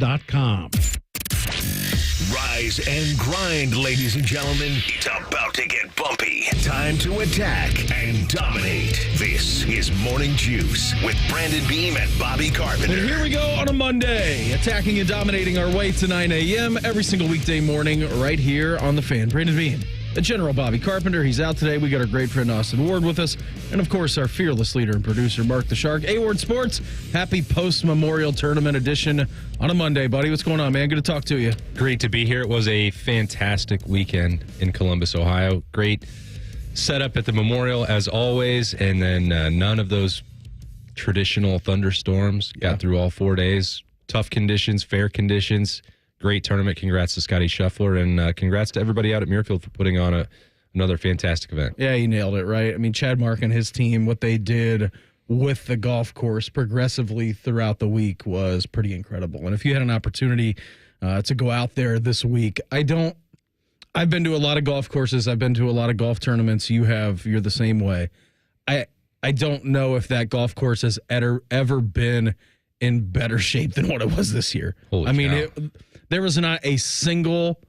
Landis.com. Rise and grind, ladies and gentlemen. It's about to get bumpy. Time to attack and dominate. This is Morning Juice with Brandon Beam and Bobby Carpenter. And here we go on a Monday, attacking and dominating our way to 9 a.m. every single weekday morning right here on The Fan. Brandon Beam, the General Bobby Carpenter, he's out today. We got our great friend Austin Ward with us. And, of course, our fearless leader and producer, Mark the Shark. A-Ward Sports, happy post-Memorial Tournament edition on a Monday, buddy. What's going on, man? Good to talk to you. Great to be here. It was a fantastic weekend in Columbus, Ohio. Great setup at the Memorial, as always, and then none of those traditional thunderstorms. Got through all 4 days. Tough conditions, fair conditions. Great tournament. Congrats to Scottie Scheffler, and congrats to everybody out at Muirfield for putting on another fantastic event. Yeah, you nailed it, right? I mean, Chad Mark and his team, what they did with the golf course progressively throughout the week was pretty incredible. And if you had an opportunity to go out there this week, I've been to a lot of golf courses. I've been to a lot of golf tournaments. You're the same way. I don't know if that golf course has ever been in better shape than what it was this year. There was not a single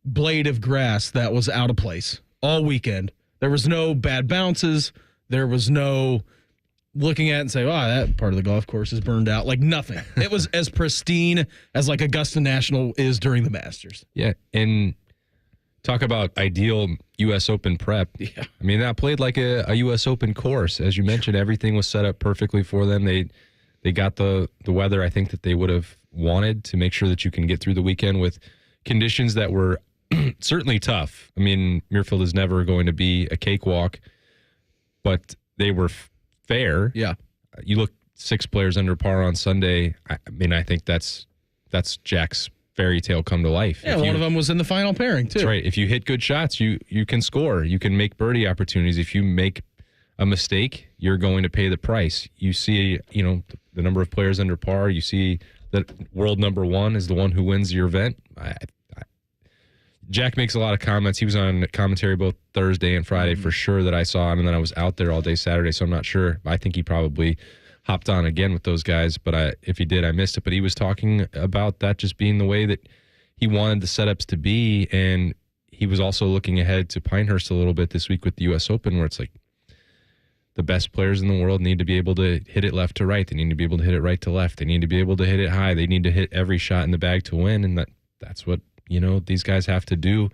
blade of grass that was out of place all weekend. There was no bad bounces. There was no looking at it and say, "Oh, that part of the golf course is burned out." Like nothing. It was as pristine as like Augusta National is during the Masters. Yeah, and talk about ideal U.S. Open prep. Yeah. I mean, that played like a U.S. Open course. As you mentioned, everything was set up perfectly for them. They got the weather I think that they would have wanted to make sure that you can get through the weekend with conditions that were certainly tough. I mean, Muirfield is never going to be a cakewalk, but they were fair. Yeah. You look 6 players under par on Sunday. I mean, I think that's Jack's fairy tale come to life. Yeah, one of them was in the final pairing, too. That's right. If you hit good shots, you can score. You can make birdie opportunities. If you make a mistake, you're going to pay the price. You see, the number of players under par. You see that world number one is the one who wins your event. Jack makes a lot of comments. He was on commentary both Thursday and Friday for sure that I saw, and then I was out there all day Saturday, so I'm not sure. I think he probably hopped on again with those guys, but if he did, I missed it. But he was talking about that just being the way that he wanted the setups to be, and he was also looking ahead to Pinehurst a little bit this week with the U.S. Open, where it's like the best players in the world need to be able to hit it left to right. They need to be able to hit it right to left. They need to be able to hit it high. They need to hit every shot in the bag to win, and that's what these guys have to do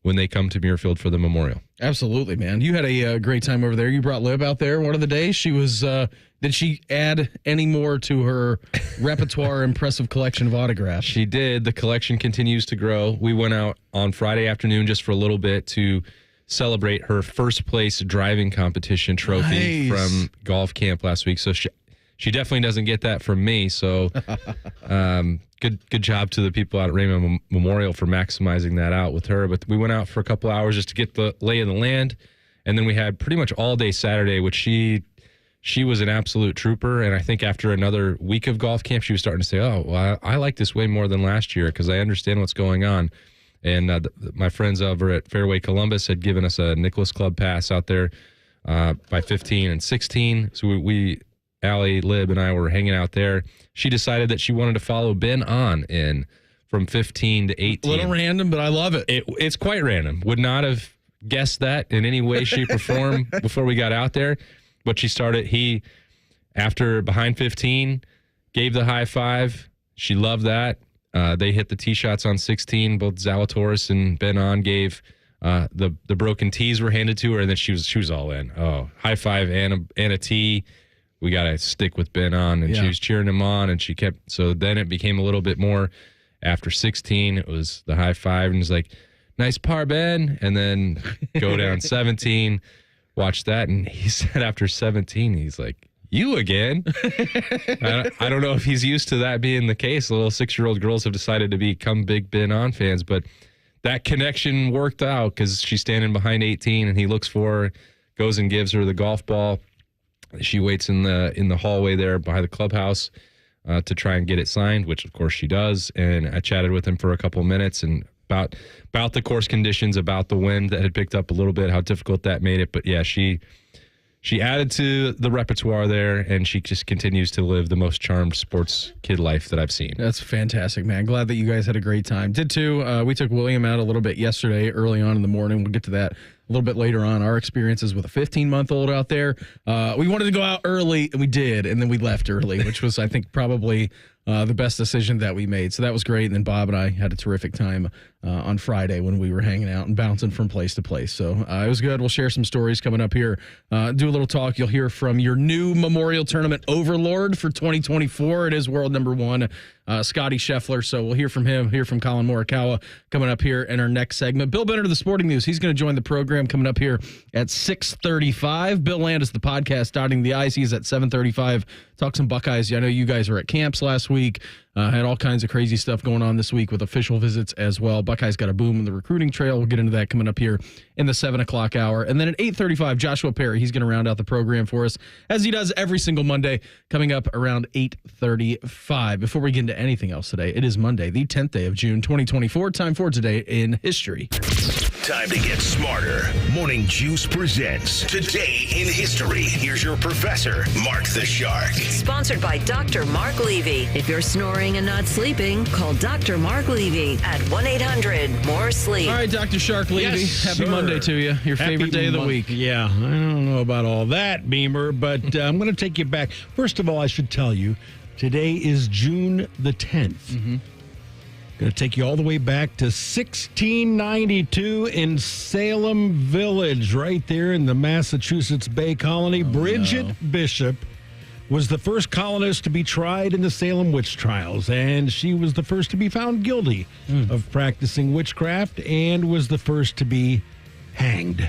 when they come to Muirfield for the Memorial. Absolutely, man. You had a great time over there. You brought Lib out there one of the days. She was. Did she add any more to her repertoire, impressive collection of autographs? She did. The collection continues to grow. We went out on Friday afternoon just for a little bit to celebrate her first place driving competition trophy from golf camp last week. So she definitely doesn't get that from me. So good job to the people out at Raymond Memorial for maximizing that out with her. But we went out for a couple hours just to get the lay of the land. And then we had pretty much all day Saturday, which she was an absolute trooper. And I think after another week of golf camp, she was starting to say, "Oh, well, I like this way more than last year because I understand what's going on." And my friends over at Fairway Columbus had given us a Nicholas Club pass out there by 15 and 16. So we Allie, Lib, and I were hanging out there. She decided that she wanted to follow Ben on in from 15 to 18. A little random, but I love it. It's quite random. Would not have guessed that in any way, shape, or form before we got out there. But she started, after behind 15, gave the high five. She loved that. They hit the tee shots on 16. Both Zalatoris and Ben On gave the broken tees were handed to her, and then she was all in. Oh, high five and a tee. We got to stick with Ben On, and she was cheering him on, and she kept. So then it became a little bit more. After 16, it was the high five, and it's like, "Nice par, Ben," and then go down 17. Watch that, and he said after 17, he's like, "You again?" I don't know if he's used to that being the case. The little 6-year-old girls have decided to become big Ben On fans, but that connection worked out because she's standing behind 18, and he looks for her, goes and gives her the golf ball. She waits in the hallway there by the clubhouse to try and get it signed, which of course she does. And I chatted with him for a couple minutes and about the course conditions, about the wind that had picked up a little bit, how difficult that made it. But yeah, she she added to the repertoire there, and she just continues to live the most charmed sports kid life that I've seen. That's fantastic, man. Glad that you guys had a great time. Did too. We took William out a little bit yesterday, early on in the morning. We'll get to that a little bit later on. Our experiences with a 15-month-old out there. We wanted to go out early, and we did, and then we left early, which was, I think, probably the best decision that we made. So that was great. And then Bob and I had a terrific time on Friday when we were hanging out and bouncing from place to place. So it was good. We'll share some stories coming up here. Do a little talk. You'll hear from your new Memorial Tournament overlord for 2024. It is world number 1, Scottie Scheffler. So we'll hear from him, hear from Colin Morikawa coming up here in our next segment. Bill Bennett of the Sporting News. He's going to join the program coming up here at 6:35. Bill Landis, the podcast, dotting the I's. He's at 7:35. Talk some Buckeyes. I know you guys were at camps last week. Had all kinds of crazy stuff going on this week with official visits as well. Buckeyes got a boom in the recruiting trail. We'll get into that coming up here in the 7 o'clock hour. And then at 8:35, Joshua Perry, he's going to round out the program for us, as he does every single Monday, coming up around 8:35. Before we get into anything else today, it is Monday, the 10th day of June, 2024. Time for Today in History. Time to get smarter. Morning Juice presents Today in History. Here's your professor, Mark the Shark. Sponsored by Dr. Mark Levy. If you're snoring and not sleeping, call Dr. Mark Levy at 1-800-MORE-SLEEP. All right, Dr. Shark Levy, Yes, happy sir. Monday to you. Your favorite day of the week. Yeah, I don't know about all that, Beamer, but I'm going to take you back. First of all, I should tell you, today is June the 10th. Going to take you all the way back to 1692 in Salem Village, right there in the Massachusetts Bay Colony. Bridget Bishop was the first colonist to be tried in the Salem witch trials, and she was the first to be found guilty of practicing witchcraft and was the first to be hanged.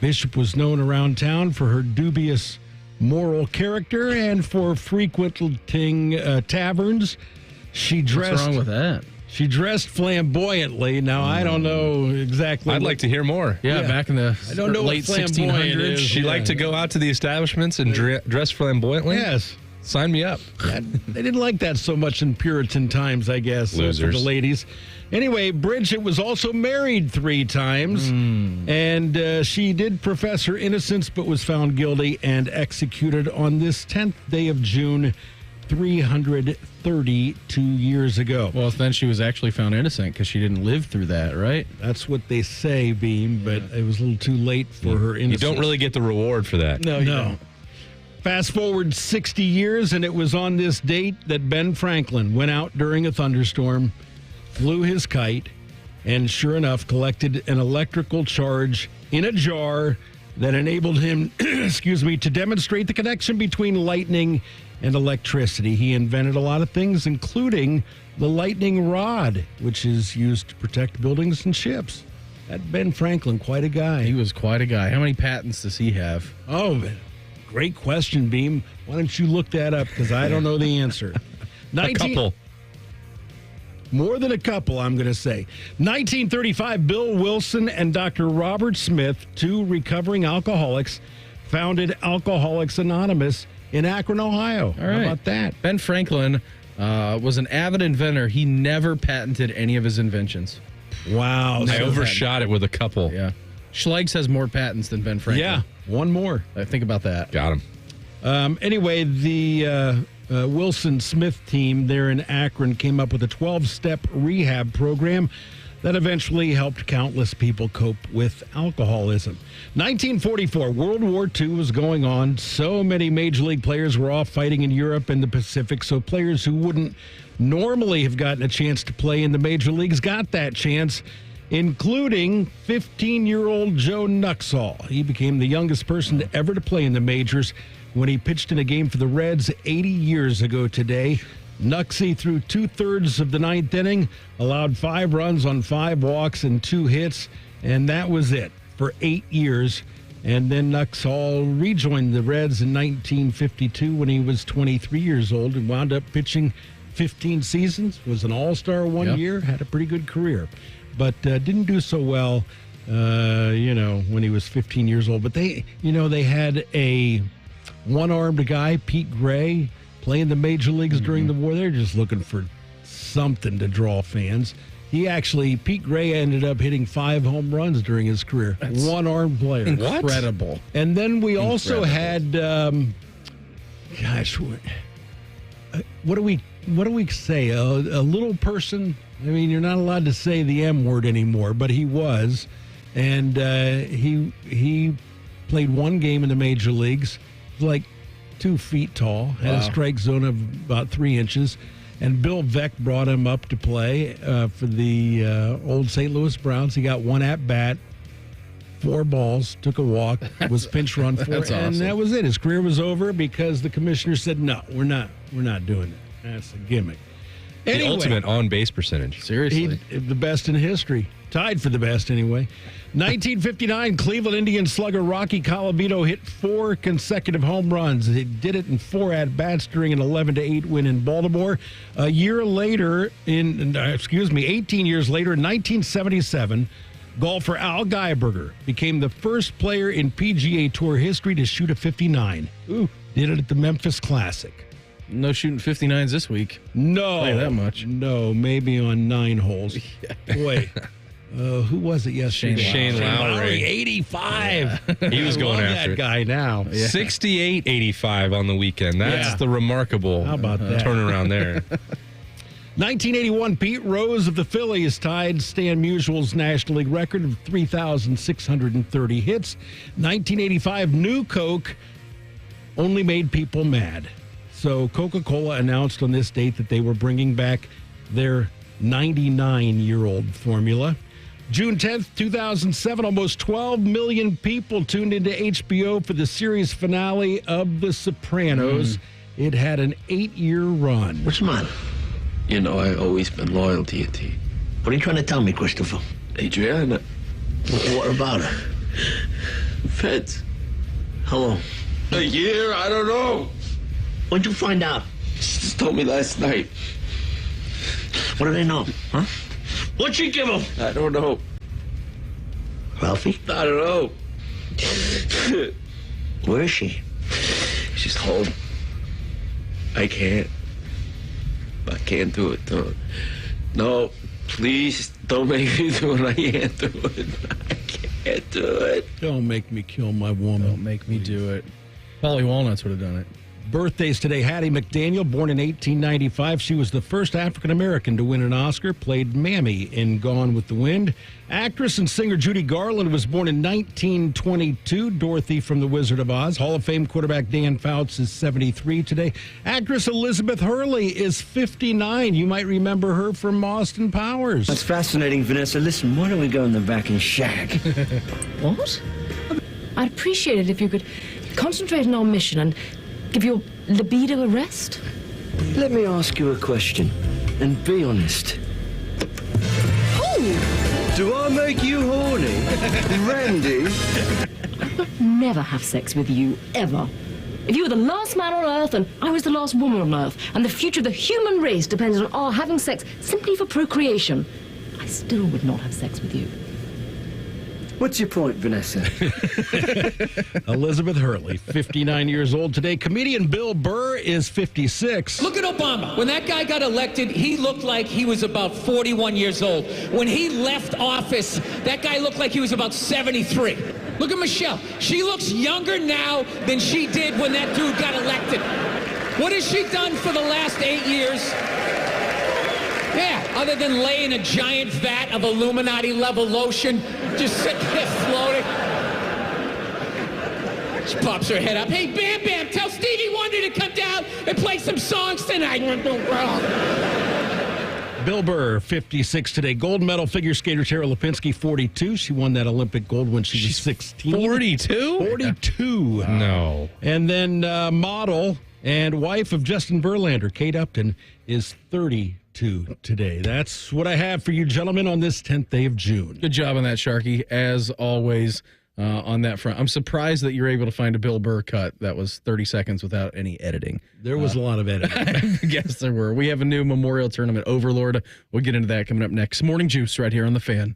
Bishop was known around town for her dubious moral character and for frequenting taverns. She dressed. What's wrong with that? She dressed flamboyantly. Now, I don't know exactly. I'd like to hear more. Yeah, back in the I don't know late what flamboyant 1600s. is. She liked to go out to the establishments and dress flamboyantly? Yes. Sign me up. They didn't like that so much in Puritan times, I guess, for Losers. the ladies. Anyway, Bridget was also married 3 times, and she did profess her innocence but was found guilty and executed on this 10th day of June, 332 years ago. Well, then she was actually found innocent because she didn't live through that, right? That's what they say, Beam, but it was a little too late for her innocence. You don't really get the reward for that. No. Fast forward 60 years, and it was on this date that Ben Franklin went out during a thunderstorm, flew his kite, and sure enough, collected an electrical charge in a jar that enabled him, to demonstrate the connection between lightning and electricity. He invented a lot of things, including the lightning rod, which is used to protect buildings and ships. That Ben Franklin, quite a guy. He was quite a guy. How many patents does he have? Oh, great question, Beam. Why don't you look that up? Because I don't know the answer. A couple. More than a couple, I'm going to say. 1935, Bill Wilson and Dr. Robert Smith, 2 recovering alcoholics, founded Alcoholics Anonymous in Akron, Ohio. All right. How about that? Ben Franklin was an avid inventor. He never patented any of his inventions. Wow. I overshot it with a couple. Yeah. Schleggs has more patents than Ben Franklin. Yeah, one more. Think about that. Got him. Anyway, the Wilson-Smith team there in Akron came up with a 12-step rehab program that eventually helped countless people cope with alcoholism. 1944, World War II was going on. So many Major League players were off fighting in Europe and the Pacific, so players who wouldn't normally have gotten a chance to play in the Major Leagues got that chance, including 15-year-old Joe Nuxhall. He became the youngest person ever to play in the majors when he pitched in a game for the Reds 80 years ago today. Nuxie threw 2/3 of the 9th inning, allowed 5 runs on 5 walks and 2 hits, and that was it for 8 years. And then Nuxhall rejoined the Reds in 1952 when he was 23 years old and wound up pitching 15 seasons, was an all-star one year, had a pretty good career, but didn't do so well, when he was 15 years old. But they had a one-armed guy, Pete Gray, playing the major leagues during the war. They're just looking for something to draw fans. Pete Gray ended up hitting 5 home runs during his career. One-armed player. Incredible. And then we also had, what do we say? A little person. I mean, you're not allowed to say the M word anymore, but he was, and he played one game in the major leagues. He was like 2 feet tall, had a strike zone of about 3 inches, and Bill Veeck brought him up to play for the old St. Louis Browns. He got 1 at bat. 4 balls, took a walk, was pinch run for, That's and awesome. that was it. His career was over because the commissioner said, "No, we're not doing that. That's a gimmick." The ultimate on-base percentage. Seriously. The best in history, tied for the best anyway. 1959, Cleveland Indians slugger Rocky Colavito hit 4 consecutive home runs. He did it in 4 at bats during an 11-8 win in Baltimore. 18 years later, in 1977. Golfer Al Geiberger became the first player in PGA Tour history to shoot a 59. Ooh, did it at the Memphis Classic. No shooting 59s this week. No. Play that much. No, maybe on 9 holes. Boy, who was it yesterday? Shane Lowry. 85. He was going love after that it. guy now. 68-85 on the weekend. That's the remarkable How about that? turnaround there. 1981, Pete Rose of the Phillies tied Stan Musial's National League record of 3,630 hits. 1985, New Coke only made people mad. So Coca-Cola announced on this date that they were bringing back their 99-year-old formula. June 10th, 2007, almost 12 million people tuned into HBO for the series finale of The Sopranos. It had an 8-year run. What's the matter? You know, I've always been loyal to you, T. What are you trying to tell me, Christopher? Adriana. What about her? Feds. How long? A year? I don't know. When'd you find out? She just told me last night. What do they know, huh? What'd she give them? I don't know. Ralphie? I don't know. Where is she? She's home. I can't do it, Tom. No, please don't make me do it. I can't do it. I can't do it. Don't make me kill my woman. Don't make me do it. Polly Walnuts would have done it. Birthdays today. Hattie McDaniel, born in 1895. She was the first African-American to win an Oscar, played Mammy in Gone with the Wind. Actress and singer Judy Garland was born in 1922. Dorothy from The Wizard of Oz. Hall of Fame quarterback Dan Fouts is 73 today. Actress Elizabeth Hurley is 59. You might remember her from Austin Powers. That's fascinating, Vanessa. Listen, why don't we go in the back and shag? What? I'd appreciate it if you could concentrate on our mission and give your libido a rest. Let me ask you a question, and be honest. Who? Do I make you horny? Randy? Never have sex with you, ever. If you were the last man on Earth and I was the last woman on Earth, and the future of the human race depended on our having sex simply for procreation, I still would not have sex with you. What's your point, Vanessa? Elizabeth Hurley, 59 years old today. Comedian Bill Burr is 56. Look at Obama. When that guy got elected, he looked like he was about 41 years old. When he left office, that guy looked like he was about 73. Look at Michelle. She looks younger now than she did when that dude got elected. What has she done for the last 8 years? Yeah, other than laying a giant vat of Illuminati-level lotion, just sitting there floating. She pops her head up. Hey, Bam Bam, tell Stevie Wonder to come down and play some songs tonight. Bill Burr, 56 today. Gold medal figure skater Tara Lipinski, 42. She won that Olympic gold when she was 16. 42? 42. No. And then model and wife of Justin Verlander, Kate Upton, is 32 today. That's what I have for you, gentlemen, on this 10th day of June. Good job on that, Sharky, as always, on that front. I'm surprised that you're able to find a Bill Burr cut that was 30 seconds without any editing. There was a lot of editing. I guess there were. We have a new Memorial Tournament Overlord. We'll get into that coming up next. Morning Juice right here on The Fan.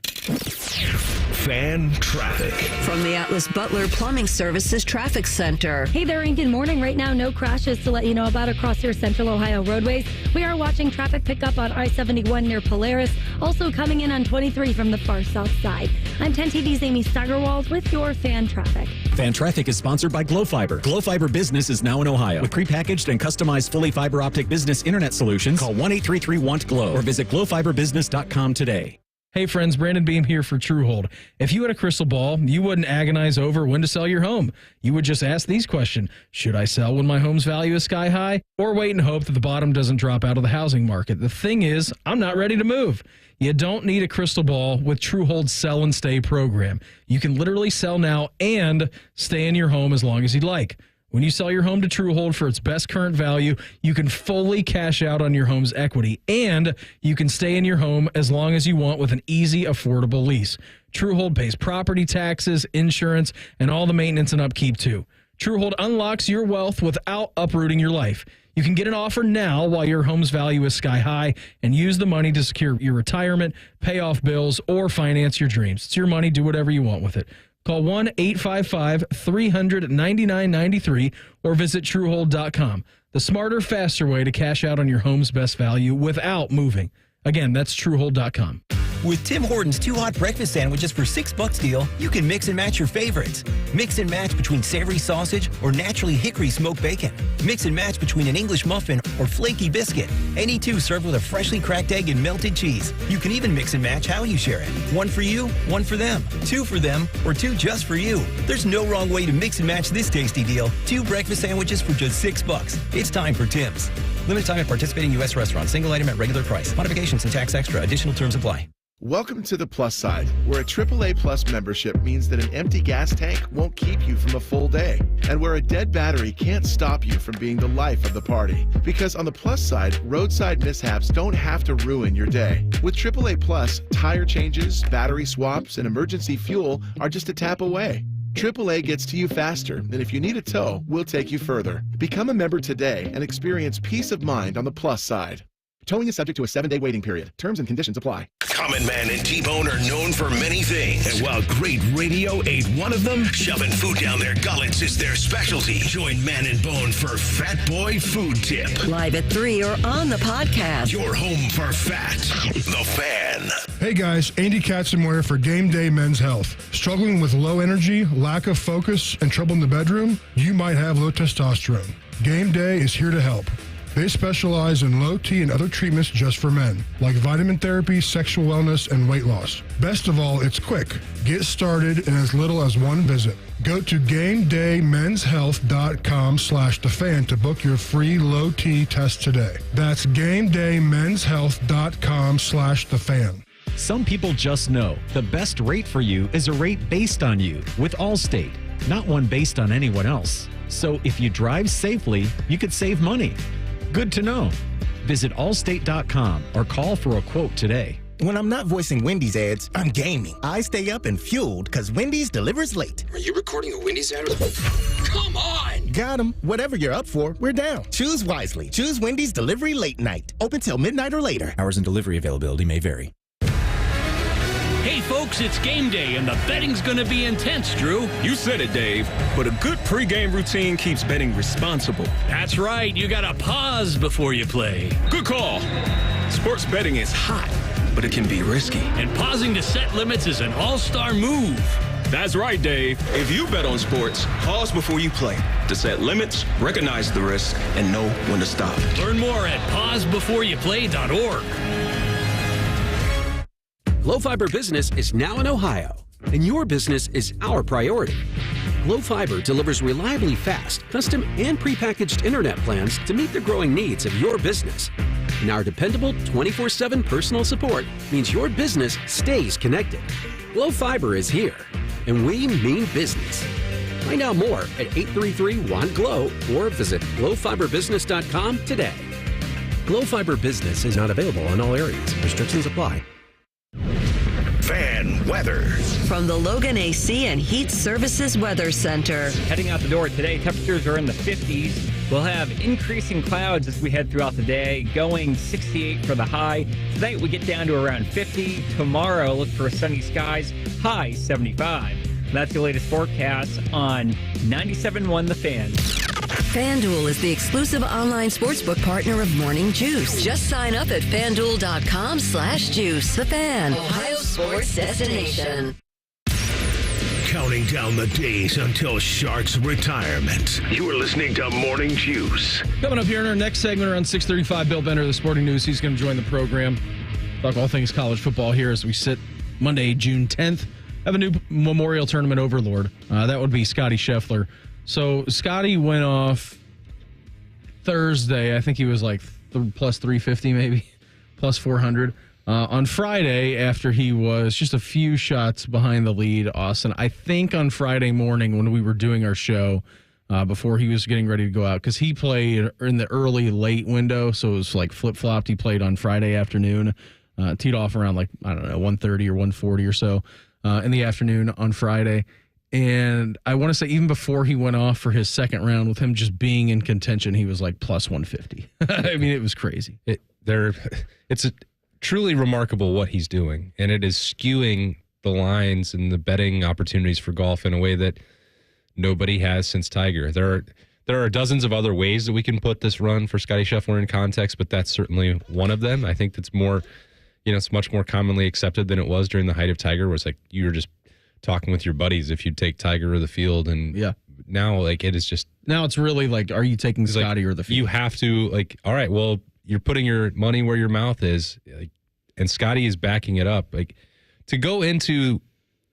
Fan Traffic. From the Atlas Butler Plumbing Services Traffic Center. Hey there, Inc. Good morning. Right now, no crashes to let you know about across your central Ohio roadways. We are watching traffic pick up on I-71 near Polaris, also coming in on 23 from the far south side. I'm 10 TV's Amy Steigerwald with your Fan Traffic. Fan Traffic is sponsored by Glow Fiber. Glow Fiber Business is now in Ohio. With prepackaged and customized fully fiber optic business internet solutions, call 1-833-WANT-GLOW or visit glowfiberbusiness.com today. Hey friends, Brandon Beam here for Truehold. If you had a crystal ball, you wouldn't agonize over when to sell your home. You would just ask these questions. Should I sell when my home's value is sky high? Or wait and hope that the bottom doesn't drop out of the housing market? The thing is, I'm not ready to move. You don't need a crystal ball with Truehold's Sell and Stay program. You can literally sell now and stay in your home as long as you'd like. When you sell your home to Truehold for its best current value, you can fully cash out on your home's equity, and you can stay in your home as long as you want with an easy, affordable lease. Truehold pays property taxes, insurance, and all the maintenance and upkeep, too. Truehold unlocks your wealth without uprooting your life. You can get an offer now while your home's value is sky high and use the money to secure your retirement, pay off bills, or finance your dreams. It's your money. Do whatever you want with it. Call 1-855-300-9993 or visit Truehold.com. The smarter, faster way to cash out on your home's best value without moving. Again, that's Truehold.com. With Tim Hortons 2 hot breakfast sandwiches for $6 deal, you can mix and match your favorites. Mix and match between savory sausage or naturally hickory smoked bacon. Mix and match between an English muffin or flaky biscuit. Any two served with a freshly cracked egg and melted cheese. You can even mix and match how you share it. One for you, one for them. 2 for them, or 2 just for you. There's no wrong way to mix and match this tasty deal. 2 breakfast sandwiches for just $6. It's time for Tim's. Limited time at participating U.S. restaurants. Single item at regular price. Modifications and tax extra. Additional terms apply. Welcome to the Plus side, where a AAA Plus membership means that an empty gas tank won't keep you from a full day, and where a dead battery can't stop you from being the life of the party. Because on the Plus side, roadside mishaps don't have to ruin your day. With AAA Plus, tire changes, battery swaps, and emergency fuel are just a tap away. AAA gets to you faster, and if you need a tow, we'll take you further. Become a member today and experience peace of mind on the Plus side. Towing is subject to a 7-day waiting period. Terms and conditions apply. Common Man and T-Bone are known for many things. And while great radio ain't one of them, shoving food down their gullets is their specialty. Join Man and Bone for Fat Boy Food Tip. Live at 3 or on the podcast. Your home for fat. The Fan. Hey guys, Andy Katzenmoyer for Game Day Men's Health. Struggling with low energy, lack of focus, and trouble in the bedroom? You might have low testosterone. Game Day is here to help. They specialize in low T and other treatments just for men, like vitamin therapy, sexual wellness, and weight loss. Best of all, it's quick. Get started in as little as 1 visit. Go to GameDayMen'sHealth.com/thefan to book your free low T test today. That's GameDayMen'sHealth.com/thefan. Some people just know the best rate for you is a rate based on you with Allstate, not one based on anyone else. So if you drive safely, you could save money. Good to know. Visit allstate.com or call for a quote today. When I'm not voicing Wendy's ads, I'm gaming. I stay up and fueled because Wendy's delivers late. Are you recording a Wendy's ad? Come on! Got 'em. Whatever you're up for, we're down. Choose wisely. Choose Wendy's Delivery Late Night. Open till midnight or later. Hours and delivery availability may vary. Hey, folks, it's game day, and the betting's going to be intense, Drew. You said it, Dave, but a good pregame routine keeps betting responsible. That's right. You got to pause before you play. Good call. Sports betting is hot, but it can be risky. And pausing to set limits is an all-star move. That's right, Dave. If you bet on sports, pause before you play to set limits, recognize the risk, and know when to stop. Learn more at pausebeforeyouplay.org. Glow Fiber Business is now in Ohio, and your business is our priority. Glow Fiber delivers reliably fast, custom, and prepackaged internet plans to meet the growing needs of your business. And our dependable 24/7 personal support means your business stays connected. Glow Fiber is here, and we mean business. Find out more at 833-WANT-GLOW or visit glowfiberbusiness.com today. Glow Fiber Business is not available in all areas. Restrictions apply. Fan weather. From the Logan AC and Heat Services Weather Center. Heading out the door today, temperatures are in the 50s. We'll have increasing clouds as we head throughout the day, going 68 for the high. Tonight we get down to around 50. Tomorrow, look for sunny skies, high 75. That's the latest forecast on 97.1 The Fan. FanDuel is the exclusive online sportsbook partner of Morning Juice. Just sign up at FanDuel.com/juice. The Fan, Ohio sports destination. Counting down the days until Shark's retirement. You are listening to Morning Juice. Coming up here in our next segment around 6:35, Bill Bender of the Sporting News. He's going to join the program. Talk all things college football here as we sit Monday, June 10th. Have a new Memorial Tournament overlord. That would be Scottie Scheffler. So Scottie went off Thursday. I think he was like plus 350 maybe, plus 400. On Friday, after he was just a few shots behind the lead, Austin, I think on Friday morning when we were doing our show, before he was getting ready to go out, because he played in the early, late window, so it was like flip-flopped. He played on Friday afternoon, teed off around like, I don't know, 1:30 or 1:40 or so in the afternoon on Friday. And I want to say even before he went off for his second round, with him just being in contention, he was like plus 150. I mean, it was crazy. It's truly remarkable what he's doing, and it is skewing the lines and the betting opportunities for golf in a way that nobody has since Tiger. There are dozens of other ways that we can put this run for Scottie Scheffler in context, but that's certainly one of them. I think that's more, it's much more commonly accepted than it was during the height of Tiger, where it's like you were just talking with your buddies if you'd take Tiger or the field, and now like it is just now it's really like, are you taking Scottie or the field? You have to all right, well, you're putting your money where your mouth is, and Scottie is backing it up. Like to go into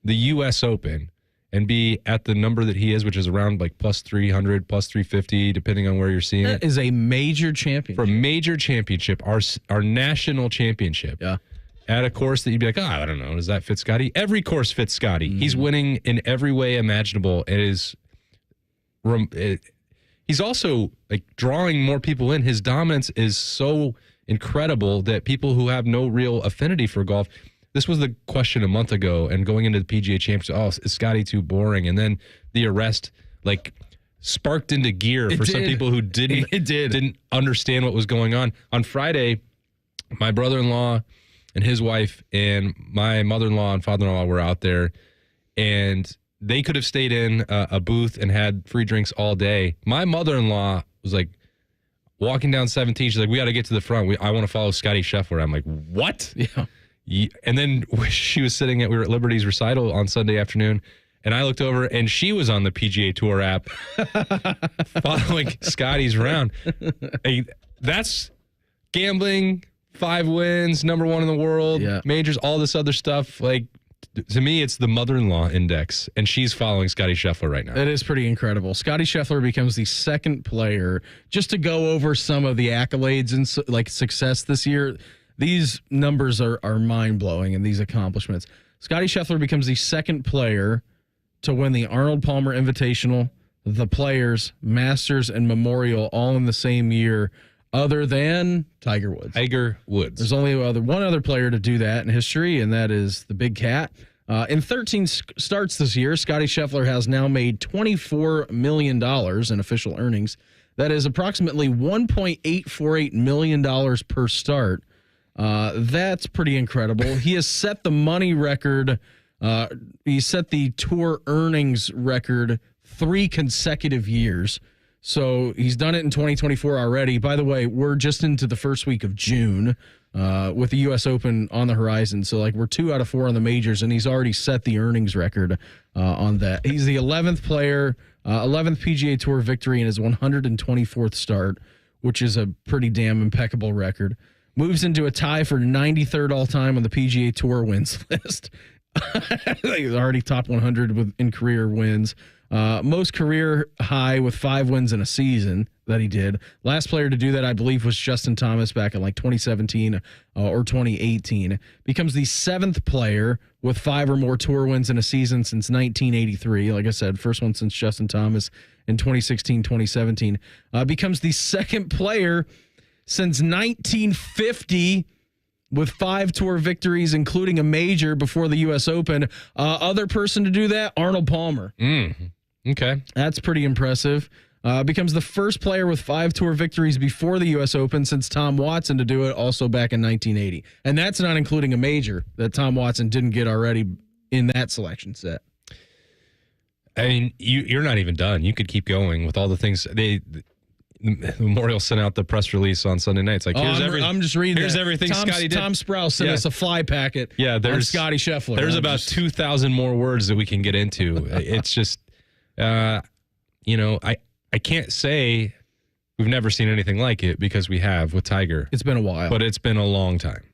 the U.S. Open and be at the number that he is, which is around like plus 300, plus 350, depending on where you're seeing it. That is a major championship. For a major championship, our national championship. Yeah. At a course that you'd be like, I don't know, does that fit Scottie? Every course fits Scottie. Mm-hmm. He's winning in every way imaginable. He's also like drawing more people in. His dominance is so incredible that people who have no real affinity for golf, this was the question a month ago, and going into the PGA Championship, is Scottie too boring? And then the arrest like sparked into gear for some people who didn't understand what was going on. On Friday, my brother-in-law and his wife and my mother-in-law and father-in-law were out there, and they could have stayed in a booth and had free drinks all day. My mother-in-law was like walking down 17. She's like, we got to get to the front. I want to follow Scottie Scheffler. I'm like, what? Yeah. And then we were at Liberty's recital on Sunday afternoon, and I looked over, and she was on the PGA Tour app following Scottie's round. That's gambling, 5 wins, number 1 in the world, majors, all this other stuff. Like, to me, it's the mother-in-law index, and she's following Scottie Scheffler right now. It is pretty incredible. Scottie Scheffler becomes the second player, just to go over some of the accolades and success this year. These numbers are mind-blowing, and these accomplishments. Scottie Scheffler becomes the second player to win the Arnold Palmer Invitational, the Players, Masters, and Memorial all in the same year, other than Tiger Woods. There's only one other player to do that in history, and that is the Big Cat. In 13 starts this year, Scottie Scheffler has now made $24 million in official earnings. That is approximately $1.848 million per start. That's pretty incredible. He has set the money record. He set the tour earnings record 3 consecutive years. So he's done it in 2024 already. By the way, we're just into the first week of June with the U.S. Open on the horizon. So we're 2 out of 4 on the majors, and he's already set the earnings record on that. He's the 11th player, 11th PGA Tour victory in his 124th start, which is a pretty damn impeccable record. Moves into a tie for 93rd all-time on the PGA Tour wins list. He's already top 100 in career wins. Most career high with 5 wins in a season that he did. Last player to do that, I believe, was Justin Thomas back in 2017 or 2018. Becomes the 7th player with 5 or more tour wins in a season since 1983. Like I said, first one since Justin Thomas in 2016, 2017. Becomes the 2nd player since 1950 with 5 tour victories, including a major before the U.S. Open. Other person to do that, Arnold Palmer. Okay. That's pretty impressive. Becomes the first player with 5 tour victories before the U.S. Open since Tom Watson to do it, also back in 1980. And that's not including a major that Tom Watson didn't get already in that selection set. I mean, you're not even done. You could keep going with all the things. The Memorial sent out the press release on Sunday nights. Like, I'm just reading. Here's everything Scottie did. Tom Sprouse sent us a fly packet. Yeah, there's on Scottie Scheffler. There's about 2,000 more words that we can get into. It's just, I can't say we've never seen anything like it because we have with Tiger. It's been a while, but it's been a long time.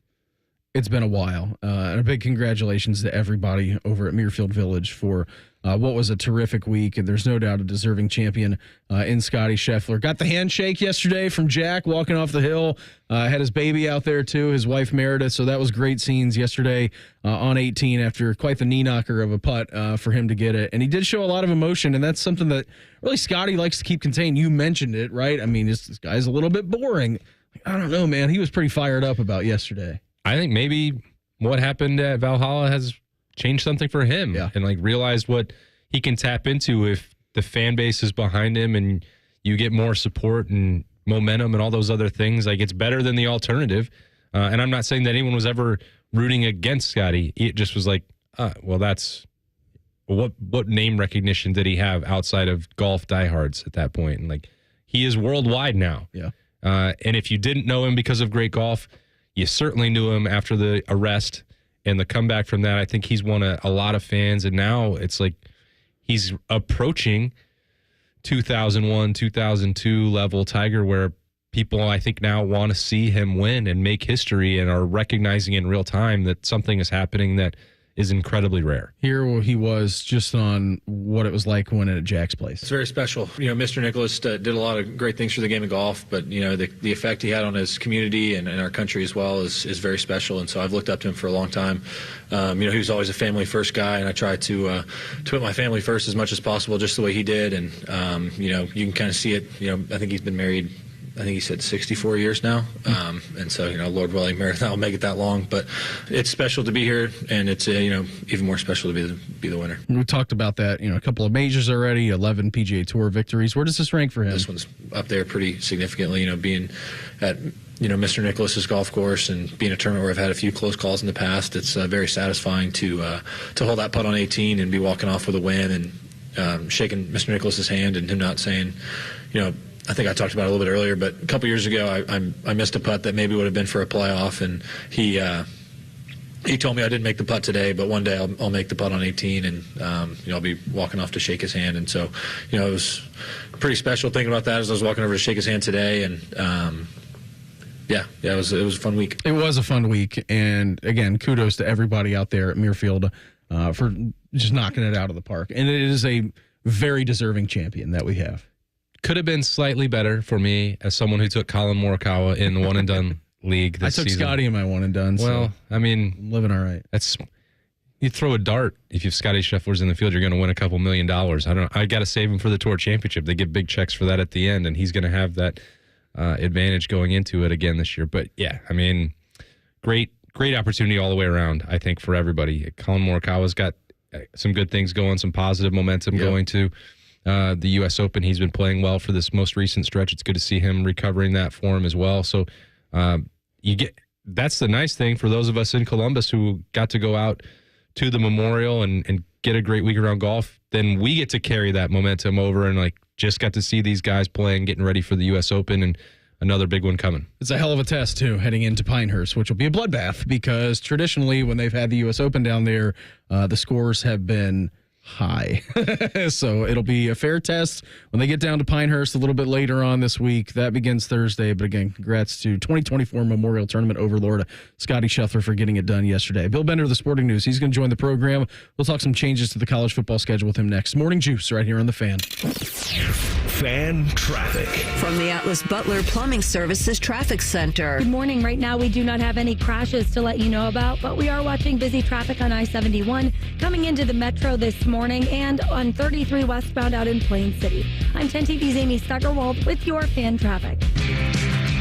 It's been a while. And a big congratulations to everybody over at Muirfield Village for what was a terrific week. And there's no doubt a deserving champion in Scottie Scheffler. Got the handshake yesterday from Jack walking off the hill. Had his baby out there too, his wife Meredith. So that was great scenes yesterday on 18 after quite the knee knocker of a putt for him to get it. And he did show a lot of emotion. And that's something that really Scottie likes to keep contained. You mentioned it, right? I mean, this guy's a little bit boring. I don't know, man. He was pretty fired up about yesterday. I think maybe what happened at Valhalla has changed something for him and realized what he can tap into if the fan base is behind him and you get more support and momentum and all those other things. Like, it's better than the alternative. And I'm not saying that anyone was ever rooting against Scottie. It just was like, well, that's what name recognition did he have outside of golf diehards at that point? And like, he is worldwide now. Yeah. And if you didn't know him because of great golf, you certainly knew him after the arrest and the comeback from that. I think he's won a lot of fans, and now it's like he's approaching 2001, 2002 level Tiger, where people, I think, now want to see him win and make history and are recognizing in real time that something is happening that is incredibly rare. Here he was just on what it was like winning at Jack's place. It's very special. Mr. Nicklaus did a lot of great things for the game of golf, but, the effect he had on his community and our country as well is very special. And so I've looked up to him for a long time. He was always a family first guy, and I try to put my family first as much as possible, just the way he did. And, you can kind of see it. I think he's been married, I think he said 64 years now. And so, Lord willing, Meredith, I'll make it that long. But it's special to be here, and it's, even more special to be the winner. We talked about that, a couple of majors already, 11 PGA Tour victories. Where does this rank for him? This one's up there pretty significantly, being at, Mr. Nicklaus's golf course and being a tournament where I've had a few close calls in the past. It's very satisfying to hold that putt on 18 and be walking off with a win and shaking Mr. Nicklaus's hand and him not saying, I think I talked about it a little bit earlier, but a couple years ago, I missed a putt that maybe would have been for a playoff, and he told me I didn't make the putt today, but one day I'll make the putt on 18, and I'll be walking off to shake his hand. And so, it was pretty special thinking about that as I was walking over to shake his hand today, and it was a fun week. It was a fun week, and again, kudos to everybody out there at Muirfield for just knocking it out of the park. And it is a very deserving champion that we have. Could have been slightly better for me as someone who took Colin Morikawa in the one and done league this season. I took Scottie in my one and done. Well, so I mean, I'm living all right. You throw a dart. If you've Scottie Scheffler's in the field, you're going to win a couple $1 million. I got to save him for the Tour Championship. They give big checks for that at the end, and he's going to have that advantage going into it again this year. But yeah, I mean, great opportunity all the way around. I think for everybody. Colin Morikawa's got some good things going, some positive momentum going to the U.S. Open. He's been playing well for this most recent stretch. It's good to see him recovering that form as well. So that's the nice thing for those of us in Columbus who got to go out to the Memorial and get a great week around golf. Then we get to carry that momentum over and just got to see these guys playing, getting ready for the U.S. Open and another big one coming. It's a hell of a test, too, heading into Pinehurst, which will be a bloodbath because traditionally when they've had the U.S. Open down there, the scores have been high. So it'll be a fair test when they get down to Pinehurst a little bit later on this week. That begins Thursday. But again, congrats to 2024 Memorial Tournament Overlord Scottie Scheffler for getting it done yesterday. Bill Bender of the Sporting News. He's going to join the program. We'll talk some changes to the college football schedule with him next. Morning Juice right here on The Fan. Fan traffic. From the Atlas Butler Plumbing Services Traffic Center. Good morning. Right now, we do not have any crashes to let you know about, but we are watching busy traffic on I-71 coming into the metro this morning and on 33 westbound out in Plain City. I'm 10 TV's Amy Steigerwald with your fan traffic.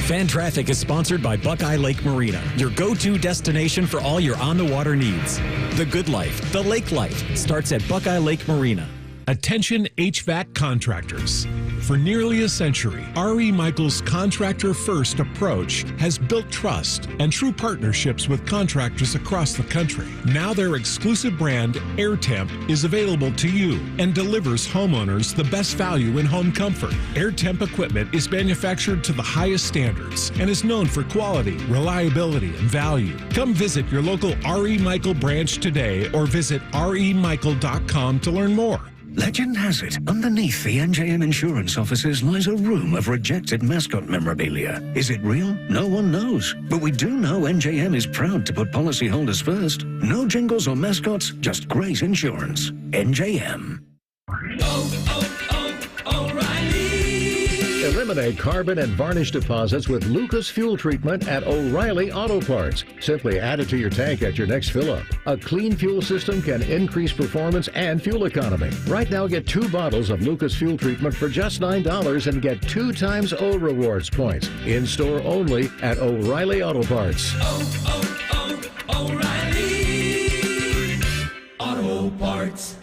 Fan Traffic is sponsored by Buckeye Lake Marina, your go-to destination for all your on-the-water needs. The good life, the lake life, starts at Buckeye Lake Marina. Attention HVAC contractors. For nearly a century, R.E. Michaels' contractor-first approach has built trust and true partnerships with contractors across the country. Now their exclusive brand, AirTemp, is available to you and delivers homeowners the best value in home comfort. AirTemp equipment is manufactured to the highest standards and is known for quality, reliability, and value. Come visit your local R.E. Michael branch today or visit remichael.com to learn more. Legend has it, underneath the NJM insurance offices lies a room of rejected mascot memorabilia. Is it real? No one knows. But we do know NJM is proud to put policyholders first. No jingles or mascots, just great insurance. NJM. Eliminate carbon and varnish deposits with Lucas Fuel Treatment at O'Reilly Auto Parts. Simply add it to your tank at your next fill-up. A clean fuel system can increase performance and fuel economy. Right now, get 2 bottles of Lucas Fuel Treatment for just $9 and get 2 times O Rewards points. In-store only at O'Reilly Auto Parts. O'Reilly Auto Parts.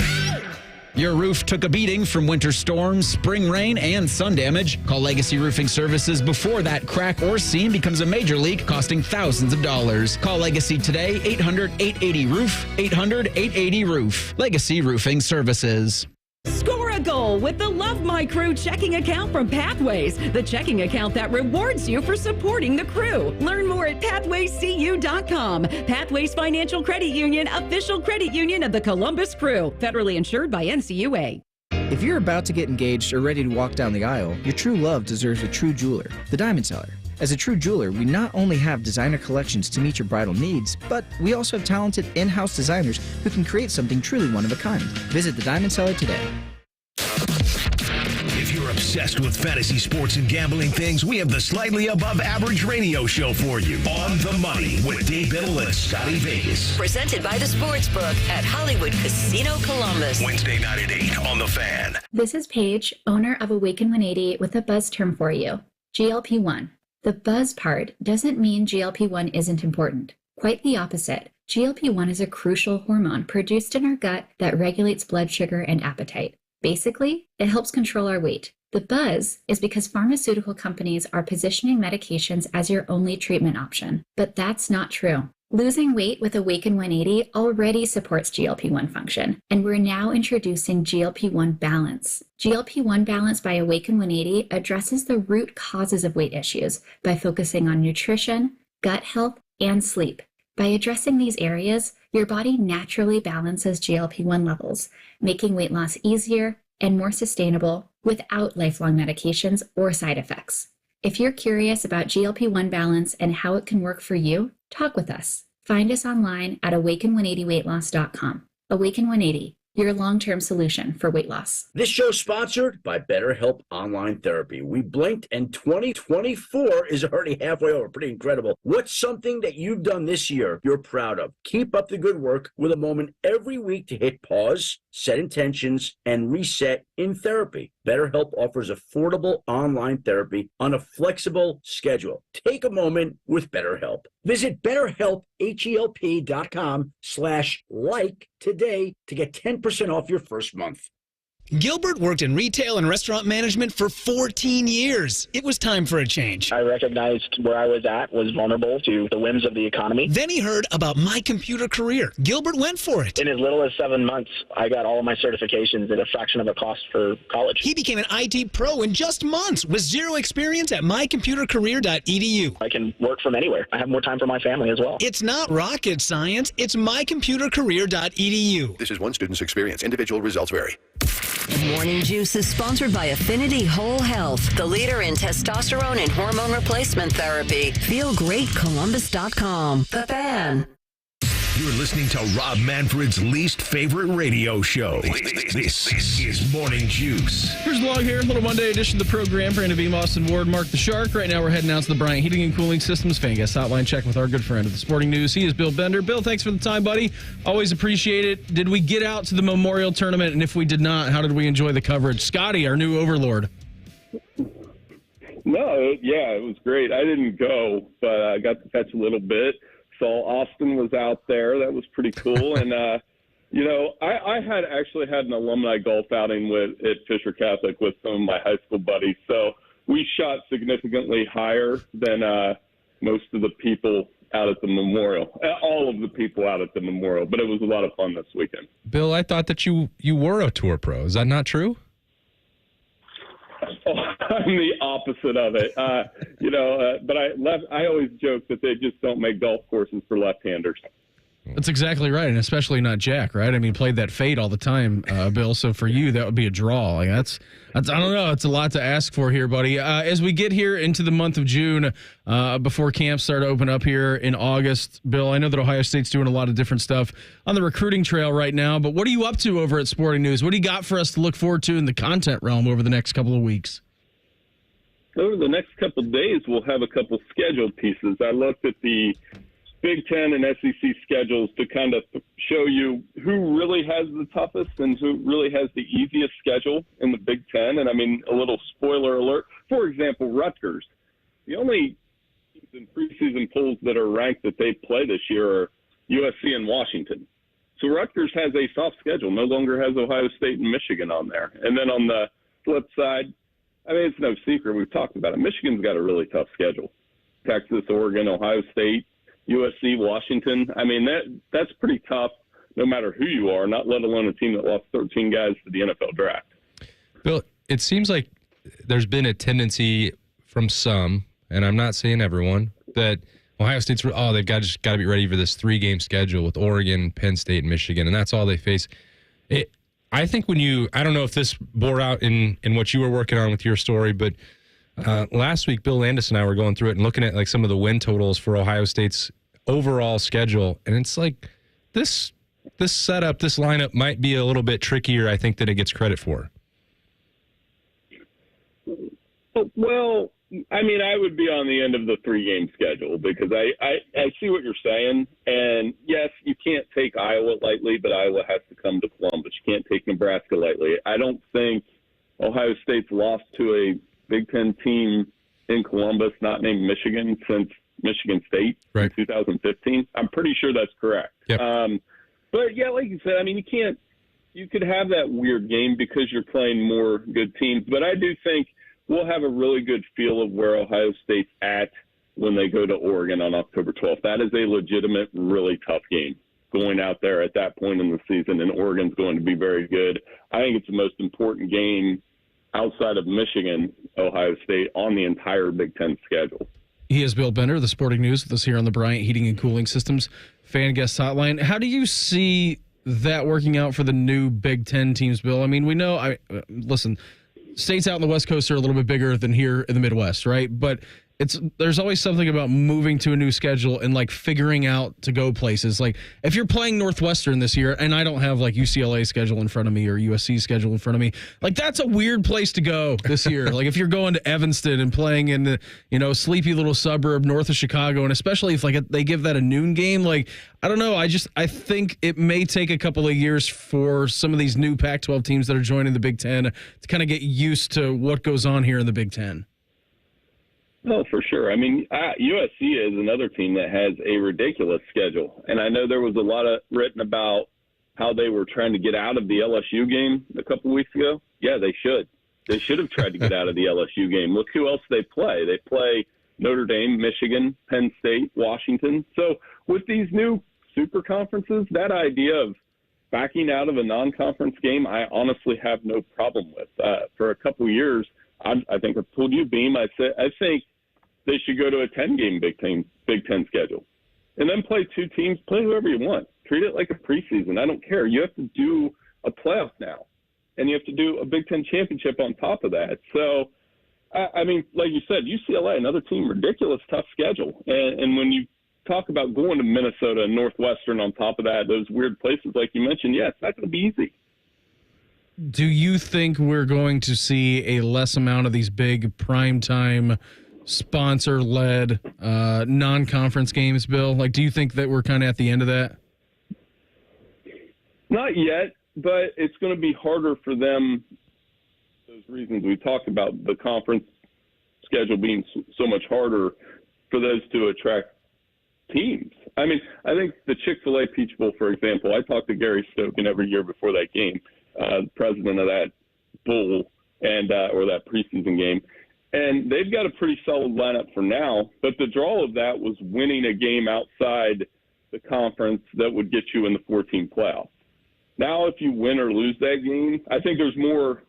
Your roof took a beating from winter storms, spring rain, and sun damage. Call Legacy Roofing Services before that crack or seam becomes a major leak, costing thousands of dollars. Call Legacy today, 800-880-ROOF, 800-880-ROOF. Legacy Roofing Services. Score a goal with the Love My Crew checking account from Pathways, the checking account that rewards you for supporting the crew. Learn more at pathwayscu.com. Pathways Financial Credit Union, official credit union of the Columbus Crew, federally insured by NCUA. If you're about to get engaged or ready to walk down the aisle, your true love deserves a true jeweler, the Diamond Seller. As a true jeweler, we not only have designer collections to meet your bridal needs, but we also have talented in-house designers who can create something truly one of a kind. Visit the Diamond Seller today. If you're obsessed with fantasy sports and gambling things, we have the slightly above average radio show for you. On the Money with Dave Biddle and Scotty Vegas. Presented by the Sportsbook at Hollywood Casino Columbus. Wednesday night at 8 on The Fan. This is Paige, owner of Awaken 180, with a buzz term for you. GLP-1. The buzz part doesn't mean GLP-1 isn't important. Quite the opposite. GLP-1 is a crucial hormone produced in our gut that regulates blood sugar and appetite. Basically, it helps control our weight. The buzz is because pharmaceutical companies are positioning medications as your only treatment option. But that's not true. Losing weight with Awaken 180 already supports GLP-1 function, and we're now introducing GLP-1 Balance. GLP-1 Balance by Awaken 180 addresses the root causes of weight issues by focusing on nutrition, gut health, and sleep. By addressing these areas, your body naturally balances GLP-1 levels, making weight loss easier and more sustainable without lifelong medications or side effects. If you're curious about GLP-1 Balance and how it can work for you, talk with us. Find us online at awaken180weightloss.com. Awaken 180, your long-term solution for weight loss. This show's sponsored by BetterHelp Online Therapy. We blinked and 2024 is already halfway over. Pretty incredible. What's something that you've done this year you're proud of? Keep up the good work with a moment every week to hit pause, set intentions, and reset in therapy. BetterHelp offers affordable online therapy on a flexible schedule. Take a moment with BetterHelp. Visit BetterHelp.com/like today to get 10% off your first month. Gilbert worked in retail and restaurant management for 14 years. It was time for a change. I recognized where I was at was vulnerable to the whims of the economy. Then he heard about My Computer Career. Gilbert went for it. In as little as 7 months, I got all of my certifications at a fraction of the cost for college. He became an IT pro in just months with zero experience at mycomputercareer.edu. I can work from anywhere. I have more time for my family as well. It's not rocket science. It's mycomputercareer.edu. This is one student's experience. Individual results vary. Morning Juice is sponsored by Affinity Whole Health, the leader in testosterone and hormone replacement therapy. FeelGreatColumbus.com. The Fan. You're listening to Rob Manfred's least favorite radio show. This is Morning Juice. Here's the log here. Little Monday edition of the program. Brandon Beam, Austin Ward, Mark the Shark. Right now we're heading out to the Bryant Heating and Cooling Systems fan guest hotline check with our good friend of the Sporting News. He is Bill Bender. Bill, thanks for the time, buddy. Always appreciate it. Did we get out to the Memorial Tournament? And if we did not, how did we enjoy the coverage? Scotty, our new overlord. It was great. I didn't go, but I got to catch a little bit. Saw Austin was out there. That was pretty cool. And, I had an alumni golf outing at Fisher Catholic with some of my high school buddies. So we shot significantly higher than most of the people out at the Memorial. All of the people out at the Memorial. But it was a lot of fun this weekend. Bill, I thought that you were a tour pro. Is that not true? Oh, I'm the opposite of it. But I always joke that they just don't make golf courses for left-handers. That's exactly right, and especially not Jack, right? I mean, played that fade all the time, Bill. So for you, that would be a draw. Like that's I don't know. It's a lot to ask for here, buddy. As we get here into the month of June, before camps start to open up here in August, Bill, I know that Ohio State's doing a lot of different stuff on the recruiting trail right now. But what are you up to over at Sporting News? What do you got for us to look forward to in the content realm over the next couple of weeks? Over the next couple of days, we'll have a couple scheduled pieces. I looked at the Big Ten and SEC schedules to kind of show you who really has the toughest and who really has the easiest schedule in the Big Ten. And, I mean, a little spoiler alert. For example, Rutgers. The only teams in preseason polls that are ranked that they play this year are USC and Washington. So Rutgers has a soft schedule, no longer has Ohio State and Michigan on there. And then on the flip side, I mean, it's no secret. We've talked about it. Michigan's got a really tough schedule. Texas, Oregon, Ohio State, USC, Washington. I mean, that's pretty tough no matter who you are, not let alone a team that lost 13 guys to the NFL draft. Bill, it seems like there's been a tendency from some, and I'm not saying everyone, that Ohio State's, they've just got to be ready for this 3-game schedule with Oregon, Penn State, and Michigan, and that's all they face. I think I don't know if this bore out in what you were working on with your story, but last week, Bill Landis and I were going through it and looking at like some of the win totals for Ohio State's overall schedule. And it's like this setup, this lineup might be a little bit trickier, I think, than it gets credit for. Well, I mean, I would be on the end of the 3-game schedule because I see what you're saying. And, yes, you can't take Iowa lightly, but Iowa has to come to Columbus. You can't take Nebraska lightly. I don't think Ohio State's lost to a Big Ten team in Columbus not named Michigan since Michigan State in 2015. I'm pretty sure that's correct. Yep. But, yeah, like you said, I mean, you could have that weird game because you're playing more good teams. But I do think we'll have a really good feel of where Ohio State's at when they go to Oregon on October 12th. That is a legitimate, really tough game going out there at that point in the season, and Oregon's going to be very good. I think it's the most important game outside of Michigan, Ohio State, on the entire Big Ten schedule. He is Bill Bender, the Sporting News, with us here on the Bryant Heating and Cooling Systems Fan Guest Hotline. How do you see that working out for the new Big Ten teams, Bill? I mean, we know, listen, states out in the West Coast are a little bit bigger than here in the Midwest, right? But there's always something about moving to a new schedule and like figuring out to go places. Like if you're playing Northwestern this year, and I don't have like UCLA schedule in front of me or USC schedule in front of me, like that's a weird place to go this year. Like if you're going to Evanston and playing in the sleepy little suburb north of Chicago, and especially if like they give that a noon game, like I don't know. I think it may take a couple of years for some of these new Pac-12 teams that are joining the Big Ten to kind of get used to what goes on here in the Big Ten. No, for sure. I mean, USC is another team that has a ridiculous schedule. And I know there was a lot written about how they were trying to get out of the LSU game a couple weeks ago. Yeah, they should. They should have tried to get out of the LSU game. Look who else they play. They play Notre Dame, Michigan, Penn State, Washington. So with these new super conferences, that idea of backing out of a non-conference game, I honestly have no problem with. For a couple years, I think I've told you, Beam, I think they should go to a 10-game Big Ten schedule. And then play 2 teams, play whoever you want. Treat it like a preseason. I don't care. You have to do a playoff now. And you have to do a Big Ten championship on top of that. So, I mean, like you said, UCLA, another team, ridiculous, tough schedule. And when you talk about going to Minnesota and Northwestern on top of that, those weird places like you mentioned, yeah, it's not going to be easy. Do you think we're going to see a less amount of these big primetime sponsor-led non-conference games, Bill? Like, do you think that we're kind of at the end of that? Not yet, but it's going to be harder for them. Those reasons we talked about, the conference schedule being so much harder for those to attract teams. I mean, I think the Chick-fil-A Peach Bowl, for example, I talk to Gary Stokin every year before that game, president of that bowl and or that preseason game. And they've got a pretty solid lineup for now, but the draw of that was winning a game outside the conference that would get you in the 14 playoff. Now, if you win or lose that game, I think there's more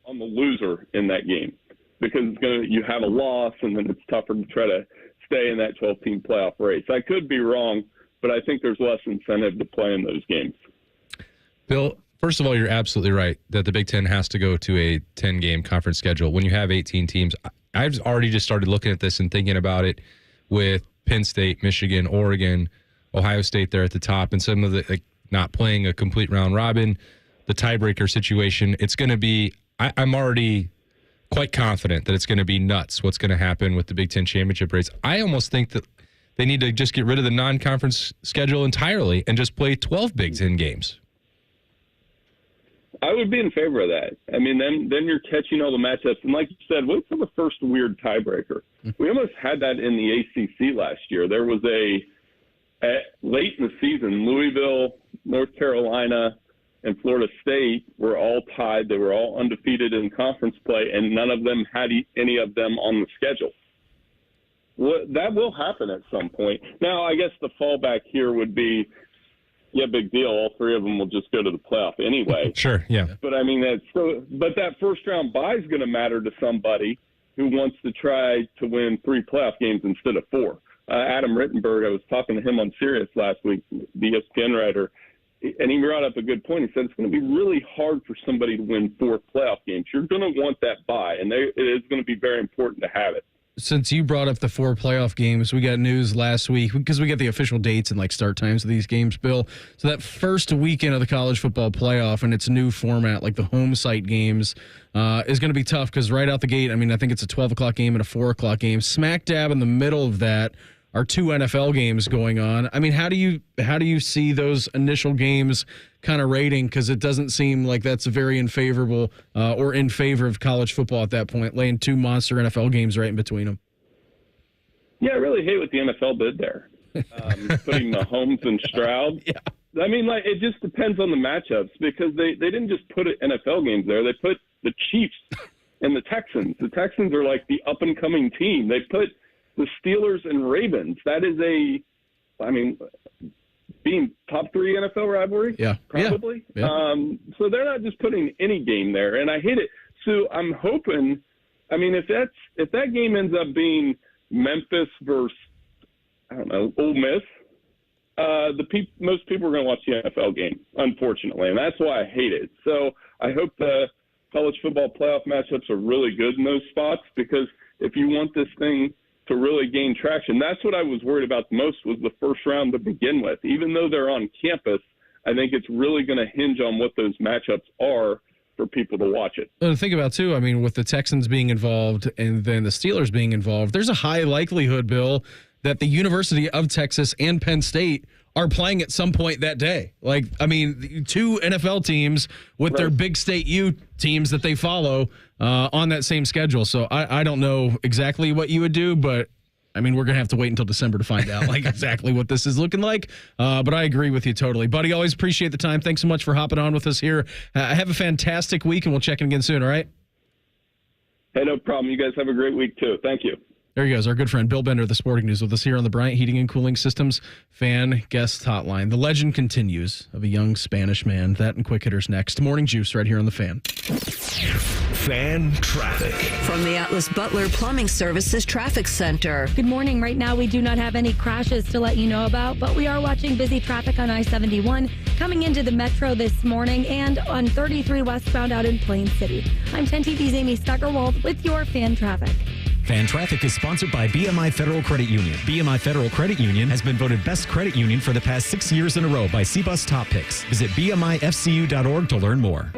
on the loser in that game because you have a loss, and then it's tougher to try to stay in that 12-team playoff race. I could be wrong, but I think there's less incentive to play in those games. Bill, first of all, you're absolutely right that the Big Ten has to go to a 10-game conference schedule. When you have 18 teams, I've already just started looking at this and thinking about it with Penn State, Michigan, Oregon, Ohio State there at the top, and some of the not playing a complete round robin, the tiebreaker situation. It's going to be I'm already quite confident that it's going to be nuts what's going to happen with the Big Ten championship race. I almost think that they need to just get rid of the non-conference schedule entirely and just play 12 Big Ten games. I would be in favor of that. I mean, then you're catching all the matchups. And like you said, wait for the first weird tiebreaker. We almost had that in the ACC last year. There was late in the season, Louisville, North Carolina, and Florida State were all tied. They were all undefeated in conference play, and none of them had any of them on the schedule. Well, that will happen at some point. Now, I guess the fallback here would be, yeah, big deal. All three of them will just go to the playoff anyway. Sure, yeah. But I mean, but that first round bye is going to matter to somebody who wants to try to win 3 playoff games instead of 4. Adam Rittenberg, I was talking to him on Sirius last week, the ESPN writer, and he brought up a good point. He said it's going to be really hard for somebody to win 4 playoff games. You're going to want that bye, and it is going to be very important to have it. Since you brought up the 4 playoff games, we got news last week because we got the official dates and start times of these games, Bill. So that first weekend of the college football playoff and its new format, like the home site games, is going to be tough because right out the gate, I mean, I think it's a 12 o'clock game and a 4 o'clock game. Smack dab in the middle of that are 2 NFL games going on. I mean, how do you see those initial games kind of rating? Because it doesn't seem like that's very unfavorable or in favor of college football at that point, laying 2 monster NFL games right in between them. Yeah, I really hate what the NFL did there, putting Mahomes and Stroud. Yeah. I mean, it just depends on the matchups because they didn't just put NFL games there. They put the Chiefs and the Texans. The Texans are like the up-and-coming team. They put the Steelers and Ravens. That is being top 3 NFL rivalry. Yeah. Probably. Yeah. So they're not just putting any game there, and I hate it. So I'm hoping, I mean, if that game ends up being Memphis versus, I don't know, Ole Miss, most people are going to watch the NFL game, unfortunately, and that's why I hate it. So I hope the college football playoff matchups are really good in those spots because if you want this thing to really gain traction. That's what I was worried about the most was the first round to begin with. Even though they're on campus, I think it's really going to hinge on what those matchups are for people to watch it. And think about, too, I mean, with the Texans being involved and then the Steelers being involved, there's a high likelihood, Bill, that the University of Texas and Penn State are playing at some point that day. 2 NFL teams with their big state U teams that they follow on that same schedule. So I don't know exactly what you would do, but I mean, we're going to have to wait until December to find out exactly what this is looking like. But I agree with you totally. Buddy, always appreciate the time. Thanks so much for hopping on with us here. Have a fantastic week, and we'll check in again soon, all right? Hey, no problem. You guys have a great week, too. Thank you. There he goes, our good friend Bill Bender of the Sporting News with us here on the Bryant Heating and Cooling Systems Fan Guest Hotline. The legend continues of a young Spanish man. That and Quick Hitters next. Morning Juice right here on the Fan. Fan traffic. From the Atlas Butler Plumbing Services Traffic Center. Good morning. Right now, we do not have any crashes to let you know about, but we are watching busy traffic on I-71 coming into the metro this morning and on 33 westbound out in Plain City. I'm 10 TV's Amy Steckerwald with your Fan Traffic. Fan Traffic is sponsored by BMI Federal Credit Union. BMI Federal Credit Union has been voted best credit union for the past 6 years in a row by CBUS Top Picks. Visit BMIFCU.org to learn more.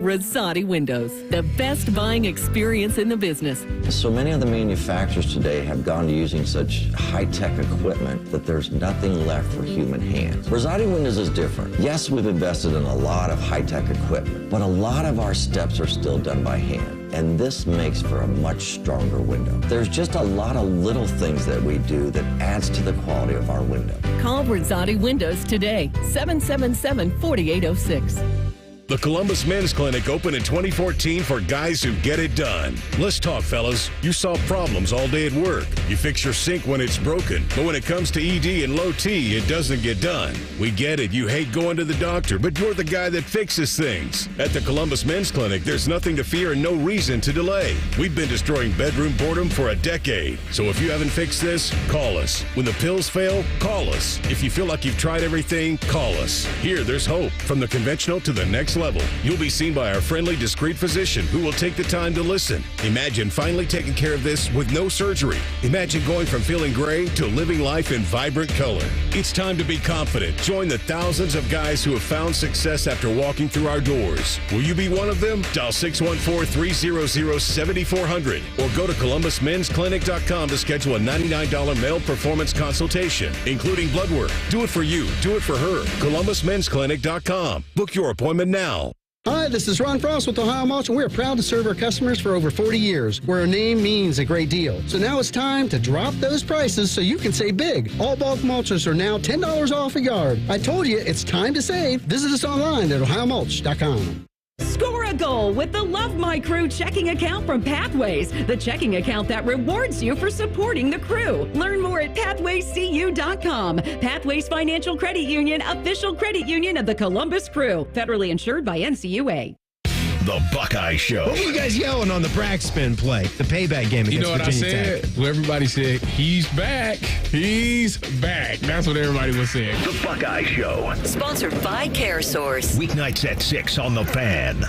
Rosati Windows, the best buying experience in the business. So many of the manufacturers today have gone to using such high-tech equipment that there's nothing left for human hands. Rosati Windows is different. Yes, we've invested in a lot of high-tech equipment, but a lot of our steps are still done by hand. and this makes for a much stronger window. There's just a lot of little things that we do that adds to the quality of our window. Call Rosati Windows today, 777-4806. The Columbus Men's Clinic opened in 2014 for guys who get it done. Let's talk, fellas. You solve problems all day at work. You fix your sink when it's broken. But when it comes to ED and low T, it doesn't get done. We get it. You hate going to the doctor, but you're the guy that fixes things. At the Columbus Men's Clinic, there's nothing to fear and no reason to delay. We've been destroying bedroom boredom for a decade. So if you haven't fixed this, call us. When the pills fail, call us. If you feel like you've tried everything, call us. Here, there's hope. From the conventional to the next level. You'll be seen by our friendly, discreet physician who will take the time to listen. Imagine finally taking care of this with no surgery. Imagine going from feeling gray to living life in vibrant color. It's time to be confident. Join the thousands of guys who have found success after walking through our doors. Will you be one of them? Dial 614-300-7400 or go to ColumbusMen'sClinic.com to schedule a $99 male performance consultation, including blood work. Do it for you. Do it for her. ColumbusMen'sClinic.com. Book your appointment now. Hi, this is Ron Frost with Ohio Mulch, and we're proud to serve our customers for over 40 years, where our name means a great deal. So now it's time to drop those prices so you can save big. All bulk mulchers are now $10 off a yard. I told you, it's time to save. Visit us online at OhioMulch.com. Score a goal with the Love My Crew checking account from Pathways, the checking account that rewards you for supporting the crew. Learn more at pathwayscu.com. Pathways Financial Credit Union, official credit union of the Columbus Crew, federally insured by NCUA. The Buckeye Show. What were you guys yelling on the brag spin play? The payback game against You know what Virginia I said? Tech? Well, everybody said, he's back. He's back. That's what everybody was saying. The Buckeye Show. Sponsored by CareSource. Weeknights at 6 on The Fan.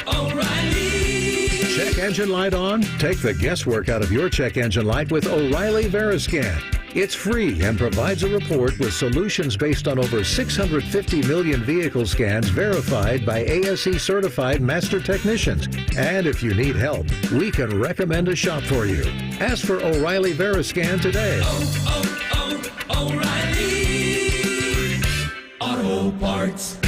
O'Reilly. Check engine light on? Take the guesswork out of your check engine light with O'Reilly Veriscan. It's free and provides a report with solutions based on over 650 million vehicle scans verified by ASE certified master technicians. And if you need help, we can recommend a shop for you. Ask for O'Reilly Veriscan today. O'Reilly Auto Parts.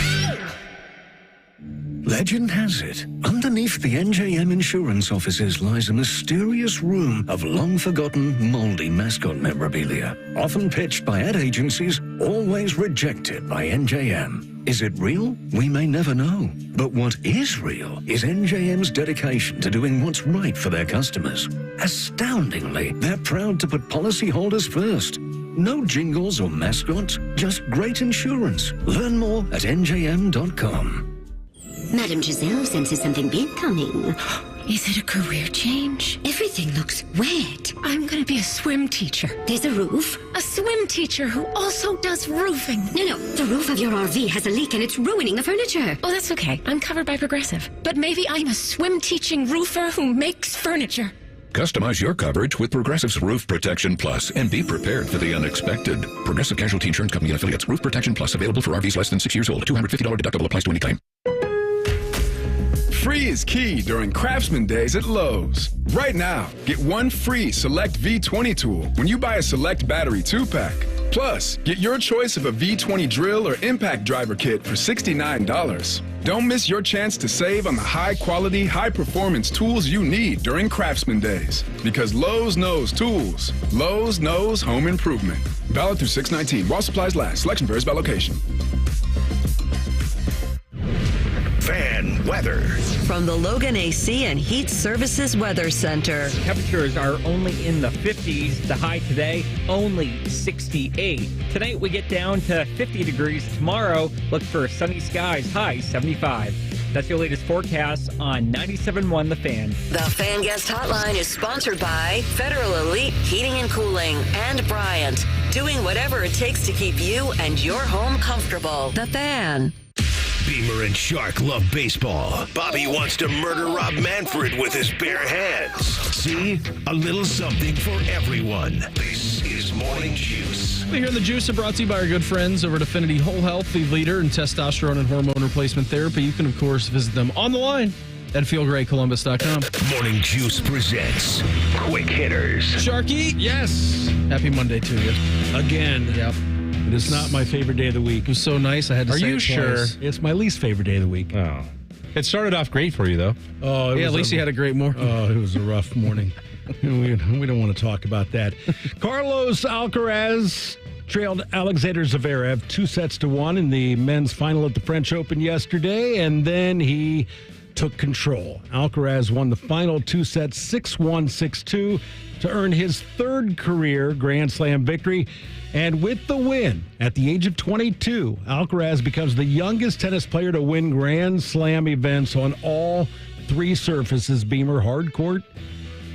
Legend has it, underneath the NJM insurance offices lies a mysterious room of long-forgotten, moldy mascot memorabilia, often pitched by ad agencies, always rejected by NJM. Is it real? We may never know. But what is real is NJM's dedication to doing what's right for their customers. Astoundingly, they're proud to put policyholders first. No jingles or mascots, just great insurance. Learn more at njm.com. Madam Giselle senses something big coming. Is it a career change? Everything looks wet. I'm going to be a swim teacher. There's a roof. A swim teacher who also does roofing. No, the roof of your RV has a leak and it's ruining the furniture. Oh, that's okay. I'm covered by Progressive. But maybe I'm a swim teaching roofer who makes furniture. Customize your coverage with Progressive's Roof Protection Plus and be prepared for the unexpected. Progressive Casualty Insurance Company and Affiliates. Roof Protection Plus available for RVs less than 6 years old. $250 deductible applies to any claim. Free is key during Craftsman Days at Lowe's. Right now, get one free Select V20 tool when you buy a Select Battery 2-pack. Plus, get your choice of a V20 drill or impact driver kit for $69. Don't miss your chance to save on the high-quality, high-performance tools you need during Craftsman Days. Because Lowe's knows tools. Lowe's knows home improvement. Valid through 6/19. While supplies last. Selection varies by location. Fan weather. From the Logan AC and Heat Services Weather Center. Temperatures are only in the 50s. The high today, only 68. Tonight we get down to 50 degrees. Tomorrow, look for sunny skies, high 75. That's your latest forecast on 97.1 The Fan. The Fan Guest Hotline is sponsored by Federal Elite Heating and Cooling and Bryant. Doing whatever it takes to keep you and your home comfortable. The Fan. Beamer and Shark love baseball. Bobby wants to murder Rob Manfred with his bare hands. See? A little something for everyone. This is Morning Juice. Here in the Juice are brought to you by our good friends over at Affinity Whole Health, the leader in testosterone and hormone replacement therapy. You can, of course, visit them on the line at feelgreatcolumbus.com. Morning Juice presents Quick Hitters. Sharky? Yes. Happy Monday to you. Again. Yep. It is not my favorite day of the week. It was so nice I had to say it twice. Are you sure? It's my least favorite day of the week. Oh. It started off great for you, though. Oh, at least you had a great morning. Oh, it was a rough morning. we don't want to talk about that. Carlos Alcaraz trailed Alexander Zverev 2-1 in the men's final at the French Open yesterday, and then he took control. Alcaraz won the final 2 sets, 6-1, 6-2, to earn his third career Grand Slam victory. And with the win, at the age of 22, Alcaraz becomes the youngest tennis player to win Grand Slam events on all 3 surfaces: Beamer, hard court,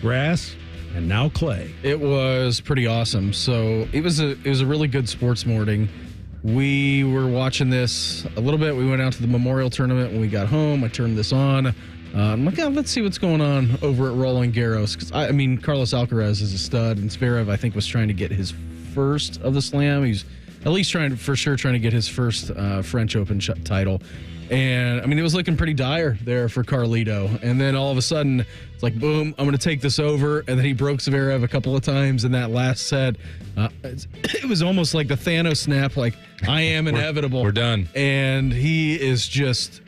grass, and now clay. It was pretty awesome. So it was a really good sports morning. We were watching this a little bit. We went out to the Memorial Tournament. When we got home, I turned this on. I'm like, let's see what's going on over at Roland Garros. Because I mean, Carlos Alcaraz is a stud, and Zverev, I think, was trying to get his first of the Slam. He's at least trying to get his first French Open title. And I mean, it was looking pretty dire there for Carlito. And then all of a sudden, it's like, boom, I'm going to take this over. And then he broke Zverev a couple of times in that last set. It was almost like the Thanos snap, like, I am inevitable. We're done. And he is just,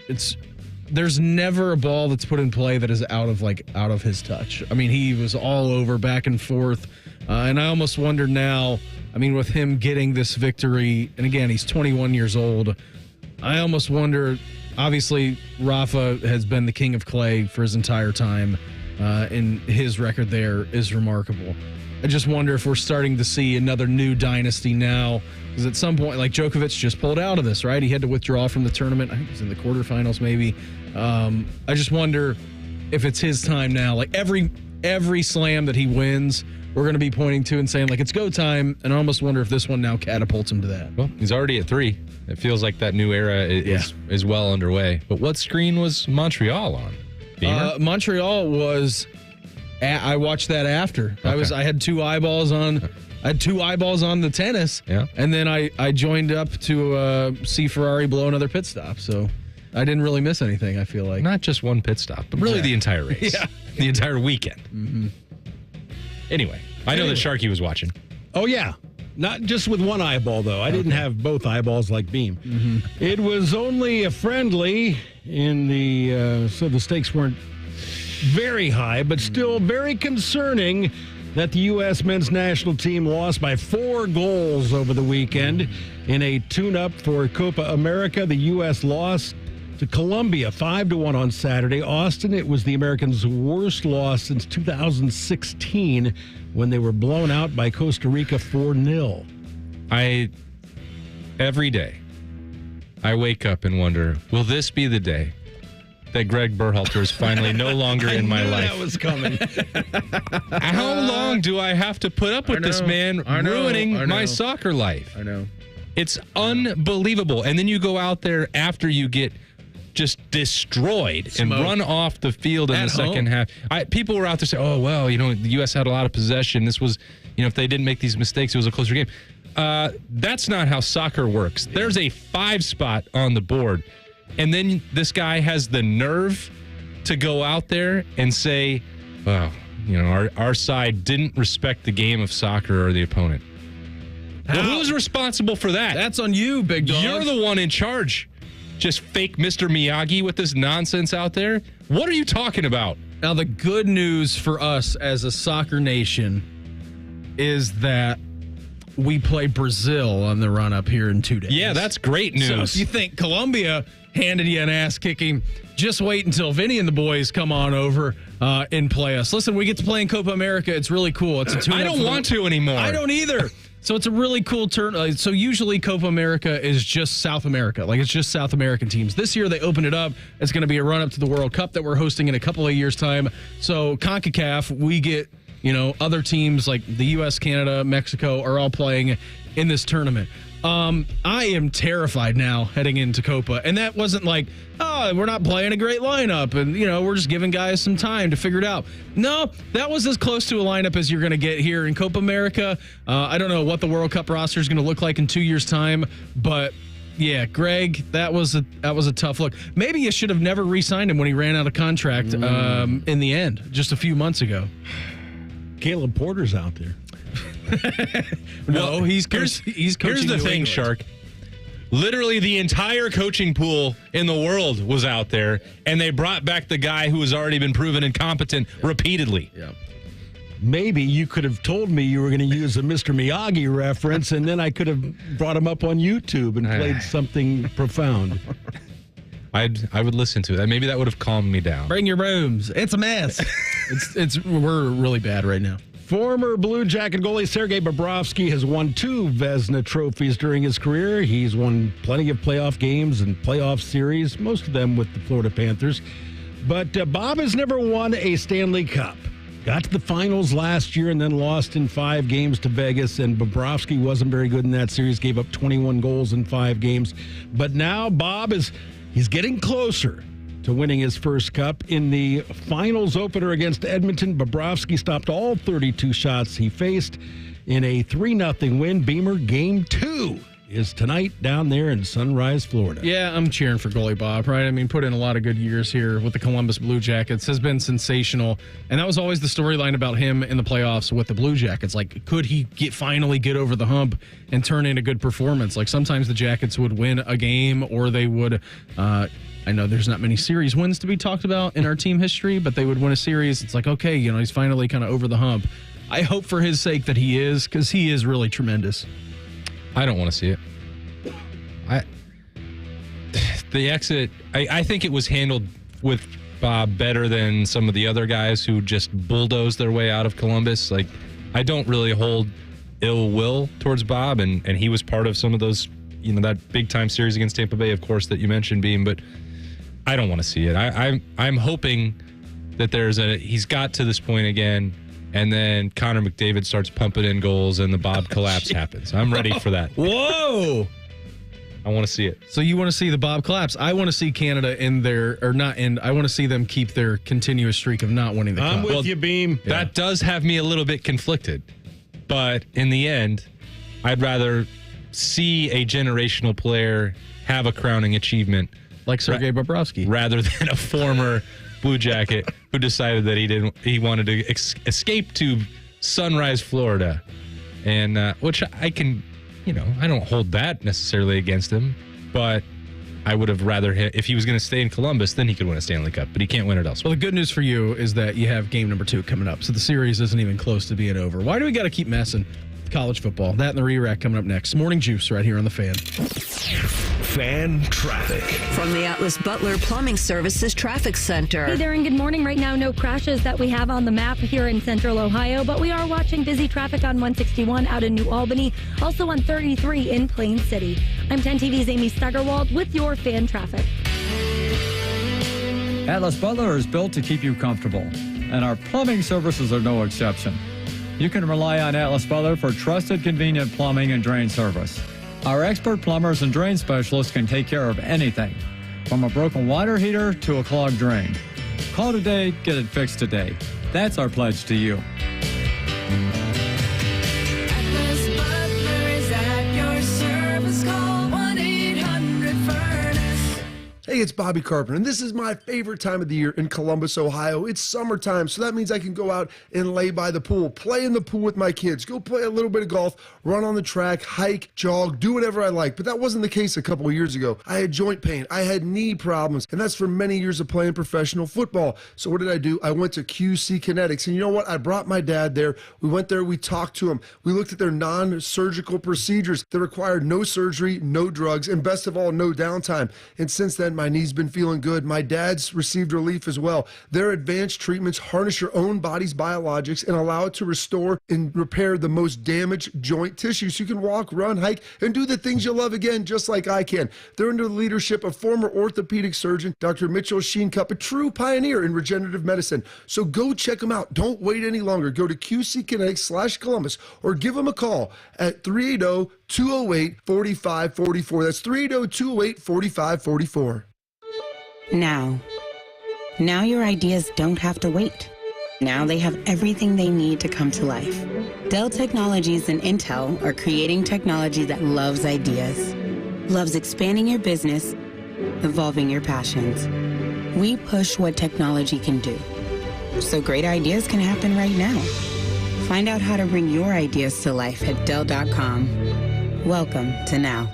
there's never a ball that's put in play that is out of his touch. I mean, he was all over, back and forth. And I almost wonder now, I mean, with him getting this victory, and again, he's 21 years old, I almost wonder, obviously, Rafa has been the king of clay for his entire time, and his record there is remarkable. I just wonder if we're starting to see another new dynasty now, because at some point, like, Djokovic just pulled out of this, right? He had to withdraw from the tournament. I think he's in the quarterfinals, maybe. I just wonder if it's his time now. Like, every slam that he wins, we're going to be pointing to and saying, like, it's go time, and I almost wonder if this one now catapults him to that. Well, he's already at 3. It feels like that new era is well underway. But what screen was Montreal on? Montreal was. I watched that after. Okay. I had 2 eyeballs on. I had 2 eyeballs on the tennis. Yeah. And then I joined up to see Ferrari blow another pit stop. So I didn't really miss anything, I feel like. Not just one pit stop, but really the entire race. Yeah. The entire weekend. Mm-hmm. Anyway, I know that Sharky was watching. Oh, yeah. Not just with one eyeball, though. I didn't have both eyeballs like Beam. Mm-hmm. It was only a friendly in the, so the stakes weren't very high, but still very concerning that the U.S. men's national team lost by 4 goals over the weekend in a tune-up for Copa America. The U.S. lost to Colombia 5-1 on Saturday. Austin, it was the Americans' worst loss since 2016 when they were blown out by Costa Rica 4-0. Every day, I wake up and wonder, will this be the day that Greg Berhalter is finally no longer in my life? That was coming. How long do I have to put up with this man ruining my soccer life? I know. It's unbelievable. And then you go out there after you get just destroyed and run off the field in the second half. People were out there saying, oh, well, the U.S. had a lot of possession. This was, if they didn't make these mistakes, it was a closer game. That's not how soccer works. There's a 5 spot on the board. And then this guy has the nerve to go out there and say, well, our side didn't respect the game of soccer or the opponent. Well, who's responsible for that? That's on you, big dog. You're the one in charge. Just fake Mr. Miyagi with this nonsense out there? What are you talking about? Now, the good news for us as a soccer nation is that we play Brazil on the run-up here in 2 days. Yeah, that's great news. So if you think Colombia handed you an ass-kicking, just wait until Vinny and the boys come on over and play us. Listen, we get to play in Copa America. It's really cool. It's a tune-up. I don't want to anymore. I don't either. So it's a really cool turn. So usually Copa America is just South America. Like, it's just South American teams. This year they opened it up. It's going to be a run-up to the World Cup that we're hosting in a couple of years' time. So CONCACAF, we get, other teams like the U.S., Canada, Mexico are all playing in this tournament. I am terrified now heading into Copa. And that wasn't like, oh, we're not playing a great lineup and, we're just giving guys some time to figure it out. No, that was as close to a lineup as you're going to get here in Copa America. I don't know what the World Cup roster is going to look like in 2 years' time, but yeah, Greg, that was a tough look. Maybe you should have never re-signed him when he ran out of contract in the end, just a few months ago. Caleb Porter's out there. No, he's coaching. Here's the thing, Shark. Literally the entire coaching pool in the world was out there, and they brought back the guy who has already been proven incompetent repeatedly. Yeah. Maybe you could have told me you were going to use a Mr. Miyagi reference, and then I could have brought him up on YouTube and played something profound. I would listen to that. Maybe that would have calmed me down. Bring your brooms. It's a mess. We're really bad right now. Former Blue Jacket goalie Sergei Bobrovsky has won 2 Vezina trophies during his career. He's won plenty of playoff games and playoff series, most of them with the Florida Panthers. But Bob has never won a Stanley Cup. Got to the finals last year and then lost in 5 games to Vegas, and Bobrovsky wasn't very good in that series, gave up 21 goals in 5 games. But now Bob he's getting closer to winning his first cup. In the finals opener against Edmonton, Bobrovsky stopped all 32 shots he faced in a 3-0 win. Beamer, Game 2 is tonight down there in Sunrise, Florida. Yeah, I'm cheering for goalie Bob, right? I mean, put in a lot of good years here with the Columbus Blue Jackets. Has been sensational. And that was always the storyline about him in the playoffs with the Blue Jackets. Like, could he finally get over the hump and turn in a good performance? Like, sometimes the Jackets would win a game, or they would, I know there's not many series wins to be talked about in our team history, but they would win a series. It's like, okay, he's finally kind of over the hump. I hope for his sake that he is, because he is really tremendous. I don't want to see it. The exit, I think it was handled with Bob better than some of the other guys who just bulldozed their way out of Columbus. Like, I don't really hold ill will towards Bob, and he was part of some of those, that big time series against Tampa Bay, of course, that you mentioned, Beam, but I don't want to see it. I'm hoping that he's got to this point again, and then Connor McDavid starts pumping in goals and the Bob collapse happens. I'm ready for that. Whoa! I want to see it. So you want to see the Bob collapse? I want to see Canada I want to see them keep their continuous streak of not winning the cup. I'm with you, Beam. Yeah. That does have me a little bit conflicted. But in the end, I'd rather see a generational player have a crowning achievement. Like Sergei Bobrovsky. Rather than a former Blue Jacket who decided that he wanted to escape to Sunrise, Florida. And which I can... I don't hold that necessarily against him, but I would have rather if he was going to stay in Columbus, then he could win a Stanley Cup, but he can't win it elsewhere. Well, the good news for you is that you have game number 2 coming up, so the series isn't even close to being over. Why do we got to keep messing with college football? That and the re-rack coming up next. Morning Juice right here on The Fan. Fan traffic. From the Atlas Butler Plumbing Services Traffic Center. Hey there, and good morning. Right now, no crashes that we have on the map here in central Ohio, but we are watching busy traffic on 161 out in New Albany, also on 33 in Plain City. I'm 10 TV's Amy Steigerwald with your fan traffic. Atlas Butler is built to keep you comfortable, and our plumbing services are no exception. You can rely on Atlas Butler for trusted, convenient plumbing and drain service. Our expert plumbers and drain specialists can take care of anything, from a broken water heater to a clogged drain. Call today, get it fixed today. That's our pledge to you. Atlas Butler is at your service. Call 1-800-FURNACE. Hey, it's Bobby Carpenter, and this is my favorite time of the year in Columbus, Ohio. It's summertime, so that means I can go out and lay by the pool, play in the pool with my kids, go play a little bit of golf, run on the track, hike, jog, do whatever I like. But that wasn't the case a couple of years ago. I had joint pain, I had knee problems, and that's for many years of playing professional football. So what did I do? I went to QC Kinetics, and you know what? I brought my dad there. We went there, we talked to him. We looked at their non-surgical procedures that required no surgery, no drugs, and best of all, no downtime. And since then, my knee's been feeling good. My dad's received relief as well. Their advanced treatments harness your own body's biologics and allow it to restore and repair the most damaged joint tissue so you can walk, run, hike, and do the things you love again, just like I can. They're under the leadership of former orthopedic surgeon Dr. Mitchell Sheencup, a true pioneer in regenerative medicine. So go check them out. Don't wait any longer. Go to QCkinetics/Columbus or give them a call at 380-208-4544. That's 380-208-4544. Now your ideas don't have to wait. Now they have everything they need to come to life. Dell Technologies and Intel are creating technology that loves ideas, loves expanding your business, evolving your passions. We push what technology can do, so great ideas can happen right now. Find out how to bring your ideas to life at Dell.com. Welcome to Now.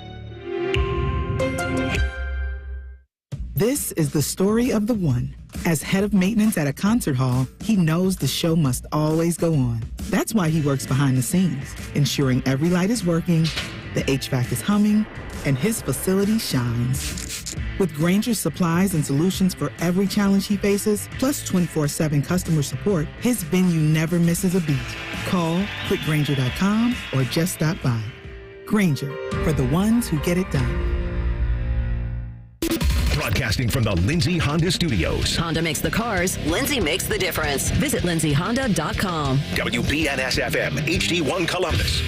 This is the story of the one. As head of maintenance at a concert hall, he knows the show must always go on. That's why he works behind the scenes, ensuring every light is working, the HVAC is humming, and his facility shines. With Grainger's supplies and solutions for every challenge he faces, plus 24/7 customer support, his venue never misses a beat. Call quickgrainger.com or just stop by. Grainger, for the ones who get it done. Broadcasting from the Lindsay Honda Studios. Honda makes the cars, Lindsay makes the difference. Visit lindsayhonda.com. WBNS-FM, HD1 Columbus.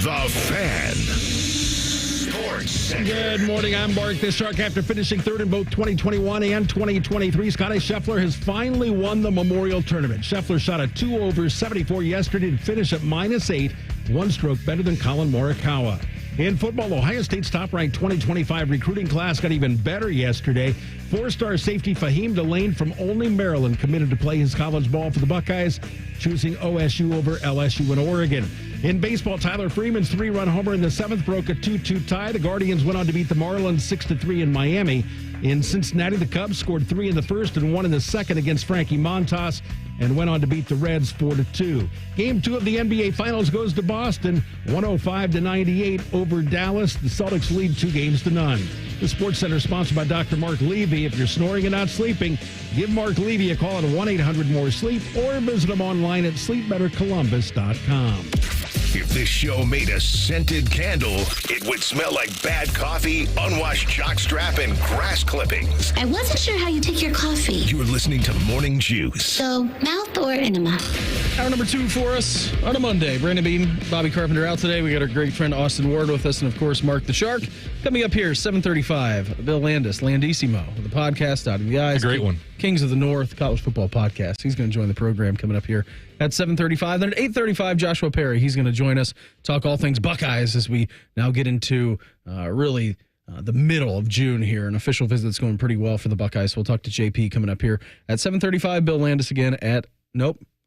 The Fan. Sports Center. Good morning, I'm Mark the Shark. After finishing third in both 2021 and 2023, Scottie Scheffler has finally won the Memorial Tournament. Scheffler shot a 2 over 74 yesterday to finish at -8, one stroke better than Colin Morikawa. In football, Ohio State's top-ranked 2025 recruiting class got even better yesterday. 4-star safety Fahim Delane from Olney, Maryland, committed to play his college ball for the Buckeyes, choosing OSU over LSU and Oregon. In baseball, Tyler Freeman's 3-run homer in the 7th broke a 2-2 tie. The Guardians went on to beat the Marlins 6-3 in Miami. In Cincinnati, the Cubs scored 3 in the first and 1 in the second against Frankie Montas and went on to beat the Reds 4-2. Game 2 of the NBA Finals goes to Boston, 105-98 over Dallas. The Celtics lead 2-0. The Sports Center is sponsored by Dr. Mark Levy. If you're snoring and not sleeping, give Mark Levy a call at 1-800-MORE-SLEEP or visit him online at sleepbettercolumbus.com. If this show made a scented candle, it would smell like bad coffee, unwashed jockstrap, and grass clippings. I wasn't sure how you take your coffee. You're listening to Morning Juice. So, mouth or enema? Hour number 2 for us on a Monday. Brandon Beam, Bobby Carpenter out today. We got our great friend Austin Ward with us, and of course, Mark the Shark. Coming up here, 7:35, Bill Landis, Landissimo, the podcast, Out of the Eyes. A great one. Kings of the North, college football podcast. He's going to join the program coming up here at 7:35. Then at 8:35, Joshua Perry. He's going to join us, talk all things Buckeyes as we now get into the middle of June here. An official visit's going pretty well for the Buckeyes. So we'll talk to JP coming up here at 7:35. Bill Landis again at,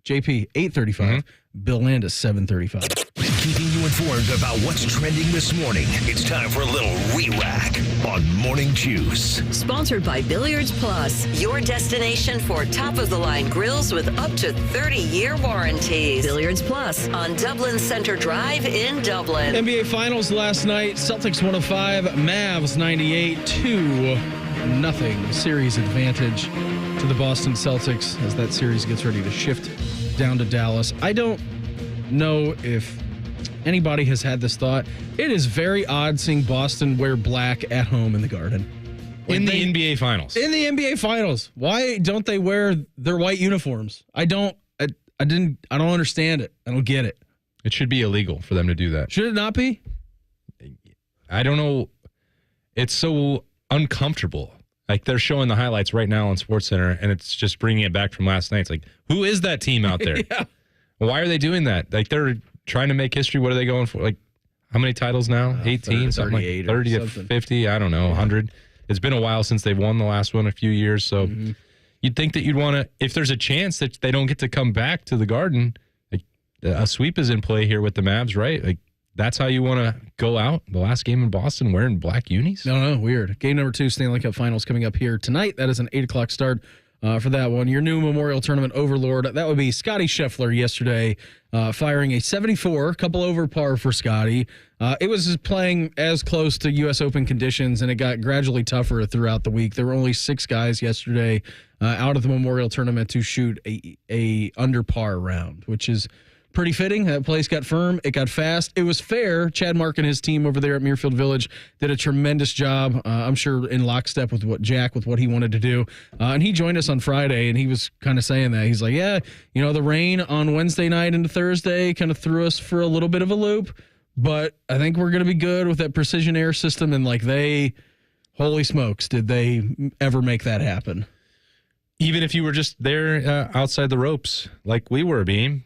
JP, 8:35. Bill Landis, 7:35. Keeping you informed about what's trending this morning. It's time for a little re-rack on Morning Juice. Sponsored by Billiards Plus, your destination for top-of-the-line grills with up to 30-year warranties. Billiards Plus on Dublin Center Drive in Dublin. NBA Finals last night. Celtics 105, Mavs 98, 2-0 series advantage to the Boston Celtics as that series gets ready to shift down to Dallas. I don't know if anybody has had this thought. It is very odd seeing Boston wear black at home in the Garden. In the NBA Finals. In the NBA Finals. Why don't they wear their white uniforms? I don't understand it. I don't get it. It should be illegal for them to do that. Should it not be? I don't know. It's so uncomfortable. Like, they're showing the highlights right now on SportsCenter, and it's just bringing it back from last night. It's like, who is that team out there? Yeah. Why are they doing that? Like, they're trying to make history. What are they going for? Like, how many titles now? 18? 30, Something like 30 to 50? I don't know. 100. It's been a while since they've won the last one, a few years. So you'd think that you'd want to, if there's a chance that they don't get to come back to the Garden, like, a sweep is in play here with the Mavs, right? Like, that's how you want to go out the last game in Boston wearing black unis? No, weird. Game number 2, Stanley Cup Finals coming up here tonight. That is an 8 o'clock start for that one. Your new Memorial Tournament overlord, that would be Scottie Scheffler yesterday, firing a 74, couple over par for Scottie. It was just playing as close to U.S. Open conditions, and it got gradually tougher throughout the week. There were only 6 guys yesterday out of the Memorial Tournament to shoot a under par round, which is pretty fitting. That place got firm. It got fast. It was fair. Chad Mark and his team over there at Muirfield Village did a tremendous job. I'm sure in lockstep with what he wanted to do. And he joined us on Friday, and he was kind of saying that. He's like, yeah, the rain on Wednesday night into Thursday kind of threw us for a little bit of a loop, but I think we're going to be good with that precision air system. And holy smokes, did they ever make that happen? Even if you were just there outside the ropes like we were, Beam,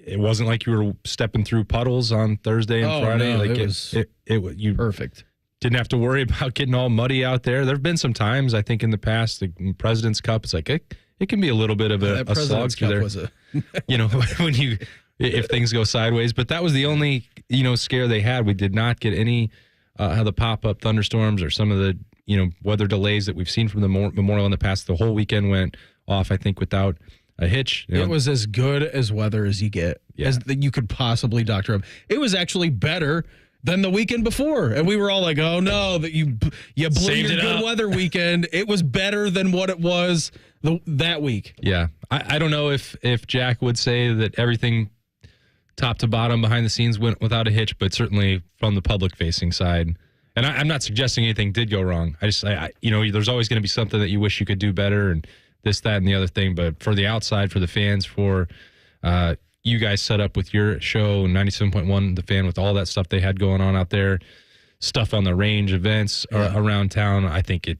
it wasn't like you were stepping through puddles on Thursday and Friday. No, like you perfect. Didn't have to worry about getting all muddy out there. There have been some times, I think, in the past, the President's Cup, it's like it can be a little bit of a slog through there. Was if things go sideways. But that was the only scare they had. We did not get any how the pop-up thunderstorms or some of the weather delays that we've seen from the Memorial in the past. The whole weekend went off, I think, without a hitch. It was as good as weather as you get, as you could possibly doctor up. It was actually better than the weekend before, and we were all like, "Oh no, that you blew Saved your good weather weekend." It was better than what it was that week. Yeah, I don't know if Jack would say that everything top to bottom behind the scenes went without a hitch, but certainly from the public facing side. And I'm not suggesting anything did go wrong. There's always going to be something that you wish you could do better, and this, that, and the other thing. But for the outside, for the fans, for you guys set up with your show, 97.1, The Fan, with all that stuff they had going on out there, stuff on the range, events around town, I think it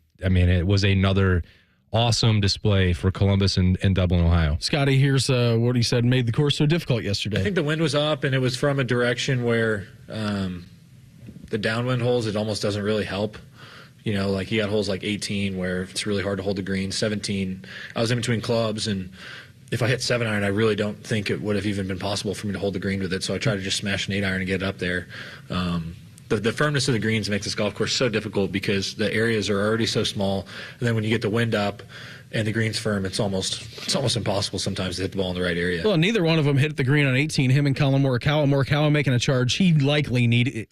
was another awesome display for Columbus and Dublin, Ohio. Scotty, here's what he said made the course so difficult yesterday. I think the wind was up, and it was from a direction where the downwind holes, it almost doesn't really help. Like you got holes like 18 where it's really hard to hold the green. 17, I was in between clubs, and if I hit 7-iron, I really don't think it would have even been possible for me to hold the green with it. So I tried to just smash an 8-iron and get it up there. The firmness of the greens makes this golf course so difficult because the areas are already so small, and then when you get the wind up and the green's firm, it's almost impossible sometimes to hit the ball in the right area. Well, neither one of them hit the green on 18. Him and Colin Morikawa. Morikawa making a charge. He likely needed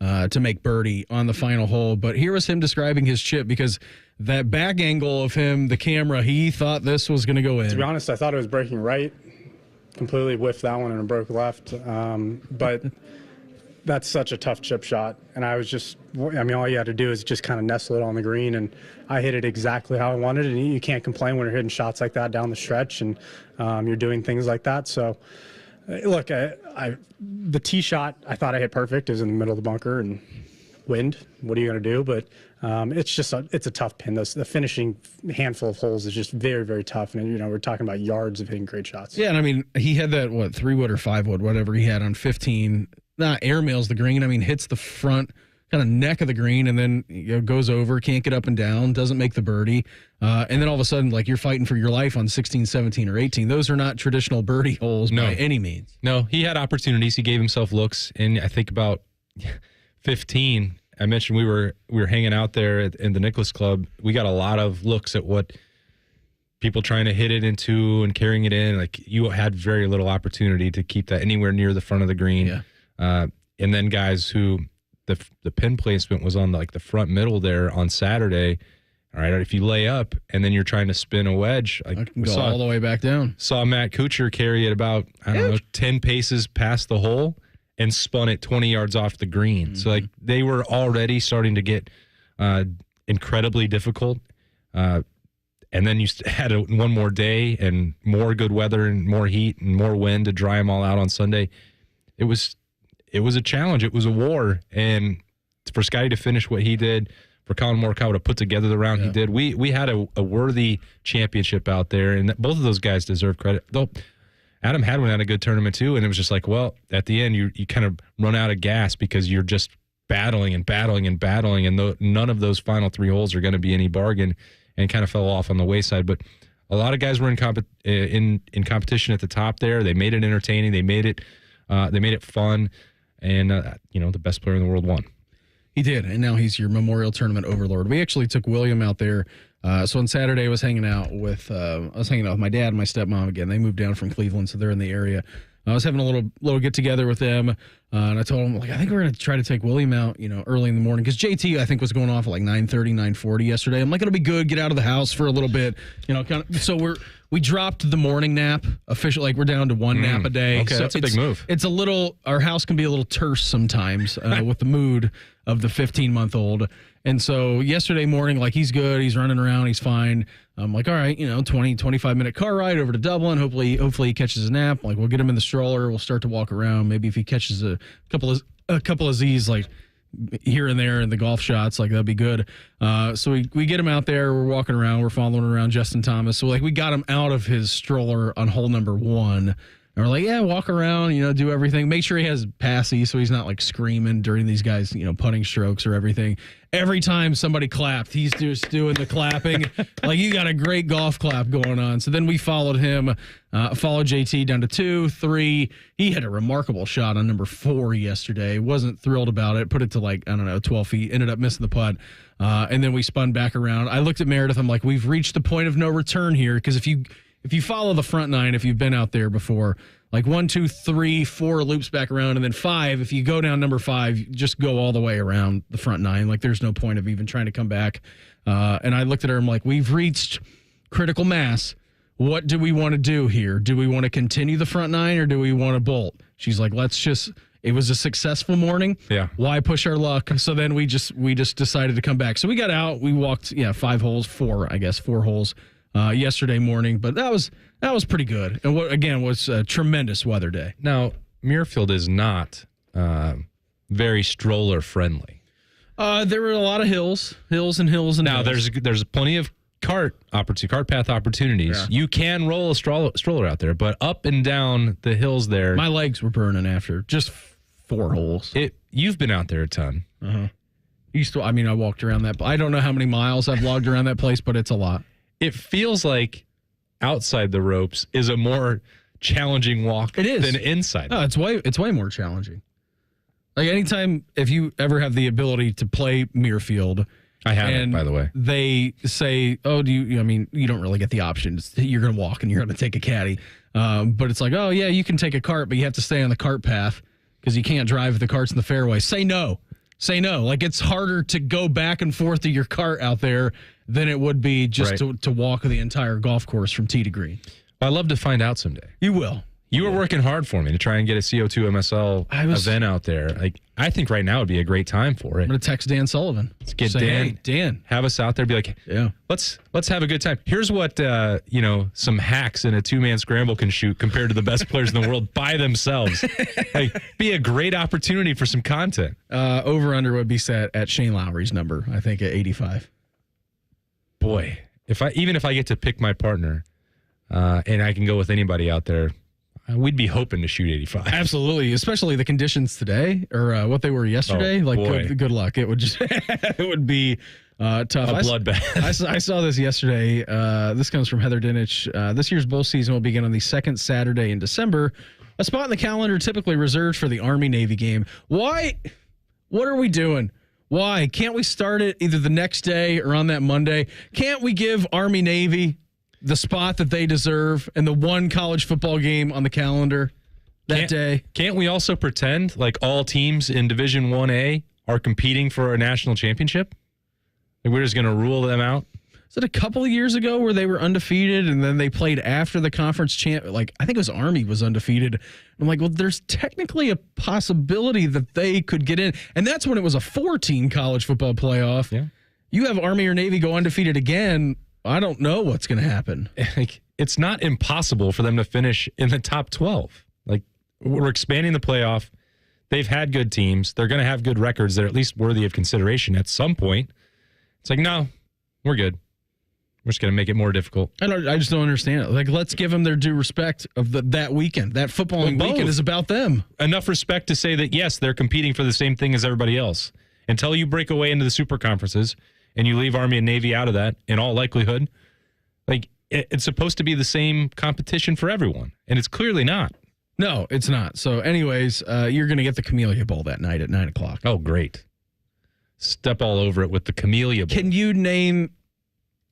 to make birdie on the final hole. But here was him describing his chip, because that back angle of him, the camera, he thought this was going to go in. To be honest, I thought it was breaking right. Completely whiffed that one and it broke left. But that's such a tough chip shot. And I was just, all you had to do is just kind of nestle it on the green. And I hit it exactly how I wanted. And you can't complain when you're hitting shots like that down the stretch and you're doing things like that. So, look, the tee shot, I thought I hit perfect. It was in the middle of the bunker and wind. What are you going to do? But it's a tough pin. The finishing handful of holes is just very, very tough. And, we're talking about yards of hitting great shots. Yeah, and he had that, 3-wood or 5-wood, whatever he had on 15. Airmails the green. Hits the front kind of neck of the green and then goes over, can't get up and down, doesn't make the birdie. And then all of a sudden, you're fighting for your life on 16, 17, or 18. Those are not traditional birdie holes by any means. No, he had opportunities. He gave himself looks. And I think about 15, I mentioned we were hanging out there in the Nicholas Club. We got a lot of looks at what people trying to hit it into and carrying it in. You had very little opportunity to keep that anywhere near the front of the green. Yeah. And then guys who the pin placement was on the front middle there on Saturday. All right, if you lay up and then you're trying to spin a wedge, go all the way back down. Saw Matt Kuchar carry it about 10 paces past the hole and spun it 20 yards off the green. Mm-hmm. So they were already starting to get incredibly difficult. And then you had one more day and more good weather and more heat and more wind to dry them all out on Sunday. It was a challenge. It was a war. And for Scottie to finish what he did, for Colin Morikawa to put together the round he did, we had a worthy championship out there, and both of those guys deserve credit. Though Adam Hadwin had a good tournament too, and it was just at the end you kind of run out of gas because you're just battling, and none of those final 3 holes are going to be any bargain, and kind of fell off on the wayside. But a lot of guys were in competition at the top there. They made it entertaining. They made it fun, and the best player in the world won. He did, and now he's your Memorial Tournament overlord. We actually took William out there. So on Saturday, I was hanging out with my dad and my stepmom again. They moved down from Cleveland, so they're in the area. I was having a little get together with them, and I told them I think we're going to try to take William out, early in the morning, because JT I think was going off at 9:30, 9:40 yesterday. I'm it'll be good, get out of the house for a little bit, kind of. So we dropped the morning nap officially. We're down to one nap a day. Okay, so that's a big move. It's our house can be a little terse sometimes with the mood of the 15-month-old. And so yesterday morning, he's good, he's running around, he's fine. I'm all right, 20, 25-minute car ride over to Dublin. Hopefully he catches a nap. We'll get him in the stroller. We'll start to walk around. Maybe if he catches a couple of Z's, here and there in the golf shots, that'd be good. So we get him out there. We're walking around. We're following around Justin Thomas. So we got him out of his stroller on hole number 1. And we're like, yeah, walk around, do everything. Make sure he has passy so he's not like screaming during these guys, putting strokes or everything. Every time somebody clapped, he's just doing the clapping. Like, you got a great golf clap going on. So then we followed him, followed JT down to 2, 3. He had a remarkable shot on number 4 yesterday. Wasn't thrilled about it. Put it to 12 feet. Ended up missing the putt. And then we spun back around. I looked at Meredith. I'm like, we've reached the point of no return here. Because if you follow the front 9, if you've been out there before, like 1, 2, 3, 4 loops back around, and then 5, if you go down number 5, just go all the way around the front 9. Like, there's no point of even trying to come back. And I looked at her, I'm like, we've reached critical mass. What do we want to do here? Do we want to continue the front 9 or do we want to bolt? She's like, it was a successful morning. Yeah. Why push our luck? So then we just decided to come back. So we got out, we walked, 4 holes yesterday morning, but that was pretty good. And what, again, was a tremendous weather day. Now, Muirfield is not very stroller friendly. There were a lot of hills and hills. Now, there's plenty of cart path opportunities. Yeah. You can roll a stroller out there, but up and down the hills there. My legs were burning after just 4 holes. You've been out there a ton. Uh-huh. I walked around that. I don't know how many miles I've logged around that place, but it's a lot. It feels like outside the ropes is a more challenging walk than inside. Oh, it's way more challenging. Like, anytime, if you ever have the ability to play Muirfield, I haven't, by the way. They say, oh, you don't really get the option. You're going to walk and you're going to take a caddy. But it's like, oh, yeah, you can take a cart, but you have to stay on the cart path because you can't drive if the cart's in the fairway. Say no. Like, it's harder to go back and forth to your cart out there than it would be just to walk the entire golf course from tee to green. I'd love to find out someday. You will. You were working hard for me to try and get a CO2 MSL event out there. Like, I think right now would be a great time for it. I'm going to text Dan Sullivan. Let's get Say, Dan. Hey, Dan. Have us out there. Be like, yeah, let's have a good time. Here's what, some hacks in a 2-man scramble can shoot compared to the best players in the world by themselves. Like, be a great opportunity for some content. Over-under would be set at Shane Lowry's number, I think, at 85. Boy, if I get to pick my partner and I can go with anybody out there, we'd be hoping to shoot 85. Absolutely, especially the conditions today or what they were yesterday. Good luck. It would just it would be tough. A bloodbath. I saw this yesterday. This comes from Heather Dinich. This year's bowl season will begin on the second Saturday in December. A spot in the calendar typically reserved for the Army-Navy game. Why? What are we doing? Why? Can't we start it either the next day or on that Monday? Can't we give Army-Navy the spot that they deserve and the one college football game on the calendar that day? Can't we also pretend like all teams in Division 1A are competing for a national championship? Like, we're just going to rule them out? Is it a couple of years ago where they were undefeated and then they played after the conference champ? Like, I think it was Army was undefeated. I'm like, well, there's technically a possibility that they could get in. And that's when it was a 14 college football playoff. Yeah. You have Army or Navy go undefeated again. I don't know what's going to happen. Like, it's not impossible for them to finish in the top 12. Like, we're expanding the playoff. They've had good teams. They're going to have good records that are at least worthy of consideration at some point. It's like, no, we're good. We're just going to make it more difficult. I just don't understand it. Like, let's give them their due respect of that weekend. That footballing weekend is about them. Enough respect to say that, yes, they're competing for the same thing as everybody else. Until you break away into the super conferences and you leave Army and Navy out of that, in all likelihood, like, it's supposed to be the same competition for everyone. And it's clearly not. No, it's not. So anyways, you're going to get the Camellia Bowl that night at 9 o'clock. Oh, great. Step all over it with the Camellia Bowl. Can you name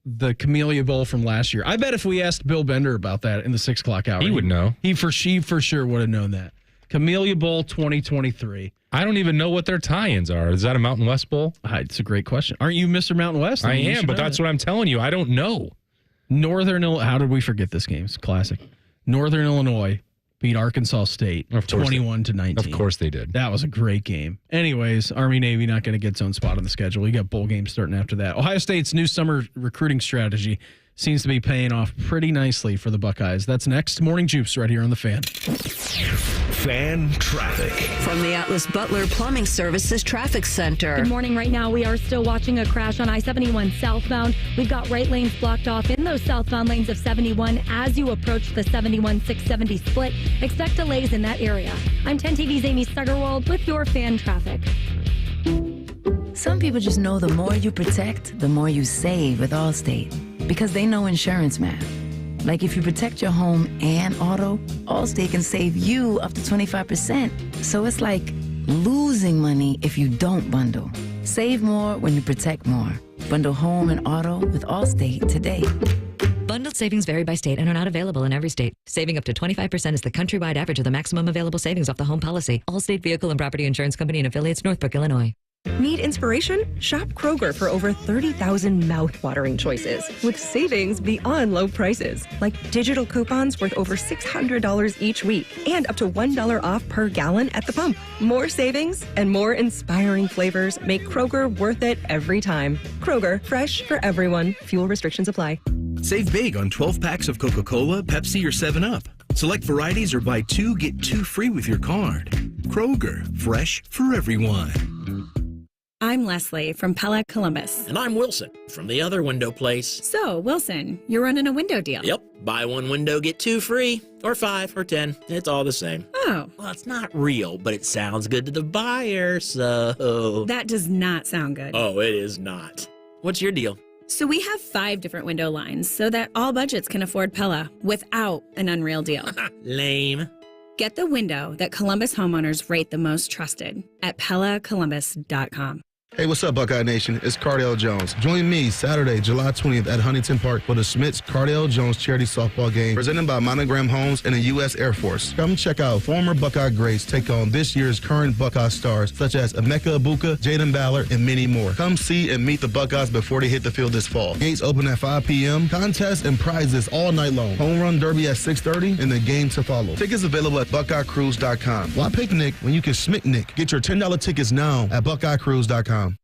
the Camellia Bowl from last year? I bet if we asked Bill Bender about that in the 6 o'clock hour, he would know. He for sure would have known that. Camellia Bowl 2023. I don't even know what their tie-ins are. Is that a Mountain West Bowl? It's a great question. Aren't you Mr. Mountain West? I am, but that's what I'm telling you. I don't know. Northern Illinois. How did we forget this game? It's classic. Northern Illinois beat Arkansas State 21-19. Of course they did. That was a great game. Anyways, Army-Navy not going to get its own spot on the schedule. You got bowl games starting after that. Ohio State's new summer recruiting strategy seems to be paying off pretty nicely for the Buckeyes. That's next. Morning Juice right here on The Fan. Fan Traffic. From the Atlas Butler Plumbing Services Traffic Center. Good morning. Right now, we are still watching a crash on I-71 southbound. We've got right lanes blocked off in those southbound lanes of 71 as you approach the 71-670 split. Expect delays in that area. I'm 10 TV's Amy Stuggerwald with your fan traffic. Some people just know the more you protect, the more you save with Allstate, because they know insurance math. Like if you protect your home and auto, Allstate can save you up to 25%. So it's like losing money if you don't bundle. Save more when you protect more. Bundle home and auto with Allstate today. Bundled savings vary by state and are not available in every state. Saving up to 25% is the countrywide average of the maximum available savings off the home policy. Allstate Vehicle and Property Insurance Company and affiliates, Northbrook, Illinois. Need inspiration? Shop Kroger for over 30,000 mouth-watering choices with savings beyond low prices, like digital coupons worth over $600 each week and up to $1 off per gallon at the pump. More savings and more inspiring flavors make Kroger worth it every time. Kroger, fresh for everyone. Fuel restrictions apply. Save big on 12 packs of Coca-Cola, Pepsi, or 7-Up. Select varieties or buy 2, get 2 free with your card. Kroger, fresh for everyone. I'm Leslie from Pella Columbus. And I'm Wilson from the other window place. So, Wilson, you're running a window deal. Yep. Buy 1 window, get 2 free. Or 5 or 10. It's all the same. Oh. Well, it's not real, but it sounds good to the buyer, so... That does not sound good. Oh, it is not. What's your deal? So we have 5 different window lines so that all budgets can afford Pella without an unreal deal. Lame. Get the window that Columbus homeowners rate the most trusted at PellaColumbus.com. Hey, what's up, Buckeye Nation? It's Cardale Jones. Join me Saturday, July 20th at Huntington Park for the Smith's Cardale Jones Charity Softball Game presented by Monogram Homes and the U.S. Air Force. Come check out former Buckeye greats take on this year's current Buckeye stars such as Emeka Ibuka, Jaden Ballard, and many more. Come see and meet the Buckeyes before they hit the field this fall. Gates open at 5 p.m. Contests and prizes all night long. Home run derby at 6:30 and the game to follow. Tickets available at BuckeyeCruise.com. Why picnic when you can schmicknick? Get your $10 tickets now at BuckeyeCruise.com. Want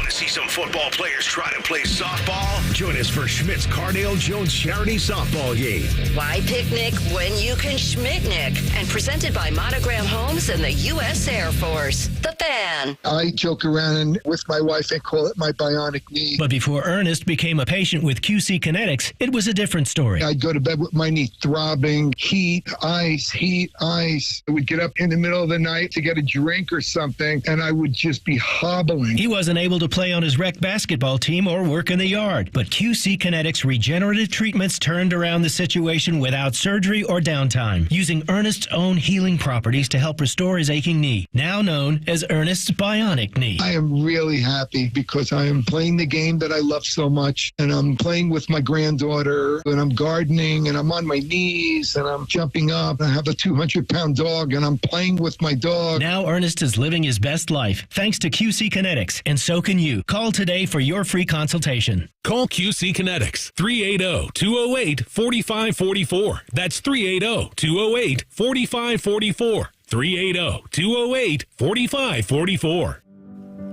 to see some football players try to play softball? Join us for Schmidt's Cardale Jones Charity Softball Game. Why picnic when you can schmicknick? And presented by Monogram Homes and the U.S. Air Force. The Fan. I joke around with my wife and call it my bionic knee. But before Ernest became a patient with QC Kinetics, it was a different story. I'd go to bed with my knee throbbing, heat, ice. I would get up in the middle of the night to get a drink or something, and I would just be hobbling. He wasn't able to play on his rec basketball team or work in the yard, but QC Kinetics regenerative treatments turned around the situation without surgery or downtime, using Ernest's own healing properties to help restore his aching knee, now known as Ernest's bionic knee. I am really happy because I am playing the game that I love so much, and I'm playing with my granddaughter, and I'm gardening, and I'm on my knees, and I'm jumping up. I have a 200-pound dog, and I'm playing with my dog. Now Ernest is living his best life thanks to QC Kinetics, and so can you. Call today for your free consultation. Call QC Kinetics, 380-208-4544. That's 380-208-4544. 380-208-4544.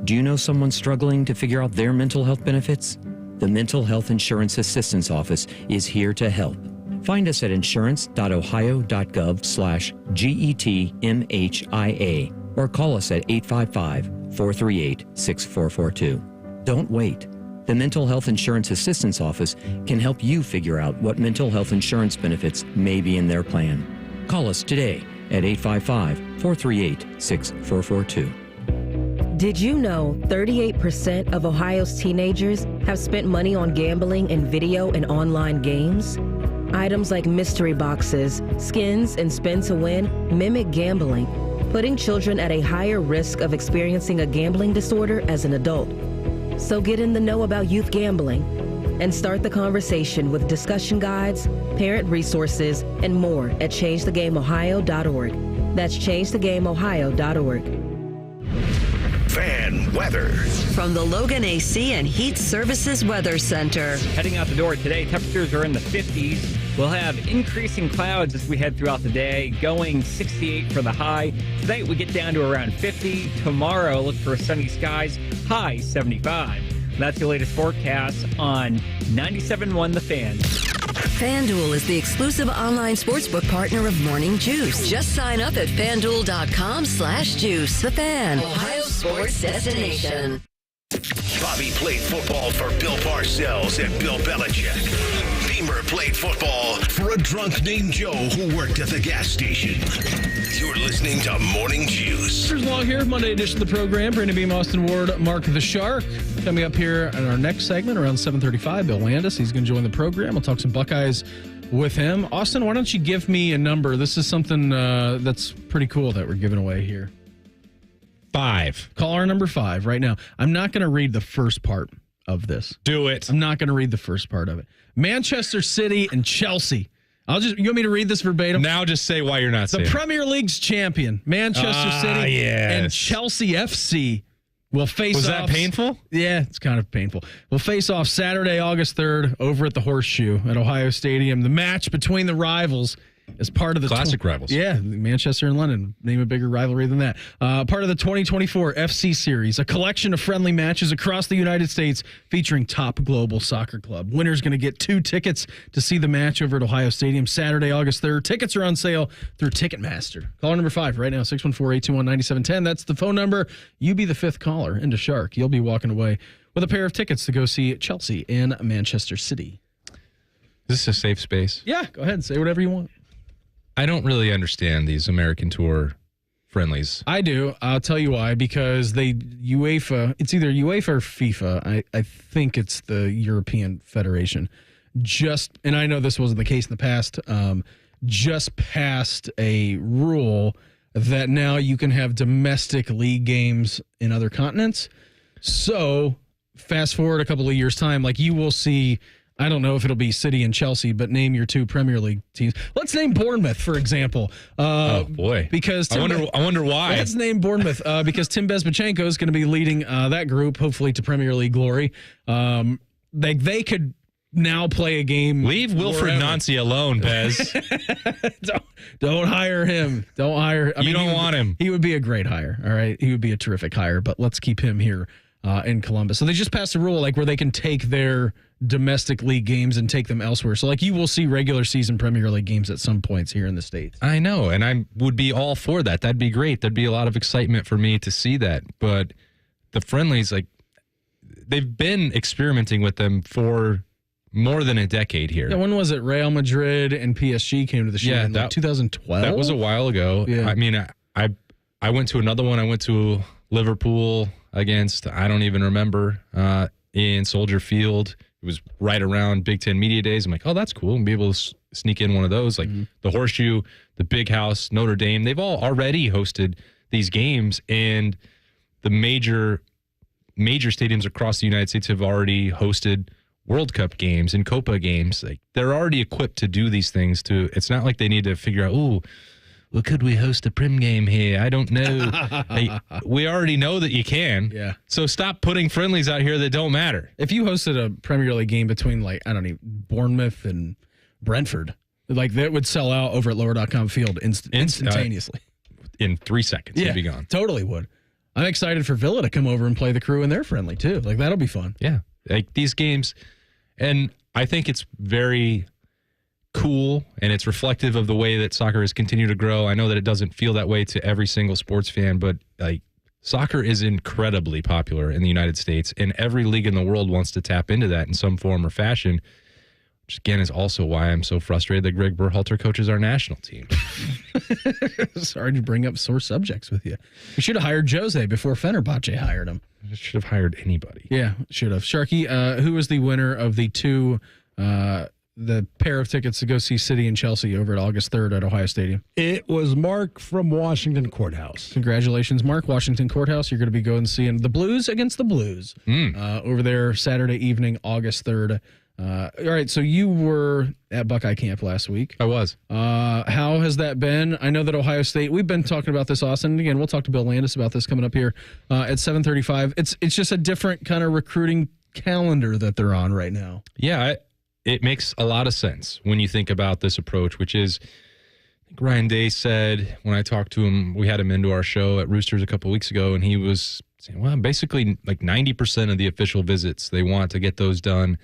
Do you know someone struggling to figure out their mental health benefits? The Mental Health Insurance Assistance Office is here to help. Find us at insurance.ohio.gov/GETMHIA or call us at 855-438-6442. Don't wait. The Mental Health Insurance Assistance Office can help you figure out what mental health insurance benefits may be in their plan. Call us today at 855-438-6442. Did you know 38% of Ohio's teenagers have spent money on gambling in video and online games? Items like mystery boxes, skins, and spin to win mimic gambling, putting children at a higher risk of experiencing a gambling disorder as an adult. So get in the know about youth gambling and start the conversation with discussion guides, parent resources, and more at changethegameohio.org. That's changethegameohio.org. Fan weather. From the Logan AC and Heat Services Weather Center. Heading out the door today, temperatures are in the 50s. We'll have increasing clouds as we head throughout the day, going 68 for the high. Tonight we get down to around 50. Tomorrow, look for sunny skies, high 75. That's the latest forecast on 97.1 The Fan. FanDuel is the exclusive online sportsbook partner of Morning Juice. Just sign up at FanDuel.com/juice. The Fan, Ohio sports destination. Bobby played football for Bill Parcells and Bill Belichick. Beamer played football for a drunk named Joe who worked at the gas station. You're listening to Morning Juice. Here's Long here, Monday edition of the program. Brandon Beam, Austin Ward, Mark the Shark. Coming up here in our next segment around 7:35, Bill Landis. He's going to join the program. We'll talk some Buckeyes with him. Austin, why don't you give me a number? This is something that's pretty cool that we're giving away here. 5. Caller number 5 right now. I'm not going to read the first part of this. Do it. I'm not going to read the first part of it. Manchester City and Chelsea. You want me to read this verbatim? Now just say why you're not saying it. The Premier League's champion, Manchester City and Chelsea FC will face off. Was that painful? Yeah, it's kind of painful. We'll face off Saturday, August 3rd over at the Horseshoe at Ohio Stadium. The match between the rivals as part of the classic rivals. Yeah, Manchester and London. Name a bigger rivalry than that. Part of the 2024 FC Series, a collection of friendly matches across the United States featuring top global soccer club. Winner's going to get 2 tickets to see the match over at Ohio Stadium Saturday, August 3rd. Tickets are on sale through Ticketmaster. Caller number 5 right now, 614-821-9710. That's the phone number. You be the 5th caller into Shark. You'll be walking away with a pair of tickets to go see Chelsea and Manchester City. Is this a safe space? Yeah, go ahead. Say whatever you want. I don't really understand these American Tour friendlies. I do. I'll tell you why. Because it's either UEFA or FIFA. I think it's the European Federation. And I know this wasn't the case in the past, just passed a rule that now you can have domestic league games in other continents. So fast forward a couple of years' time, like you will see, I don't know if it'll be City and Chelsea, but name your 2 Premier League teams. Let's name Bournemouth, for example. Oh, boy. Because I wonder why. Let's name Bournemouth because Tim Bezbachenko is going to be leading that group, hopefully to Premier League glory. They could now play a game. Leave Wilfred Nancy alone, Bez. Don't hire him. Don't hire him. You don't want him. He would be a great hire, all right? He would be a terrific hire, but let's keep him here in Columbus. So they just passed a rule where they can take their domestic league games and take them elsewhere. So you will see regular season Premier League games at some points here in the States. I know, and I would be all for that. That'd be great. There'd be a lot of excitement for me to see that. But the friendlies, they've been experimenting with them for more than a decade here. Yeah, when was it? Real Madrid and PSG came to the show in 2012? That was a while ago. Yeah. I mean, I went to another one. I went to Liverpool against, I don't even remember, in Soldier Field. It was right around Big Ten Media Days. I'm like, oh, that's cool. And be able to sneak in one of those. The Horseshoe, the Big House, Notre Dame. They've all already hosted these games. And the major stadiums across the United States have already hosted World Cup games and Copa games. They're already equipped to do these things. It's not like they need to figure out, could we host a Prim game here? I don't know. We already know that you can. Yeah. So stop putting friendlies out here that don't matter. If you hosted a Premier League game between, Bournemouth and Brentford, that would sell out over at lower.com field instantaneously. In 3 seconds, it'd be gone. Totally would. I'm excited for Villa to come over and play the Crew in their friendly, too. That'll be fun. Yeah. These games, and I think it's very cool, and it's reflective of the way that soccer has continued to grow. I know that it doesn't feel that way to every single sports fan, but soccer is incredibly popular in the United States, and every league in the world wants to tap into that in some form or fashion, which again is also why I'm so frustrated that Greg Berhalter coaches our national team. Sorry to bring up sore subjects with you. We should have hired Jose before Fenerbahce hired him. I should have hired anybody. Yeah, should have. Sharky, who was the winner of the 2 the pair of tickets to go see City and Chelsea over at August 3rd at Ohio Stadium? It was Mark from Washington Courthouse. Congratulations, Mark. Washington Courthouse. You're going to be going and seeing the Blues against the Blues over there Saturday evening, August 3rd. All right, so you were at Buckeye Camp last week. I was. How has that been? I know that Ohio State, we've been talking about this, Austin. And again, we'll talk to Bill Landis about this coming up here at 7:35. It's just a different kind of recruiting calendar that they're on right now. Yeah, it makes a lot of sense when you think about this approach, which is, I think Ryan Day said when I talked to him, we had him into our show at Roosters a couple of weeks ago, and he was saying, well, basically 90% of the official visits, they want to get those done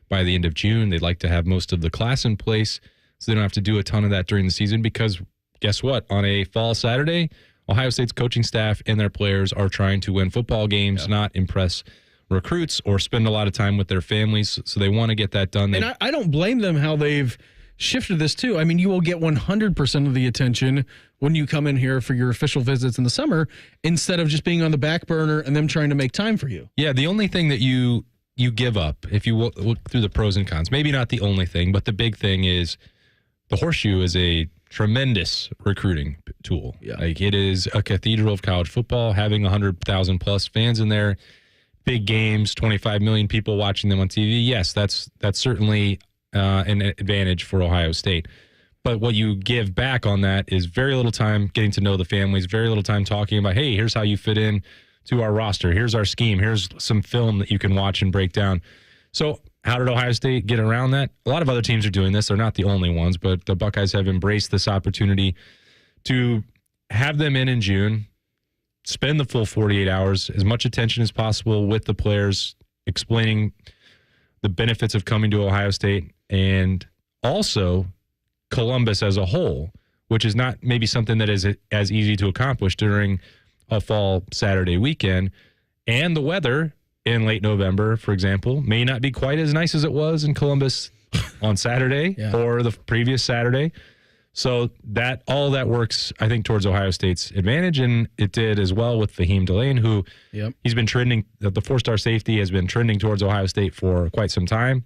by the end of June. They'd like to have most of the class in place so they don't have to do a ton of that during the season because guess what? On a fall Saturday, Ohio State's coaching staff and their players are trying to win football games, not impress recruits or spend a lot of time with their families. So they want to get that done. And I don't blame them how they've shifted this too. I mean, you will get 100% of the attention when you come in here for your official visits in the summer instead of just being on the back burner and them trying to make time for you. Yeah, the only thing that you give up, if you look through the pros and cons, maybe not the only thing, but the big thing is the Horseshoe is a tremendous recruiting tool. Yeah. Like it is a cathedral of college football, having 100,000 plus fans in there, big games, 25 million people watching them on TV. Yes, that's certainly an advantage for Ohio State. But what you give back on that is very little time getting to know the families, very little time talking about, hey, here's how you fit in to our roster. Here's our scheme. Here's some film that you can watch and break down. So how did Ohio State get around that? A lot of other teams are doing this. They're not the only ones, but the Buckeyes have embraced this opportunity to have them in June, spend the full 48 hours, as much attention as possible with the players, explaining the benefits of coming to Ohio State and also Columbus as a whole, which is not maybe something that is as easy to accomplish during a fall Saturday weekend. And the weather in late November, for example, may not be quite as nice as it was in Columbus on Saturday or the previous Saturday. So all that works, I think, towards Ohio State's advantage, and it did as well with Fahim Delane, who he's been trending. The four-star safety has been trending towards Ohio State for quite some time.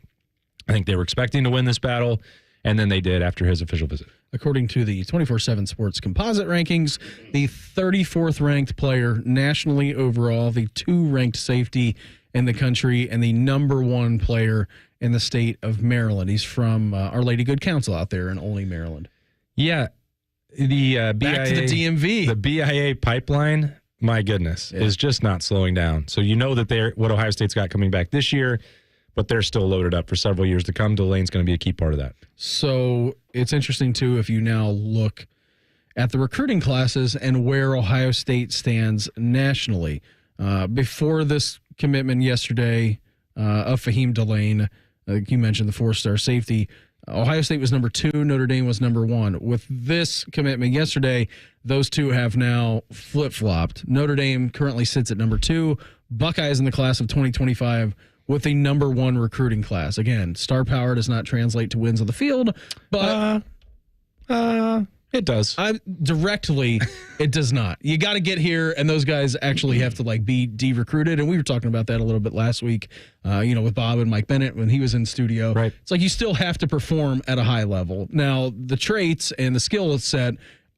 I think they were expecting to win this battle, and then they did after his official visit. According to the 24/7 Sports Composite rankings, the 34th ranked player nationally overall, the 2 ranked safety in the country, and the number 1 player in the state of Maryland. He's from Our Lady Good Counsel out there in Olney, Maryland. Yeah, the back to the DMV. The BIA pipeline, my goodness, is just not slowing down. So you know that what Ohio State's got coming back this year, but they're still loaded up for several years to come. Delane's going to be a key part of that. So it's interesting, too, if you now look at the recruiting classes and where Ohio State stands nationally. Before this commitment yesterday of Fahim Delane, you mentioned the 4-star safety, Ohio State was number 2, Notre Dame was number 1. With this commitment yesterday, those two have now flip-flopped. Notre Dame currently sits at number 2. Buckeyes in the class of 2025 with a number 1 recruiting class. Again, star power does not translate to wins on the field, but it does. Directly, it does not. You got to get here, and those guys actually have to be de-recruited. And we were talking about that a little bit last week, with Bob and Mike Bennett when he was in studio. Right. It's like you still have to perform at a high level. Now, the traits and the skill set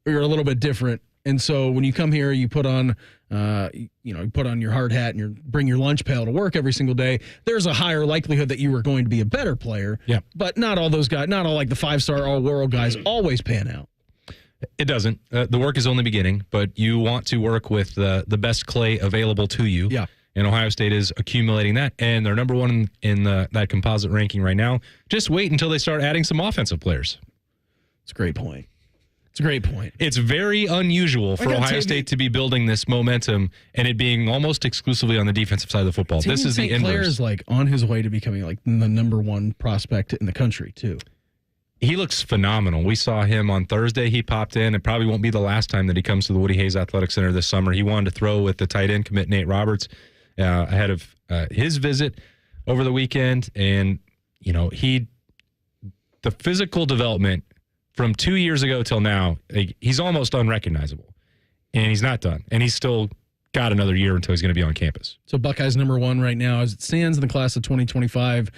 are a little bit different. And so when you come here, you put on, you put on your hard hat and you bring your lunch pail to work every single day. There's a higher likelihood that you are going to be a better player. Yeah. But not all those guys, not all the 5-star all-world guys always pan out. It doesn't. The work is only beginning, but you want to work with the best clay available to you. Yeah. And Ohio State is accumulating that, and they're number 1 in that composite ranking right now. Just wait until they start adding some offensive players. It's a great point. It's a great point. It's very unusual for Ohio State to be building this momentum and it being almost exclusively on the defensive side of the football. This is the inverse. St. Clair is on his way to becoming the number 1 prospect in the country too. He looks phenomenal. We saw him on Thursday. He popped in. It probably won't be the last time that he comes to the Woody Hayes Athletic Center this summer. He wanted to throw with the tight end commit Nate Roberts ahead of his visit over the weekend. And, the physical development from 2 years ago till now, he's almost unrecognizable. And he's not done. And he's still got another year until he's going to be on campus. So Buckeyes number 1 right now as it stands in the class of 2025.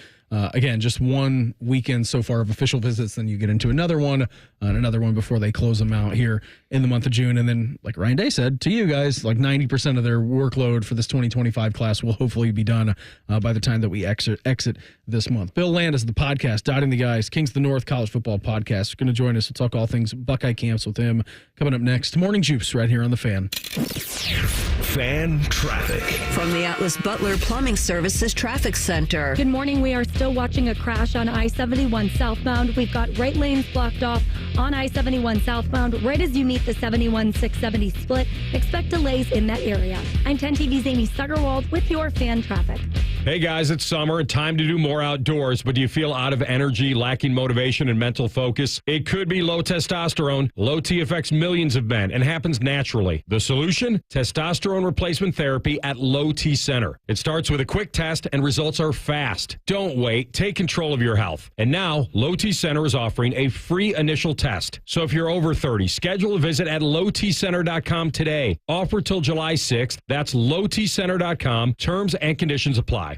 Again, just 1 weekend so far of official visits. Then you get into another one and another one before they close them out here in the month of June. And then, like Ryan Day said to you guys, 90% of their workload for this 2025 class will hopefully be done by the time that we exit this month. Bill Landis, the podcast, Dotting the Guys, Kings of the North College Football Podcast, is going to join us. We'll talk all things Buckeye camps with him coming up next. Morning Juice right here on The Fan. Fan traffic. From the Atlas Butler Plumbing Services Traffic Center. Good morning. We are still watching a crash on I-71 southbound. We've got right lanes blocked off on I-71 southbound right as you meet the 71-670 split. Expect delays in that area. I'm 10 TV's Amy Stuggerwald with your fan traffic. Hey guys, it's summer and time to do more outdoors, but do you feel out of energy, lacking motivation and mental focus? It could be low testosterone. Low T affects millions of men and happens naturally. The solution? Testosterone replacement therapy at Low T Center. It starts with a quick test and results are fast. Don't wait. Take control of your health. And now, Low T Center is offering a free initial test. So if you're over 30, schedule a visit at lowtcenter.com today. Offer till July 6th. That's lowtcenter.com. Terms and conditions apply.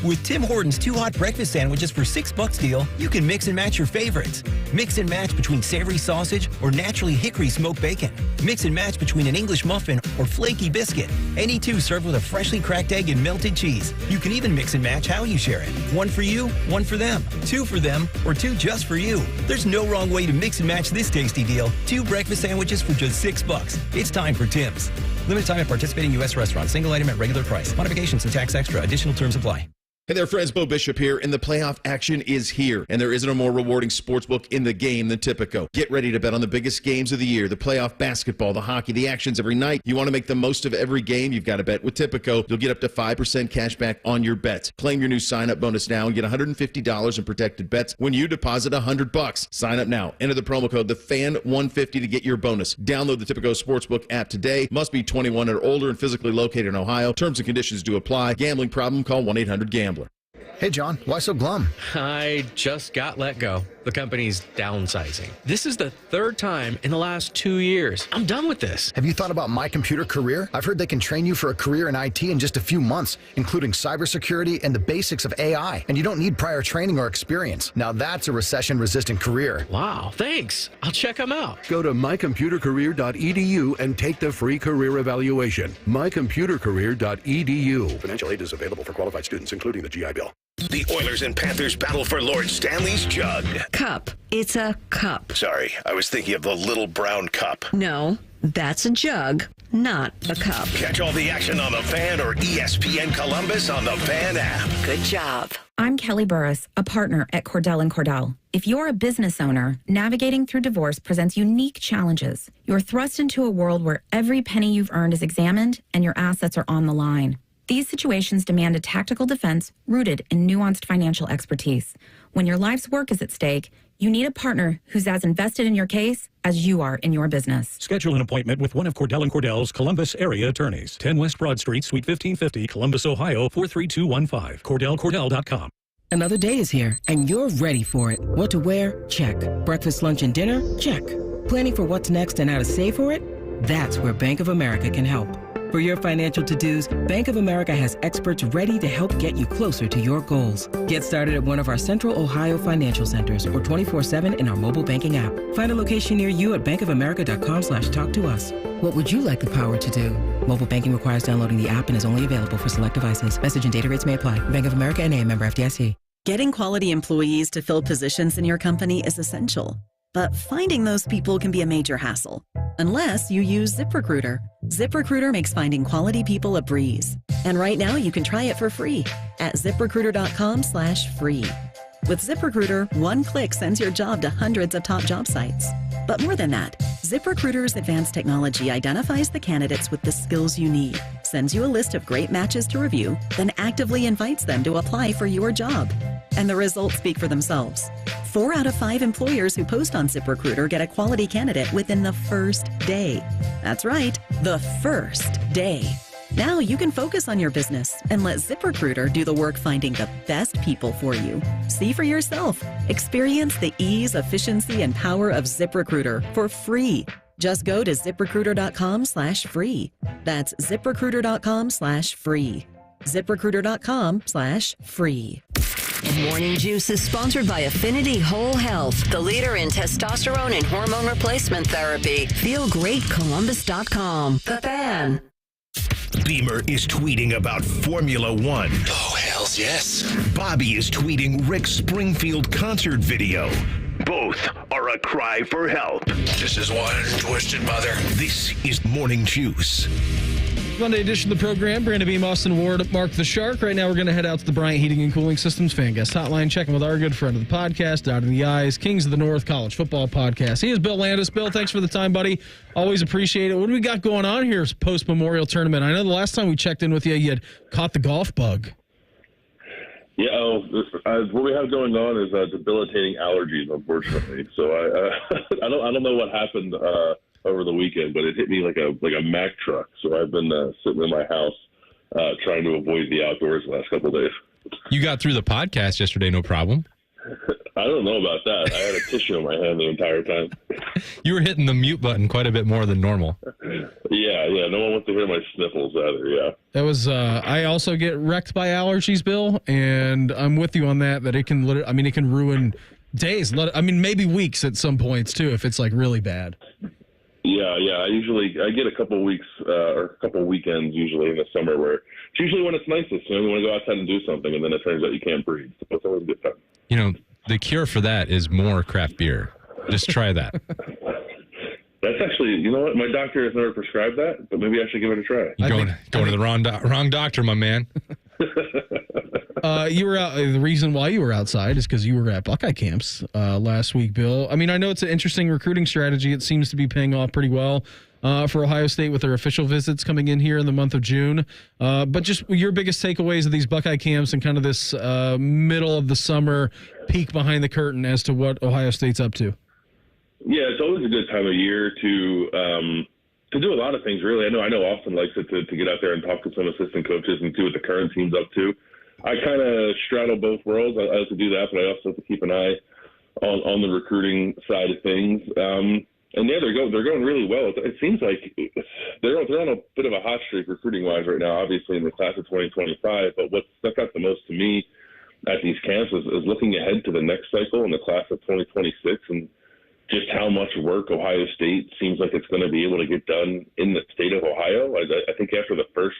With Tim Hortons 2 hot breakfast sandwiches for $6 deal, you can mix and match your favorites. Mix and match between savory sausage or naturally hickory smoked bacon. Mix and match between an English muffin or flaky biscuit. Any two served with a freshly cracked egg and melted cheese. You can even mix and match how you share it. One for you, one for them, 2 for them, or 2 just for you. There's no wrong way to mix and match this tasty deal. 2 breakfast sandwiches for just $6. It's time for Tim's. Limited time at participating U.S. restaurants. Single item at regular price. Modifications and tax extra. Additional terms apply. Hey there, friends. Bo Bishop here, and the playoff action is here. And there isn't a more rewarding sportsbook in the game than Tipico. Get ready to bet on the biggest games of the year, the playoff basketball, the hockey, the actions every night. You want to make the most of every game, you've got to bet with Tipico. You'll get up to 5% cash back on your bets. Claim your new sign-up bonus now and get $150 in protected bets when you deposit $100. Sign up now. Enter the promo code TheFan150 to get your bonus. Download the Tipico Sportsbook app today. Must be 21 or older and physically located in Ohio. Terms and conditions do apply. Gambling problem? Call 1-800-GAMBLER. Hey, John, why so glum? I just got let go. The company's downsizing. This is the 3rd time in the last 2 years. I'm done with this. Have you thought about My Computer Career? I've heard they can train you for a career in IT in just a few months, including cybersecurity and the basics of AI. And you don't need prior training or experience. Now that's a recession-resistant career. Wow, thanks. I'll check them out. Go to mycomputercareer.edu and take the free career evaluation. mycomputercareer.edu. Financial aid is available for qualified students, including the GI Bill. The Oilers and Panthers battle for Lord Stanley's jug. Cup. It's a cup. Sorry, I was thinking of the little brown cup. No, that's a jug, not a cup. Catch all the action on The Fan or ESPN Columbus on the Fan app. Good job. I'm Kelly Burris, a partner at Cordell & Cordell. If you're a business owner, navigating through divorce presents unique challenges. You're thrust into a world where every penny you've earned is examined and your assets are on the line. These situations demand a tactical defense rooted in nuanced financial expertise. When your life's work is at stake, you need a partner who's as invested in your case as you are in your business. Schedule an appointment with one of Cordell & Cordell's Columbus area attorneys. 10 West Broad Street, Suite 1550, Columbus, Ohio, 43215. CordellCordell.com. Another day is here, and you're ready for it. What to wear? Check. Breakfast, lunch, and dinner? Check. Planning for what's next and how to save for it? That's where Bank of America can help. For your financial to-dos, Bank of America has experts ready to help get you closer to your goals. Get started at one of our Central Ohio financial centers or 24/7 in our mobile banking app. Find a location near you at bankofamerica.com/talktous. What would you like the power to do? Mobile banking requires downloading the app and is only available for select devices. Message and data rates may apply. Bank of America N.A., member FDIC. Getting quality employees to fill positions in your company is essential. But finding those people can be a major hassle, unless you use ZipRecruiter. ZipRecruiter makes finding quality people a breeze. And right now you can try it for free at ZipRecruiter.com/free. With ZipRecruiter, one click sends your job to hundreds of top job sites. But more than that, ZipRecruiter's advanced technology identifies the candidates with the skills you need, sends you a list of great matches to review, then actively invites them to apply for your job. And the results speak for themselves. 4 out of 5 employers who post on ZipRecruiter get a quality candidate within the first day. That's right, the first day. Now you can focus on your business and let ZipRecruiter do the work finding the best people for you. See for yourself. Experience the ease, efficiency, and power of ZipRecruiter for free. Just go to ZipRecruiter.com/free. That's ZipRecruiter.com/free. ZipRecruiter.com/free. Morning Juice is sponsored by Affinity Whole Health, the leader in testosterone and hormone replacement therapy. FeelGreatColumbus.com. The Fan. Beamer is tweeting about Formula One. Oh, hells yes. Bobby is tweeting Rick Springfield concert video. Both are a cry for help. This is one twisted mother. This is Morning Juice. Monday edition of the program. Brandon Beam, Austin Ward, Mark the Shark. Right now we're going to head out to the Bryant Heating and Cooling Systems fan guest hotline, checking with our good friend of the podcast, Out in the Eyes, Kings of the North College Football Podcast. He is Bill Landis. Bill, thanks for the time, buddy. Always appreciate it. What do we got going on here post-Memorial Tournament? I know the last time we checked in with you, you had caught the golf bug. Yeah, what we have going on is debilitating allergies, unfortunately. So I don't know what happened over the weekend, but it hit me like a Mack truck. So I've been sitting in my house trying to avoid the outdoors the last couple of days. You got through the podcast yesterday, no problem. I don't know about that. I had a tissue in my hand the entire time. You were hitting the mute button quite a bit more than normal. Yeah. No one wants to hear my sniffles either. Yeah. That was. I also get wrecked by allergies, Bill, and I'm with you on that. That it can. It can ruin days. Maybe weeks at some points too, if it's like really bad. Yeah. I get a couple weeks or a couple weekends usually in the summer where it's usually when it's nicest. You want to go outside and do something, and then it turns out you can't breathe. So it's always a good time. The cure for that is more craft beer. Just try that. That's actually, you know what? My doctor has never prescribed that, but maybe I should give it a try. You're going to the wrong doctor, my man. You were out. The reason why you were outside is because you were at Buckeye camps last week, Bill. I know it's an interesting recruiting strategy. It seems to be paying off pretty well for Ohio State with their official visits coming in here in the month of June. But just your biggest takeaways of these Buckeye camps and kind of this middle of the summer peek behind the curtain as to what Ohio State's up to. Yeah, it's always a good time of year to do a lot of things, really. I know Austin likes it to get out there and talk to some assistant coaches and see what the current team's up to. I kind of straddle both worlds. I like to do that, but I also have to keep an eye on the recruiting side of things. And yeah, they're going really well. It seems like they're on a bit of a hot streak recruiting-wise right now, obviously in the class of 2025. But what stuck out the most to me at these camps is looking ahead to the next cycle in the class of 2026 and just how much work Ohio State seems like it's going to be able to get done in the state of Ohio. I think after the first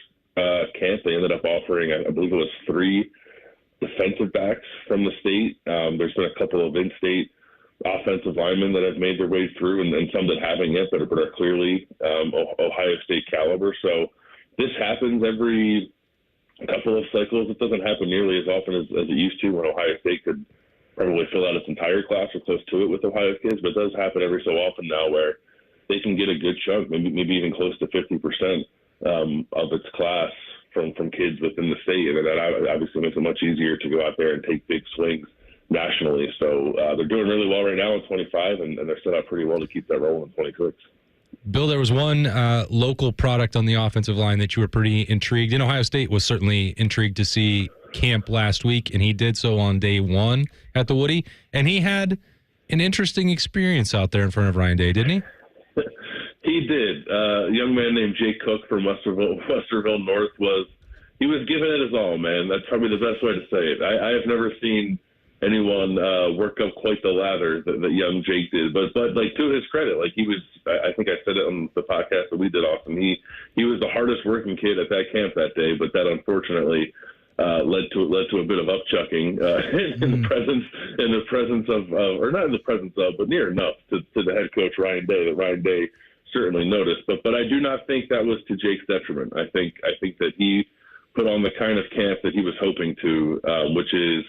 camp, they ended up offering, I believe it was 3 defensive backs from the state. There's been a couple of in-state offensive linemen that have made their way through and some that haven't yet, but are clearly Ohio State caliber. So this happens every couple of cycles. It doesn't happen nearly as often as it used to when Ohio State could probably fill out its entire class or close to it with Ohio kids, but it does happen every so often now where they can get a good chunk, maybe even close to 50% of its class from kids within the state. And that obviously makes it much easier to go out there and take big swings nationally. So they're doing really well right now in 25, and they're set up pretty well to keep that rolling in 26. Bill, there was one local product on the offensive line that you were pretty intrigued in. Ohio State was certainly intrigued to see camp last week, and he did so on day 1 at the Woody, and he had an interesting experience out there in front of Ryan Day, didn't he? He did. A young man named Jake Cook from Westerville North was giving it his all, man. That's probably the best way to say it. I have never seen anyone work up quite the lather that young Jake did, but like to his credit, like he was. I think I said it on the podcast that we did, Austin. He was the hardest working kid at that camp that day, but that unfortunately led to a bit of upchucking in the presence of, or not in the presence of, but near enough to the head coach Ryan Day. That Ryan Day certainly noticed, but I do not think that was to Jake's detriment. I think that he put on the kind of camp that he was hoping to, which is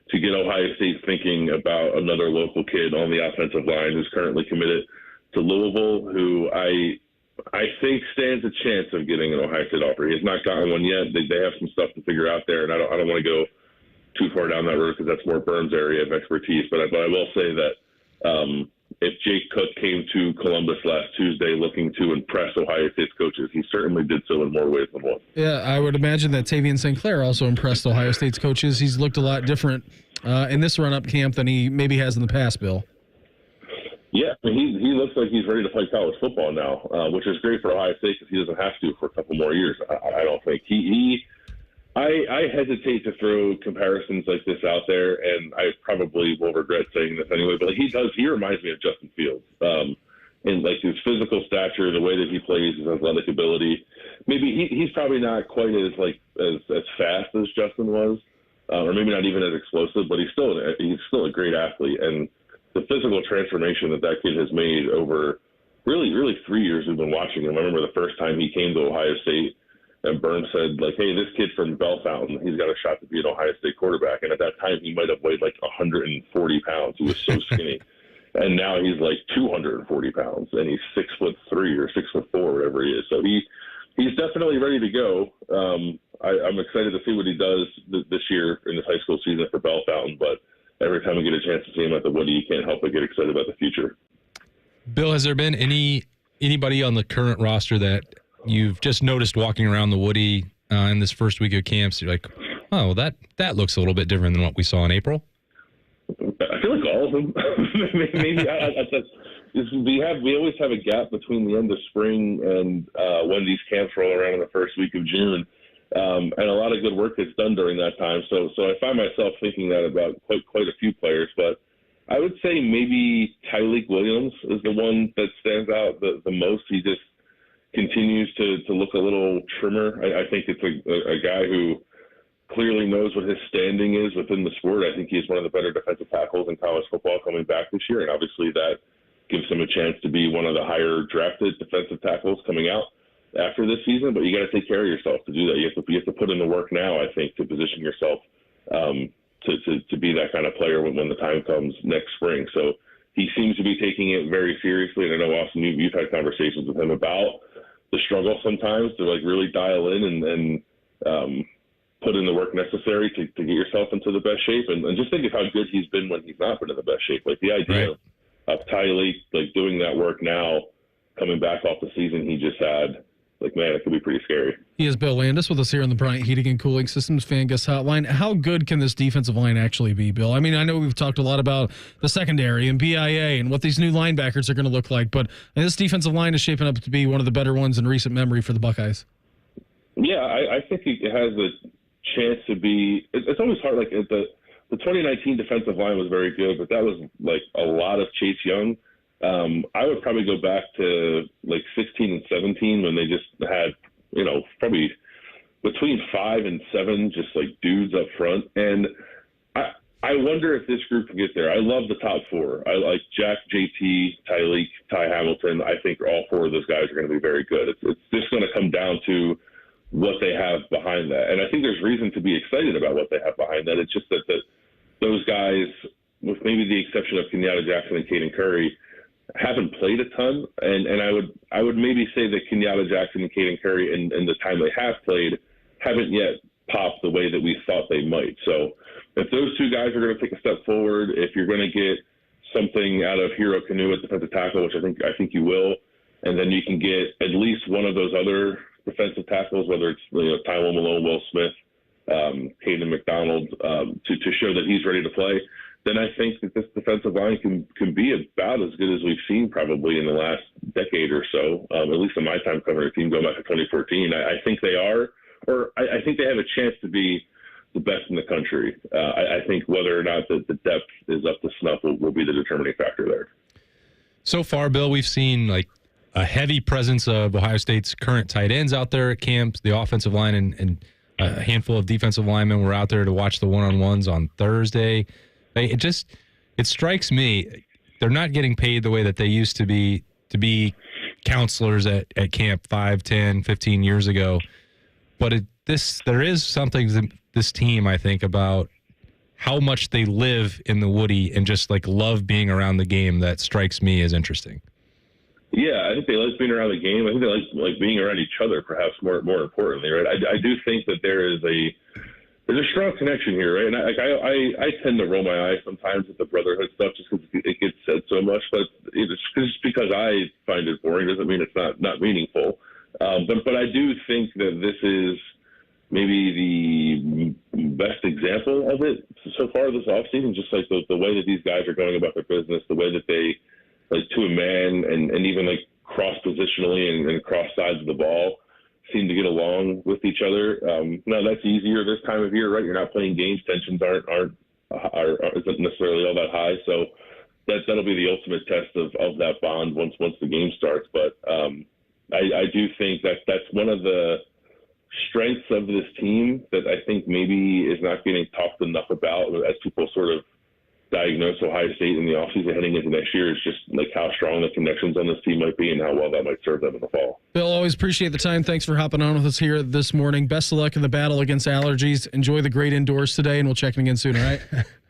to get Ohio State thinking about another local kid on the offensive line who's currently committed to Louisville, who I think stands a chance of getting an Ohio State offer. He has not gotten one yet. They have some stuff to figure out there, and I don't want to go too far down that road because that's more Berm's area of expertise. But I will say that if Jake Cook came to Columbus last Tuesday looking to impress Ohio State's coaches, he certainly did so in more ways than one. Yeah, I would imagine that Tavian St. Clair also impressed Ohio State's coaches. He's looked a lot different in this run-up camp than he maybe has in the past, Bill. Yeah, he looks like he's ready to play college football now, which is great for Ohio State because he doesn't have to for a couple more years. I don't think I hesitate to throw comparisons like this out there, and I probably will regret saying this anyway. But he reminds me of Justin Fields, in like his physical stature, the way that he plays, his athletic ability. Maybe he's probably not quite as fast as Justin was, or maybe not even as explosive, but he's still a great athlete. And the physical transformation that kid has made over really 3 years we've been watching him. I remember the first time he came to Ohio State, and Berm said, like, hey, this kid from Bell Fountain, he's got a shot to be an Ohio State quarterback. And at that time, he might have weighed like 140 pounds. He was so skinny. And now he's like 240 pounds, and he's 6'3" or 6'4", whatever he is. So he's definitely ready to go. I'm excited to see what he does this year in this high school season for Bell Fountain. But every time we get a chance to see him at the Woody, you can't help but get excited about the future. Bill, has there been anybody on the current roster that you've just noticed walking around the Woody in this first week of camps? You're like, oh, well, that looks a little bit different than what we saw in April. I feel like all of them. Maybe we always have a gap between the end of spring and when these camps roll around in the first week of June, and a lot of good work gets done during that time. So I find myself thinking that about quite a few players, but I would say maybe Tyleik Williams is the one that stands out the most. He just continues to look a little trimmer. I think it's a guy who clearly knows what his standing is within the sport. I think he's one of the better defensive tackles in college football coming back this year, and obviously that gives him a chance to be one of the higher drafted defensive tackles coming out after this season. But you got to take care of yourself to do that. You have to put in the work now, I think, to position yourself to be that kind of player when the time comes next spring. So he seems to be taking it very seriously, and I know, Austin, you've had conversations with him about the struggle sometimes to like really dial in and put in the work necessary to get yourself into the best shape. And just think of how good he's been when he's not been in the best shape. Like the idea of Tyleik like doing that work now, coming back off the season he just had, like, man, it could be pretty scary. He is Bill Landis with us here on the Bryant Heating and Cooling Systems Fan Guest Hotline. How good can this defensive line actually be, Bill? I mean, I know we've talked a lot about the secondary and BIA and what these new linebackers are going to look like, but this defensive line is shaping up to be one of the better ones in recent memory for the Buckeyes. Yeah, I think it has a chance to be. It's always hard. Like the 2019 defensive line was very good, but that was like a lot of Chase Young. I would probably go back to like 16 and 17 when they just had, probably between 5 and 7 just like dudes up front. And I wonder if this group can get there. I love the top 4. I like Jack, JT, Tyleik, Ty Hamilton. I think all 4 of those guys are going to be very good. It's just going to come down to what they have behind that. And I think there's reason to be excited about what they have behind that. It's just that those guys, with maybe the exception of Kenyatta Jackson and Caden Curry, haven't played a ton. And I would maybe say that Kenyatta Jackson and Caden Curry in the time they have played haven't yet popped the way that we thought they might. So if those 2 guys are going to take a step forward, if you're going to get something out of Hero Kanu at defensive tackle, which I think you will, and then you can get at least one of those other defensive tackles, whether it's Tywone Malone, Will Smith, Hayden McDonald, to show that he's ready to play, then I think that this defensive line can be about as good as we've seen probably in the last decade or so, at least in my time covering a team going back to 2014. I think they are, or I think they have a chance to be the best in the country. I think whether or not the depth is up to snuff will be the determining factor there. So far, Bill, we've seen like a heavy presence of Ohio State's current tight ends out there at camps. The offensive line and a handful of defensive linemen were out there to watch the one-on-ones on Thursday. It strikes me they're not getting paid the way that they used to be counselors at camp 5, 10, 15 years ago. But there is something that this team, I think, about how much they live in the Woody and just like love being around the game that strikes me as interesting. Yeah, I think they like being around the game. I think they like being around each other, perhaps more importantly, right? I do think that there's a strong connection here, right? And I tend to roll my eyes sometimes at the brotherhood stuff just because it gets said so much, but it's just because I find it boring doesn't mean it's not meaningful. But I do think that this is maybe the best example of it so far this offseason, just like the way that these guys are going about their business, the way that they, like to a man and even like cross positionally and cross sides of the ball, seem to get along with each other. Now that's easier this time of year, right? You're not playing games. Tensions isn't necessarily all that high. So that'll be the ultimate test of that bond once the game starts. But I do think that's one of the strengths of this team that I think maybe is not getting talked enough about as people sort of diagnose Ohio State in the offseason heading into next year. Is just like how strong the connections on this team might be and how well that might serve them in the fall. Bill, always appreciate the time. Thanks for hopping on with us here this morning. Best of luck in the battle against allergies. Enjoy the great indoors today, and we'll check in again soon, all right?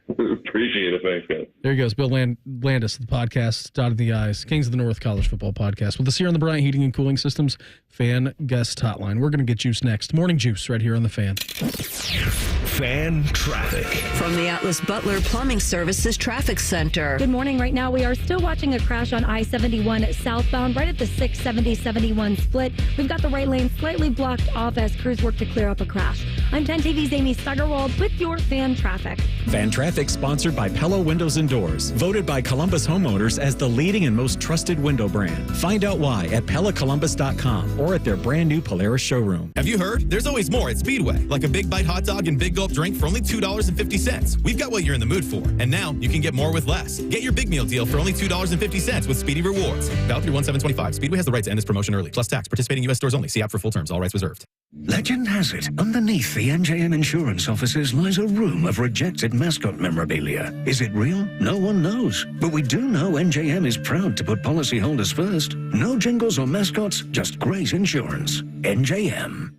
Appreciate it. Appreciate it. Thanks, guys. There he goes, Bill Landis, the podcast, Dotted the I's, Kings of the North College Football Podcast. With us here on the Bryant Heating and Cooling Systems Fan Guest Hotline. We're going to get Juice next. Morning Juice right here on the Fan. Fan traffic. From the Atlas Butler Plumbing Services Traffic Center. Good morning. Right now, we are still watching a crash on I-71 southbound, right at the 670-71 split. We've got the right lane slightly blocked off as crews work to clear up a crash. I'm 10 TV's Amy Steigerwald with your Fan Traffic. Fan Traffic sponsored by Pella Windows and Doors, voted by Columbus homeowners as the leading and most trusted window brand. Find out why at PellaColumbus.com or at their brand new Polaris showroom. Have you heard? There's always more at Speedway, like a big bite hot dog and big gulp drink for only $2.50. We've got what you're in the mood for, and now you can get more with less. Get your big meal deal for only $2.50 with Speedy Rewards. Valid through 1/7/25. Speedway has the right to end this promotion early, plus tax. Participating U.S. stores only. See app for full terms. All rights reserved. Legend has it, underneath the NJM insurance offices lies a room of rejected mascot memorabilia. Is it real? No one knows. But we do know NJM is proud to put policyholders first. No jingles or mascots, just great insurance. NJM.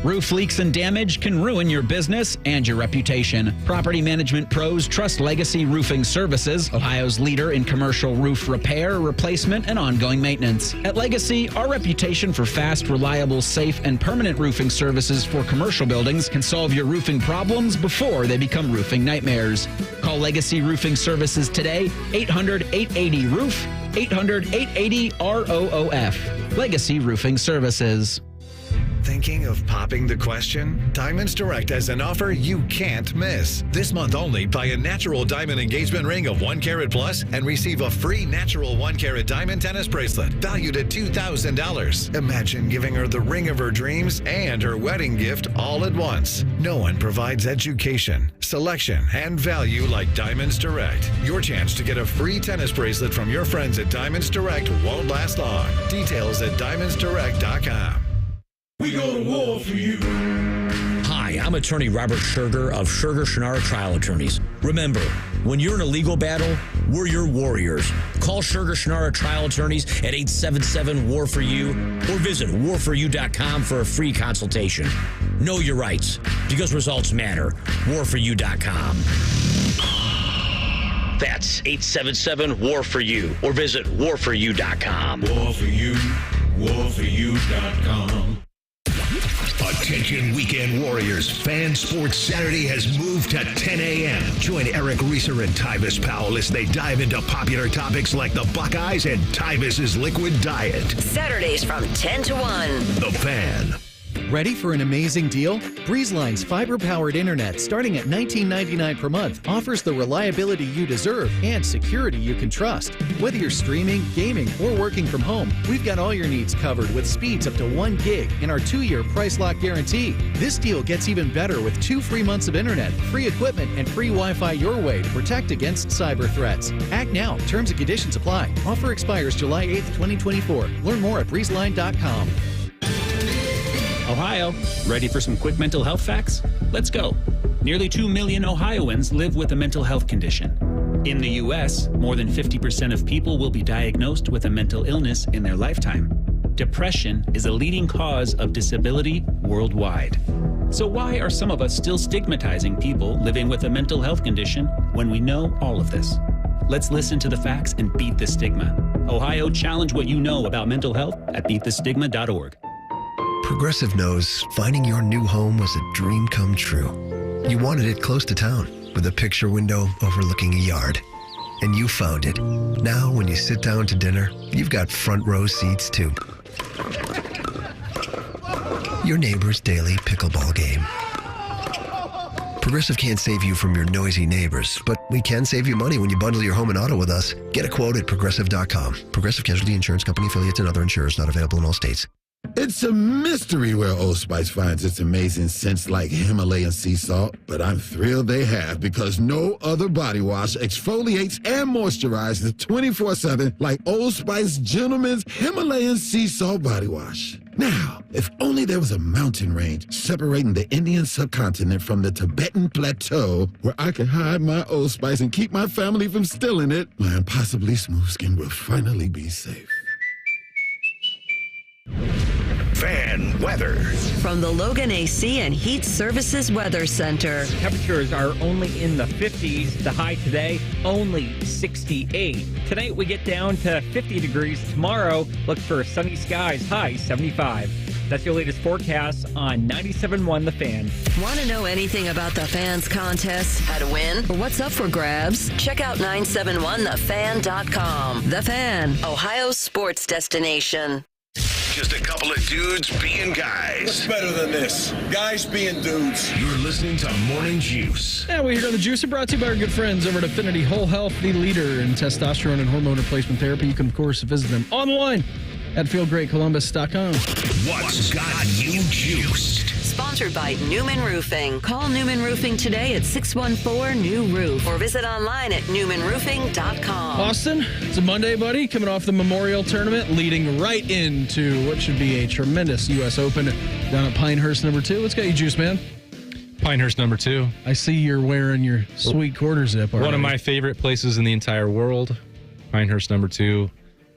Roof leaks and damage can ruin your business and your reputation. Property management pros trust Legacy Roofing Services, Ohio's leader in commercial roof repair, replacement, and ongoing maintenance. At Legacy, our reputation for fast, reliable, safe, and permanent roofing services for commercial buildings can solve your roofing problems before they become roofing nightmares. Call Legacy Roofing Services today, 800-880-ROOF, 800-880-ROOF. Legacy Roofing Services. Thinking of popping the question? Diamonds Direct has an offer you can't miss. This month only, buy a natural diamond engagement ring of 1 carat plus and receive a free natural 1 carat diamond tennis bracelet valued at $2,000. Imagine giving her the ring of her dreams and her wedding gift all at once. No one provides education, selection, and value like Diamonds Direct. Your chance to get a free tennis bracelet from your friends at Diamonds Direct won't last long. Details at diamondsdirect.com. We go to war for you. Hi, I'm attorney Robert Scherger of Scherger Schnarr Trial Attorneys. Remember, when you're in a legal battle, we're your warriors. Call Scherger Schnarr Trial Attorneys at 877-WAR-FOR-YOU or visit warforyou.com for a free consultation. Know your rights, because results matter. warforyou.com. That's 877-WAR-FOR-YOU or visit warforyou.com. War for you, warforyou.com. Attention weekend warriors. Fan Sports Saturday has moved to 10 a.m. Join Eric Reeser and Tyvis Powell as they dive into popular topics like the Buckeyes and Tyvis's liquid diet. Saturdays from 10 to 1. The Fan. Ready for an amazing deal? BreezeLine's fiber-powered internet, starting at $19.99 per month, offers the reliability you deserve and security you can trust. Whether you're streaming, gaming, or working from home, we've got all your needs covered with speeds up to 1 gig and our 2-year price lock guarantee. This deal gets even better with 2 free months of internet, free equipment, and free Wi-Fi your way to protect against cyber threats. Act now. Terms and conditions apply. Offer expires July 8th, 2024. Learn more at breezeline.com. Ohio, ready for some quick mental health facts? Let's go. Nearly 2 million Ohioans live with a mental health condition. In the U.S., more than 50% of people will be diagnosed with a mental illness in their lifetime. Depression is a leading cause of disability worldwide. So why are some of us still stigmatizing people living with a mental health condition when we know all of this? Let's listen to the facts and beat the stigma. Ohio, challenge what you know about mental health at beatthestigma.org. Progressive knows finding your new home was a dream come true. You wanted it close to town, with a picture window overlooking a yard. And you found it. Now, when you sit down to dinner, you've got front row seats too. Your neighbor's daily pickleball game. Progressive can't save you from your noisy neighbors, but we can save you money when you bundle your home and auto with us. Get a quote at Progressive.com. Progressive Casualty Insurance Company affiliates and other insurers not available in all states. It's a mystery where Old Spice finds its amazing scents like Himalayan sea salt, but I'm thrilled they have, because no other body wash exfoliates and moisturizes 24/7 like Old Spice Gentleman's Himalayan sea salt body wash. Now, if only there was a mountain range separating the Indian subcontinent from the Tibetan plateau where I could hide my Old Spice and keep my family from stealing it, my impossibly smooth skin will finally be safe. Fan 10 weather. From the Logan AC and Heat Services Weather Center. Temperatures are only in the 50s. The high today, only 68. Tonight we get down to 50 degrees. Tomorrow, look for sunny skies, high 75. That's your latest forecast on 97.1 The Fan. Want to know anything about the Fans contest, how to win, or what's up for grabs? Check out 971thefan.com. The Fan, Ohio's sports destination. Just a couple of dudes being guys. What's better than this? Guys being dudes. You're listening to Morning Juice. Yeah, we're here on the Juice, brought to you by our good friends over at Affinity Whole Health, the leader in testosterone and hormone replacement therapy. You can, of course, visit them online at feelgreatcolumbus.com. What's got you juiced? Sponsored by Newman Roofing. Call Newman Roofing today at 614-NEW-ROOF or visit online at newmanroofing.com. Austin, it's a Monday, buddy, coming off the Memorial Tournament, leading right into what should be a tremendous U.S. Open down at Pinehurst number 2. What's got you juiced, man? Pinehurst number 2. I see you're wearing your sweet quarter zip already. One of my favorite places in the entire world, Pinehurst number 2.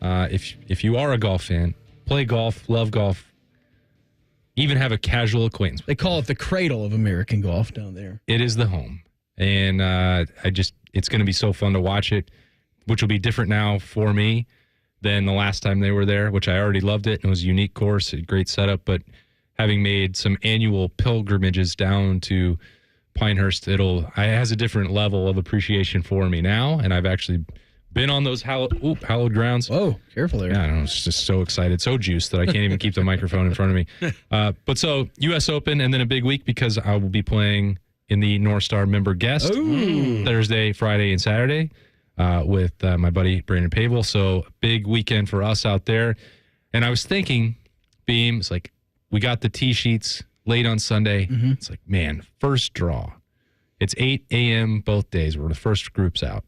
If you are a golf fan, play golf, love golf, even have a casual acquaintance. They call it the cradle of American golf down there. It is the home. And it's going to be so fun to watch it, which will be different now for me than the last time they were there, which I already loved it. It was a unique course, a great setup, but having made some annual pilgrimages down to Pinehurst, it has a different level of appreciation for me now, and I've actually been on those hallowed grounds. Oh, careful there. Yeah, I was just so excited, so juiced that I can't even keep the microphone in front of me. But so, U.S. Open, and then a big week because I will be playing in the North Star member guest Thursday, Friday, and Saturday with my buddy Brandon Pavel. So, big weekend for us out there. And I was thinking, Beam, it's like, we got the tee sheets late on Sunday. Mm-hmm. It's like, man, first draw. It's 8 a.m. both days. We're the first groups out.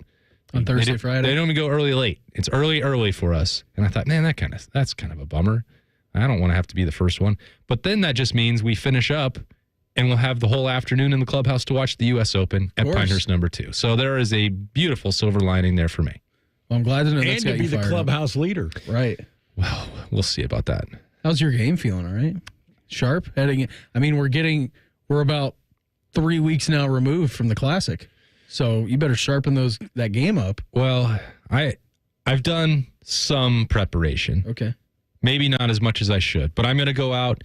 On Thursday, Friday? They don't even go early late. It's early for us. And I thought, man, that's kind of a bummer. I don't want to have to be the first one. But then that just means we finish up and we'll have the whole afternoon in the clubhouse to watch the U.S. Open at Pinehurst number 2. So there is a beautiful silver lining there for me. Well, I'm glad to know and that's to be the clubhouse leader. Right. Well, we'll see about that. How's your game feeling, all right? Sharp? Heading. I mean, we're about 3 weeks now removed from the Classic. So you better sharpen that game up. Well, I've done some preparation. Okay. Maybe not as much as I should, but I'm going to go out.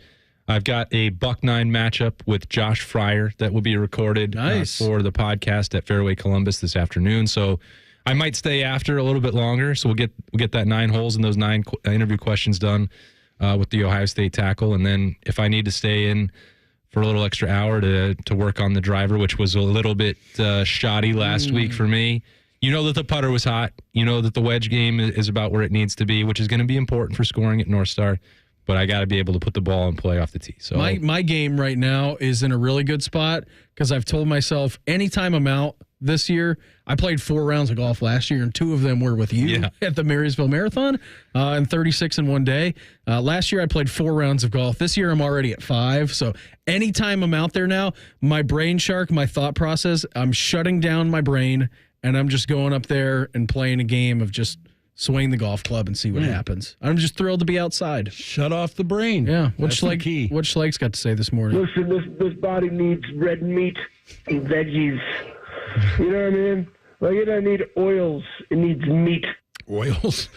I've got a Buck 9 matchup with Josh Fryer that will be recorded for the podcast at Fairway Columbus this afternoon. So I might stay after a little bit longer. So we'll get that 9 holes and those 9 interview questions done with the Ohio State tackle. And then if I need to stay in for a little extra hour to work on the driver, which was a little bit shoddy last week for me. You know that the putter was hot. You know that the wedge game is about where it needs to be, which is going to be important for scoring at North Star. But I got to be able to put the ball and play off the tee. So my game right now is in a really good spot because I've told myself anytime I'm out this year, I played 4 rounds of golf last year, and 2 of them were with you at the Marysville Marathon, and 36 in one day. Last year, I played 4 rounds of golf. This year, I'm already at 5. So anytime I'm out there now, my brain shark, my thought process, I'm shutting down my brain, and I'm just going up there and playing a game of just swing the golf club and see what happens. I'm just thrilled to be outside. Shut off the brain. Yeah. What That's the key. What Schlake's got to say this morning? Listen, this body needs red meat and veggies. You know what I mean? Like, it doesn't need oils. It needs meat. Oils.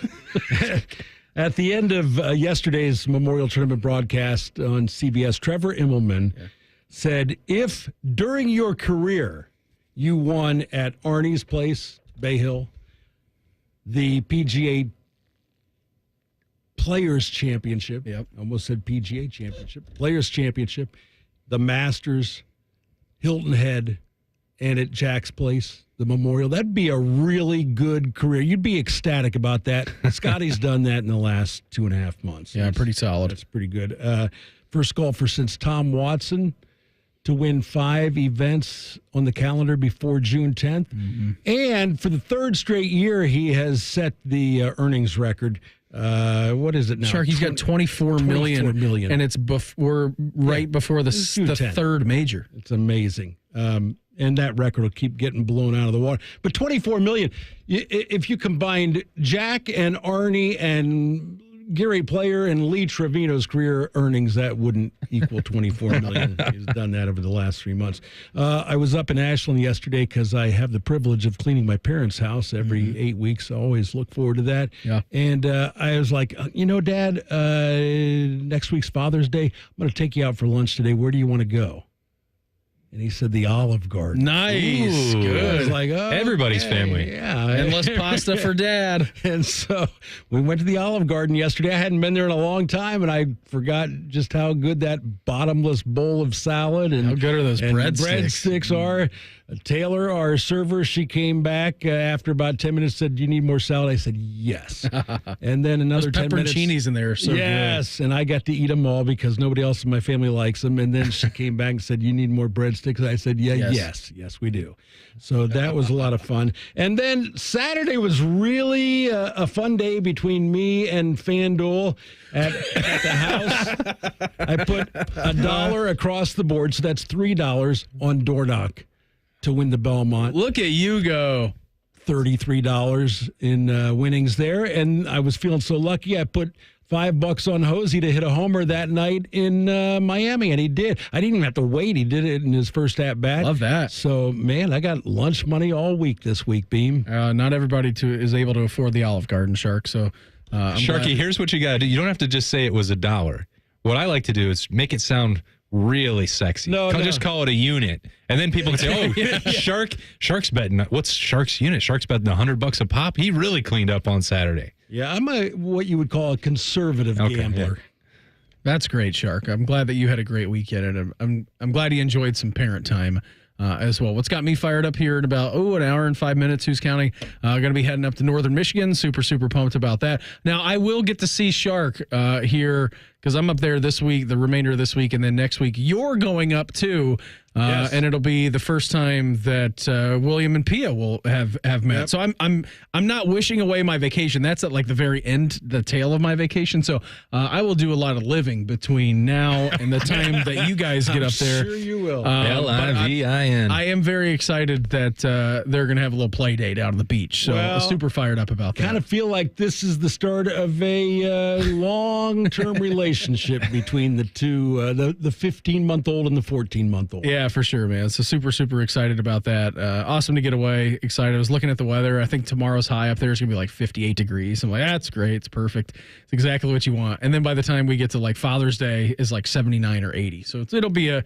At the end of yesterday's Memorial Tournament broadcast on CBS, Trevor Immelman said, if during your career you won at Arnie's place, Bay Hill, the PGA Players Championship, almost said PGA Championship, Players Championship, the Masters, Hilton Head, and at Jack's place, the Memorial, that'd be a really good career. You'd be ecstatic about that. Scottie's done that in the last 2.5 months. Yeah, pretty solid. That's pretty good. First golfer since Tom Watson to win 5 events on the calendar before June 10th. Mm-hmm. And for the 3rd straight year, he has set the earnings record. What is it now? Shark, he's got 24 million. And it's before the 3rd major. It's amazing. And that record will keep getting blown out of the water. But 24 million, if you combined Jack and Arnie and Gary Player and Lee Trevino's career earnings, that wouldn't equal $24 million. He's done that over the last 3 months. I was up in Ashland yesterday because I have the privilege of cleaning my parents' house every 8 weeks. I always look forward to that. Yeah. And I was like, Dad, next week's Father's Day, I'm going to take you out for lunch today. Where do you want to go? And he said the Olive Garden. Nice. Ooh. Good. I was like, oh, Everybody's okay, family. Yeah. Endless pasta for Dad. And so we went to the Olive Garden yesterday. I hadn't been there in a long time, and I forgot just how good that bottomless bowl of salad and how good are those breadsticks are. Taylor, our server, she came back after about 10 minutes, said, "Do you need more salad?" I said, "Yes." And then another those 10 minutes. pepperoncinis in there are so yes, and I got to eat them all because nobody else in my family likes them. And then she came back and said, "You need more breadsticks?" I said, yes, we do. So that was a lot of fun. And then Saturday was really a fun day between me and FanDuel at the house. I put $1 across the board, so that's $3 on DoorDock to win the Belmont. Look at you go. $33 in winnings there. And I was feeling so lucky, I put $5 on Hosey to hit a homer that night in Miami, and he did. I didn't even have to wait. He did it in his first at-bat. Love that. So, man, I got lunch money all week this week, Beam. Not everybody is able to afford the Olive Garden, Shark. So, Sharky, here's what you got to do. You don't have to just say it was $1. What I like to do is make it sound really sexy. Just call it a unit, and then people can say, "Oh, Shark's betting. What's Shark's unit? Shark's betting $100 a pop. He really cleaned up on Saturday." Yeah, I'm what you would call a conservative gambler. Yeah. That's great, Shark. I'm glad that you had a great weekend, and I'm glad you enjoyed some parent time as well. What's got me fired up here in about an hour and 5 minutes? Who's counting? Going to be heading up to Northern Michigan. Super pumped about that. Now I will get to see Shark here because I'm up there this week, the remainder of this week, and then next week you're going up too. Yes. And it'll be the first time that William and Pia will have met. Yep. So I'm not wishing away my vacation. That's at like the very end, the tail of my vacation. So I will do a lot of living between now and the time that you guys get up there. Sure you will. Livin. I am very excited that they're going to have a little play date out on the beach. So I'm super fired up about that. Kind of feel like this is the start of a long-term relationship between the two, the 15-month-old and the 14-month-old. Yeah, for sure, man. So super excited about that. Awesome to get away. Excited. I was looking at the weather. I think tomorrow's high up there is going to be like 58 degrees. I'm like, that's great. It's perfect. It's exactly what you want. And then by the time we get to like Father's Day is like 79 or 80. So it'll be a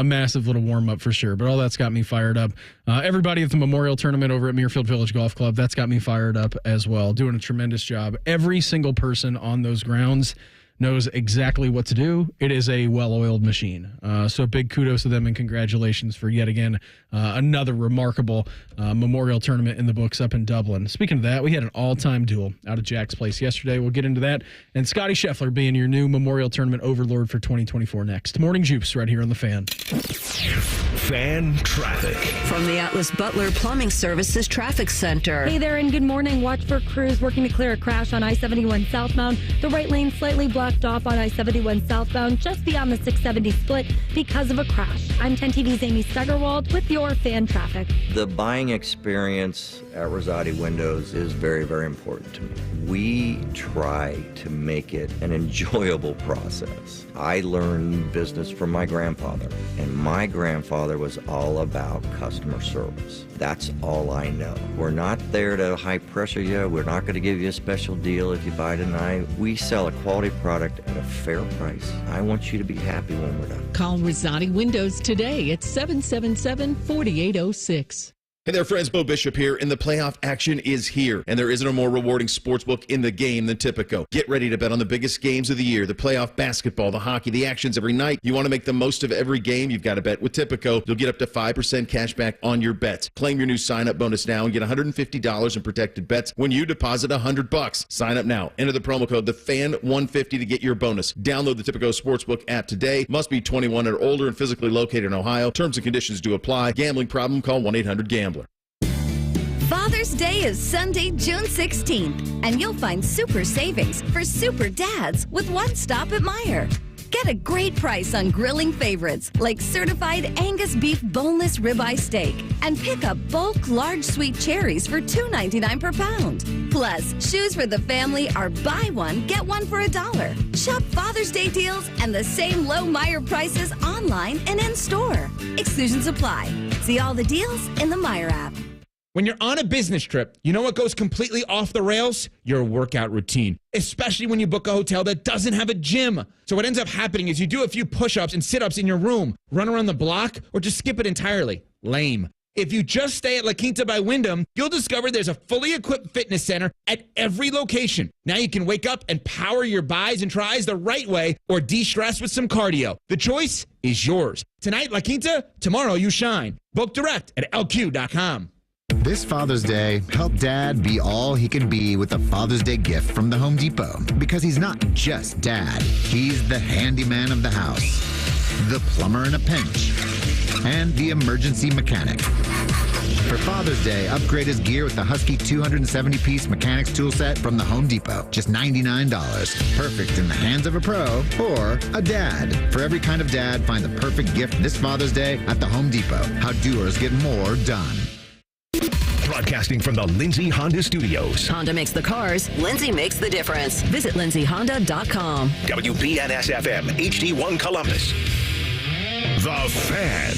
massive little warm up for sure. But all that's got me fired up. Everybody at the Memorial Tournament over at Muirfield Village Golf Club, that's got me fired up as well. Doing a tremendous job. Every single person on those grounds knows exactly what to do. It is a well-oiled machine. So big kudos to them and congratulations for yet again another remarkable Memorial Tournament in the books up in Dublin. Speaking of that, we had an all-time duel out at Jack's Place yesterday. We'll get into that. And Scottie Scheffler being your new Memorial Tournament overlord for 2024 next. Morning Juice right here on The Fan. Fan traffic. From the Atlas Butler Plumbing Services Traffic Center. Hey there and good morning. Watch for crews working to clear a crash on I-71 southbound. The right lane slightly blocked off on I-71 southbound just beyond the 670 split because of a crash. I'm 10 TV's Amy Steigerwald with your fan traffic. The buying experience at Rosati Windows is very, very important to me. We try to make it an enjoyable process. I learned business from my grandfather, and my grandfather was all about customer service. That's all I know. We're not there to high pressure you. We're not going to give you a special deal if you buy tonight. We sell a quality product at a fair price. I want you to be happy when we're done. Call Rosati Windows today at 777-4806. Hey there, friends. Bo Bishop here, and the playoff action is here, and there isn't a more rewarding sportsbook in the game than Tipico. Get ready to bet on the biggest games of the year, the playoff basketball, the hockey, the actions every night. You want to make the most of every game? You've got to bet with Tipico. You'll get up to 5% cash back on your bets. Claim your new sign-up bonus now and get $150 in protected bets when you deposit $100. Sign up now. Enter the promo code TheFan150 to get your bonus. Download the Tipico Sportsbook app today. Must be 21 or older and physically located in Ohio. Terms and conditions do apply. Gambling problem? Call 1-800-GAMBLER. Father's Day is Sunday, June 16th, and you'll find super savings for super dads with one stop at Meijer. Get a great price on grilling favorites like certified Angus beef boneless ribeye steak. And pick up bulk large sweet cherries for $2.99 per pound. Plus, shoes for the family are buy one, get one for $1. Shop Father's Day deals and the same low Meijer prices online and in-store. Exclusions apply. See all the deals in the Meijer app. When you're on a business trip, you know what goes completely off the rails? Your workout routine, especially when you book a hotel that doesn't have a gym. So what ends up happening is you do a few push-ups and sit-ups in your room, run around the block, or just skip it entirely. Lame. If you just stay at La Quinta by Wyndham, you'll discover there's a fully equipped fitness center at every location. Now you can wake up and power your buys and tries the right way or de-stress with some cardio. The choice is yours. Tonight, La Quinta, tomorrow you shine. Book direct at lq.com. This Father's Day, help Dad be all he can be with a Father's Day gift from the Home Depot. Because he's not just Dad. He's the handyman of the house, the plumber in a pinch, and the emergency mechanic. For Father's Day, upgrade his gear with the Husky 270-piece mechanics tool set from the Home Depot. Just $99. Perfect in the hands of a pro or a dad. For every kind of dad, find the perfect gift this Father's Day at the Home Depot. How doers get more done. Broadcasting from the Lindsay Honda Studios. Honda makes the cars. Lindsay makes the difference. Visit lindsayhonda.com. WBNS-FM, HD1 Columbus. The Fan.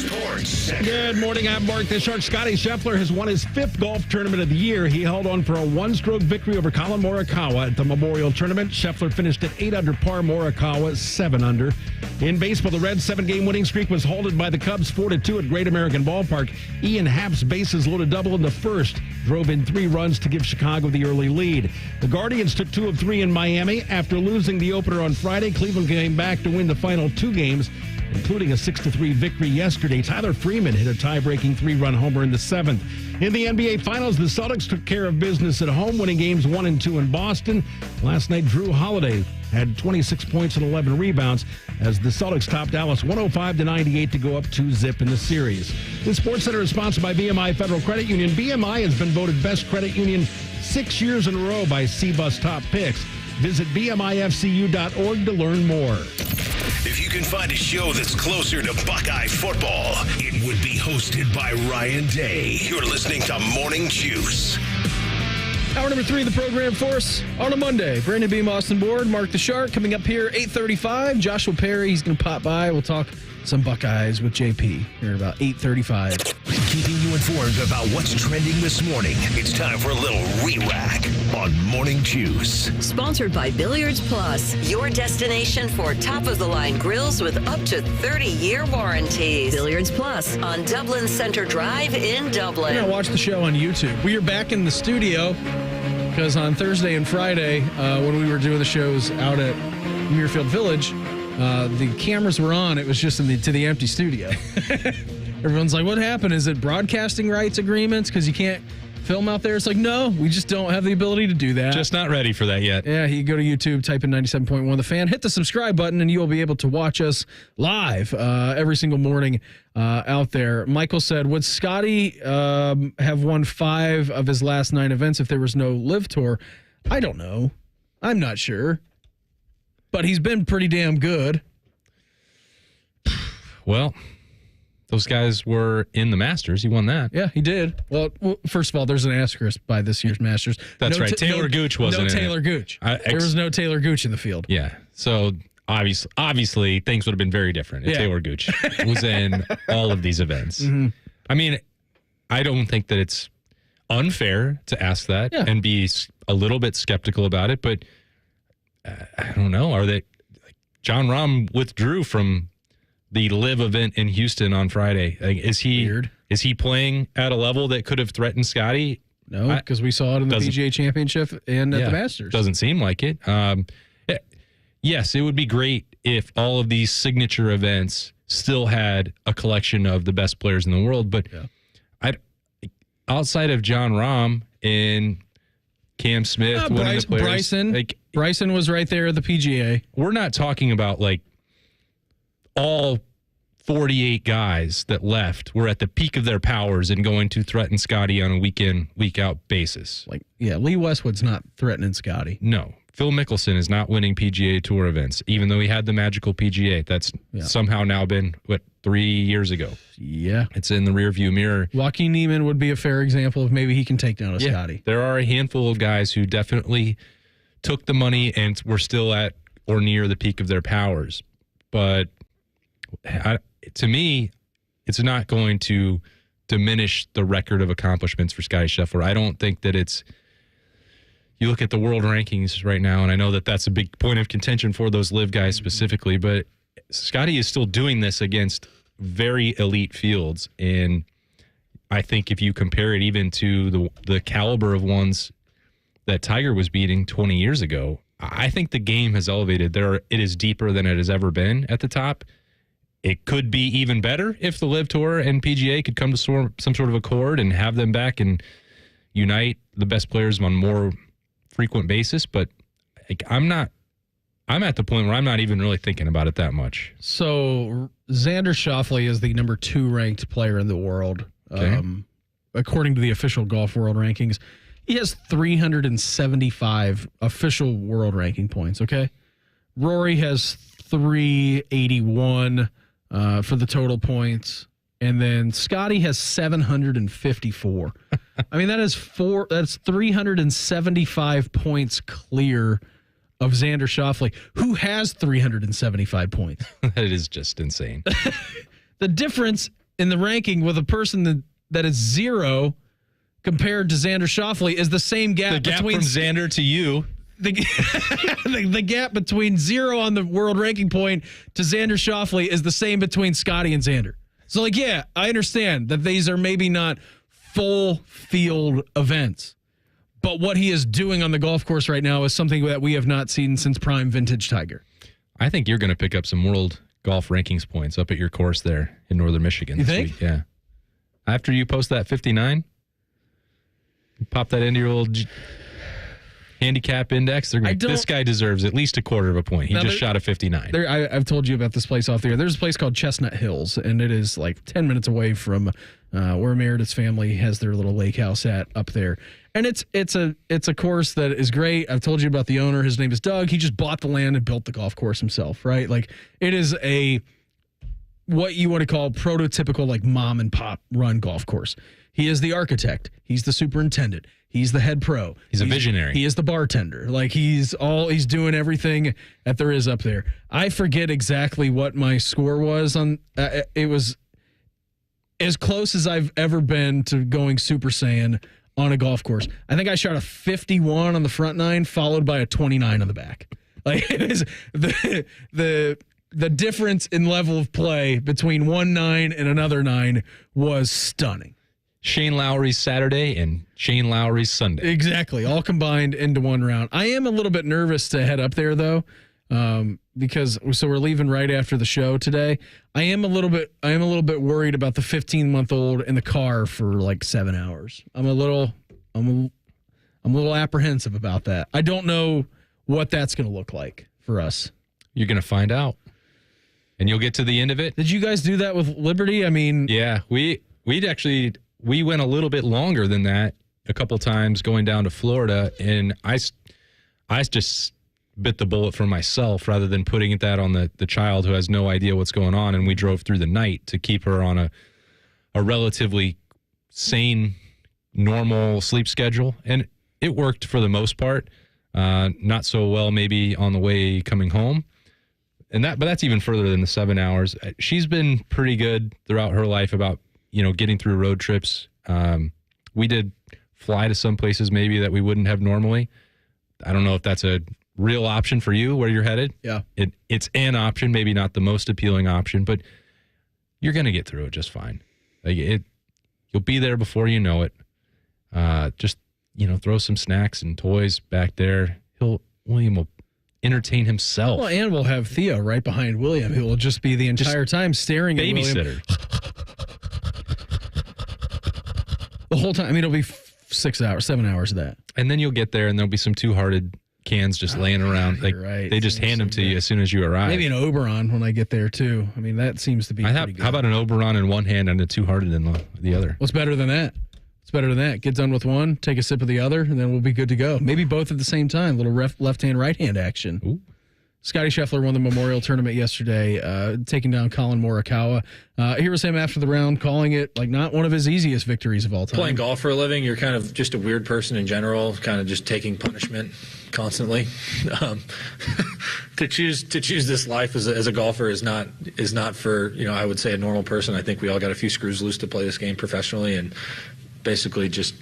Sports Center. Good morning. I'm Mark the Shark. Scottie Scheffler has won his 5th golf tournament of the year. He held on for a one-stroke victory over Colin Morikawa at the Memorial Tournament. Scheffler finished at 8 under par, Morikawa 7 under. In baseball, the Reds' 7-game winning streak was halted by the Cubs 4-2 at Great American Ballpark. Ian Happ's bases loaded double in the first drove in 3 runs to give Chicago the early lead. The Guardians took 2 of 3 in Miami. After losing the opener on Friday, Cleveland came back to win the final 2 games, including a 6-3 victory yesterday. Tyler Freeman hit a tie-breaking 3-run homer in the 7th. In the NBA Finals, the Celtics took care of business at home, winning games 1 and 2 in Boston. Last night, Drew Holiday had 26 points and 11 rebounds as the Celtics topped Dallas 105-98 to go up 2-zip in the series. The Sports Center is sponsored by BMI Federal Credit Union. BMI has been voted Best Credit Union 6 years in a row by CBUS Top Picks. Visit BMIFCU.org to learn more. If you can find a show that's closer to Buckeye football, it would be hosted by Ryan Day. You're listening to Morning Juice. Hour number 3 of the program for us on a Monday. Brandon Beam, Austin Board, Mark the Shark coming up here, 8:35. Joshua Perry, he's going to pop by. We'll talk some Buckeyes with JP here about 8:35. Keeping you informed about what's trending this morning. It's time for a little re-rack on Morning Juice. Sponsored by Billiards Plus, your destination for top-of-the-line grills with up to 30-year warranties. Billiards Plus on Dublin Center Drive in Dublin. We're going to watch the show on YouTube. We are back in the studio because on Thursday and Friday, when we were doing the shows out at Muirfield Village, the cameras were on. It was just to the empty studio. Everyone's like, what happened? Is it broadcasting rights agreements because you can't film out there? It's like, no, we just don't have the ability to do that. Just not ready for that yet. Yeah, you go to YouTube, type in 97.1 The Fan, hit the subscribe button, and you'll be able to watch us live every single morning out there. Michael said, would Scottie have won 5 of his last 9 events if there was no Live Tour? I don't know. I'm not sure. But he's been pretty damn good. Well, those guys were in the Masters. He won that. Yeah, he did. Well, first of all, there's an asterisk by this year's Masters. That's right. Taylor Gooch wasn't in it. No Taylor Gooch. There was no Taylor Gooch in the field. Yeah. So obviously things would have been very different if Taylor Gooch was in all of these events. Mm-hmm. I mean, I don't think that it's unfair to ask that and be a little bit skeptical about it, but I don't know. Are they? John Rahm withdrew from the Live event in Houston on Friday. Is he playing at a level that could have threatened Scottie? No, because we saw it in the PGA Championship and at the Masters. Doesn't seem like it. Yes, it would be great if all of these signature events still had a collection of the best players in the world. But outside of John Rahm and Cam Smith, winning the players, Bryson was right there at the PGA. We're not talking about like all 48 guys that left were at the peak of their powers and going to threaten Scottie on a week in, week out basis. Lee Westwood's not threatening Scottie. No. Phil Mickelson is not winning PGA Tour events, even though he had the magical PGA. That's somehow now been, 3 years ago? Yeah. It's in the rearview mirror. Joaquin Niemann would be a fair example of maybe he can take down a Scottie. There are a handful of guys who definitely took the money and were still at or near the peak of their powers. But to me, it's not going to diminish the record of accomplishments for Scottie Scheffler. I don't think that it's... You look at the world rankings right now, and I know that that's a big point of contention for those live guys specifically, but Scottie is still doing this against very elite fields. And I think if you compare it even to the caliber of ones that Tiger was beating 20 years ago, I think the game has elevated. It is deeper than it has ever been at the top. It could be even better if the Live Tour and PGA could come to some sort of accord and have them back and unite the best players on more frequent basis. But I'm at the point where I'm not even really thinking about it that much. So Xander Schauffele is the number 2 ranked player in the world, according to the official golf world rankings. He has 375 official world ranking points. Okay, Rory has 381 for the total points, and then Scottie has 754. I mean, that's 375 points clear of Xander Schauffele, who has 375 points. That is just insane. The difference in the ranking with a person that is 0 compared to Xander Schauffele is the same gap. The gap between from Xander to you. The gap between 0 on the world ranking point to Xander Schauffele is the same between Scottie and Xander. So, I understand that these are maybe not full field events, but what he is doing on the golf course right now is something that we have not seen since prime vintage Tiger. I think you're going to pick up some world golf rankings points up at your course there in northern Michigan. You this think? Week. Yeah. After you post that 59, pop that into your little handicap index. This guy deserves at least a quarter of a point. He just shot a 59. I've told you about this place off there. There's a place called Chestnut Hills, and it is 10 minutes away from where Meredith's family has their little lake house at up there. And it's a course that is great. I've told you about the owner. His name is Doug. He just bought the land and built the golf course himself, right? It is what you want to call prototypical mom and pop run golf course. He is the architect. He's the superintendent. He's the head pro. He's a visionary. He is the bartender. He's doing everything that there is up there. I forget exactly what my score was on. It was as close as I've ever been to going Super Saiyan on a golf course. I think I shot a 51 on the front 9, followed by a 29 on the back. It is the difference in level of play between one 9 and another 9 was stunning. Shane Lowry's Saturday and Shane Lowry's Sunday. Exactly, all combined into one round. I am a little bit nervous to head up there though, because we're leaving right after the show today. I am a little bit worried about the 15-month-old in the car for 7 hours. I'm a little apprehensive about that. I don't know what that's going to look like for us. You're going to find out, and you'll get to the end of it. Did you guys do that with Liberty? I mean, yeah, we went a little bit longer than that a couple times going down to Florida, and I just bit the bullet for myself rather than putting that on the child who has no idea what's going on, and we drove through the night to keep her on a relatively sane, normal sleep schedule, and it worked for the most part. Not so well maybe on the way coming home, but that's even further than the 7 hours. She's been pretty good throughout her life about getting through road trips. We did fly to some places maybe that we wouldn't have normally. I don't know if that's a real option for you where you're headed. Yeah. It's an option, maybe not the most appealing option, but you're going to get through it just fine. You'll be there before you know it. Just, throw some snacks and toys back there. William will entertain himself. Well, and we'll have Theo right behind William, who will just be the entire time staring at William. Babysitter. The whole time. I mean, it'll be 7 hours of that. And then you'll get there, and there'll be some two-hearted cans just laying around. Like right. they just hand them to you as soon as you arrive. Maybe an Oberon when I get there too. I mean, that seems to be pretty good. How about an Oberon in one hand and a Two Hearted in the other? What's better than that? It's better than that. Get done with one, take a sip of the other, and then we'll be good to go. Maybe both at the same time. Little left hand, right hand action. Ooh. Scottie Scheffler won the Memorial Tournament yesterday, taking down Colin Morikawa. Here was him after the round, calling it like not one of his easiest victories of all time. Playing golf for a living, you're kind of just a weird person in general, kind of just taking punishment constantly. To choose this life as a golfer is not for, I would say, a normal person. I think we all got a few screws loose to play this game professionally and basically just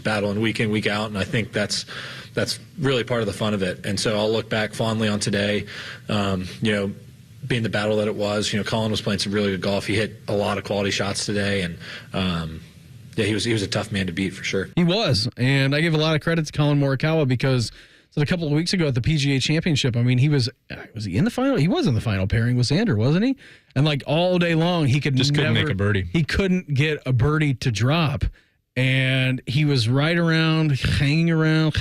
battling week in, week out. And I think that's really part of the fun of it. And so I'll look back fondly on today, being the battle that it was. Colin was playing some really good golf. He hit a lot of quality shots today, and he was a tough man to beat for sure. He was, and I give a lot of credit to Colin Morikawa because a couple of weeks ago at the PGA Championship, I mean, he was he in the final? He was in the final pairing with Xander, wasn't he? And like all day long, he couldn't make a birdie. He couldn't get a birdie to drop. And he was right around, hanging around.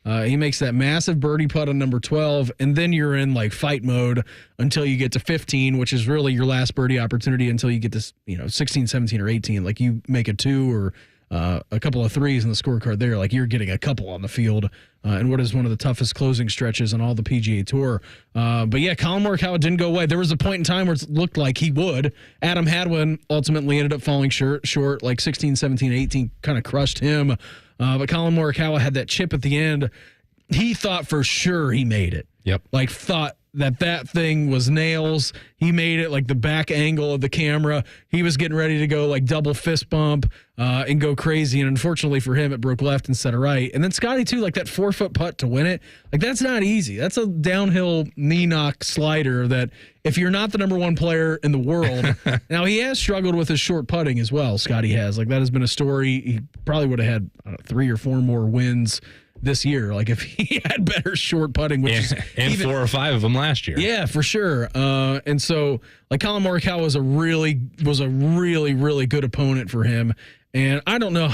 He makes that massive birdie putt on number 12, and then you're in like fight mode until you get to 15, which is really your last birdie opportunity until you get to 16, 17, or 18. Like you make a 2 or a couple of 3s in the scorecard there, like you're getting a couple on the field in what is one of the toughest closing stretches on all the PGA Tour. But yeah, Colin Morikawa didn't go away. There was a point in time where it looked like he would. Adam Hadwin ultimately ended up falling short, like 16, 17, 18, kind of crushed him. But Colin Morikawa had that chip at the end. He thought for sure he made it. Yep. Like thought that thing was nails. He made it like the back angle of the camera. He was getting ready to go like double fist bump and go crazy. And unfortunately for him, it broke left instead of right. And then Scottie too, like that 4-foot putt to win it. Like that's not easy. That's a downhill knee knock slider that if you're not the number one player in the world, now he has struggled with his short putting as well. Scottie has. Like that has been a story. He probably would have had 3 or 4 more wins this year, like if he had better short putting, which is and even 4 or 5 of them last year. Yeah, for sure. And so like Colin Morikawa was a really, really good opponent for him. And I don't know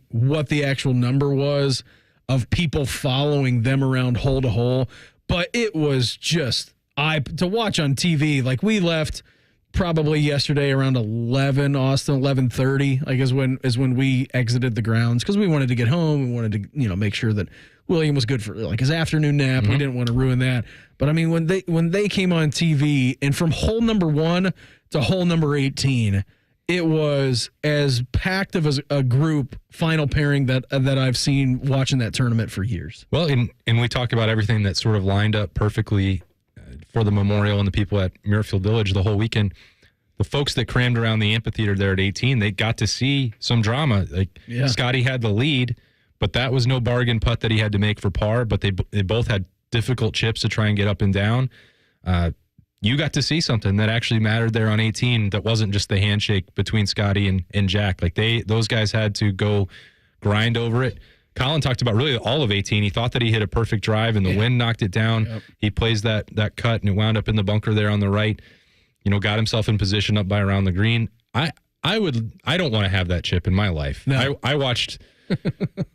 what the actual number was of people following them around hole to hole, but it was just to watch on TV. Like we left probably yesterday around 11:30, like is when we exited the grounds because we wanted to get home. We wanted to make sure that William was good for like his afternoon nap. We didn't want to ruin that. But I mean when they came on TV and from hole number 1 to hole number 18, it was as packed of a group final pairing that I've seen watching that tournament for years. Well, and we talk about everything that sort of lined up perfectly for the Memorial and the people at Muirfield Village the whole weekend. The folks that crammed around the amphitheater there at 18, they got to see some drama. Like Scottie had the lead, but that was no bargain putt that he had to make for par. But they both had difficult chips to try and get up and down. You got to see something that actually mattered there on 18. That wasn't just the handshake between Scottie and Jack. Like those guys had to go grind over it. Colin talked about really all of 18. He thought that he hit a perfect drive and the wind knocked it down. Yep. He plays that cut and it wound up in the bunker there on the right. Got himself in position up by around the green. I don't want to have that chip in my life. No. I watched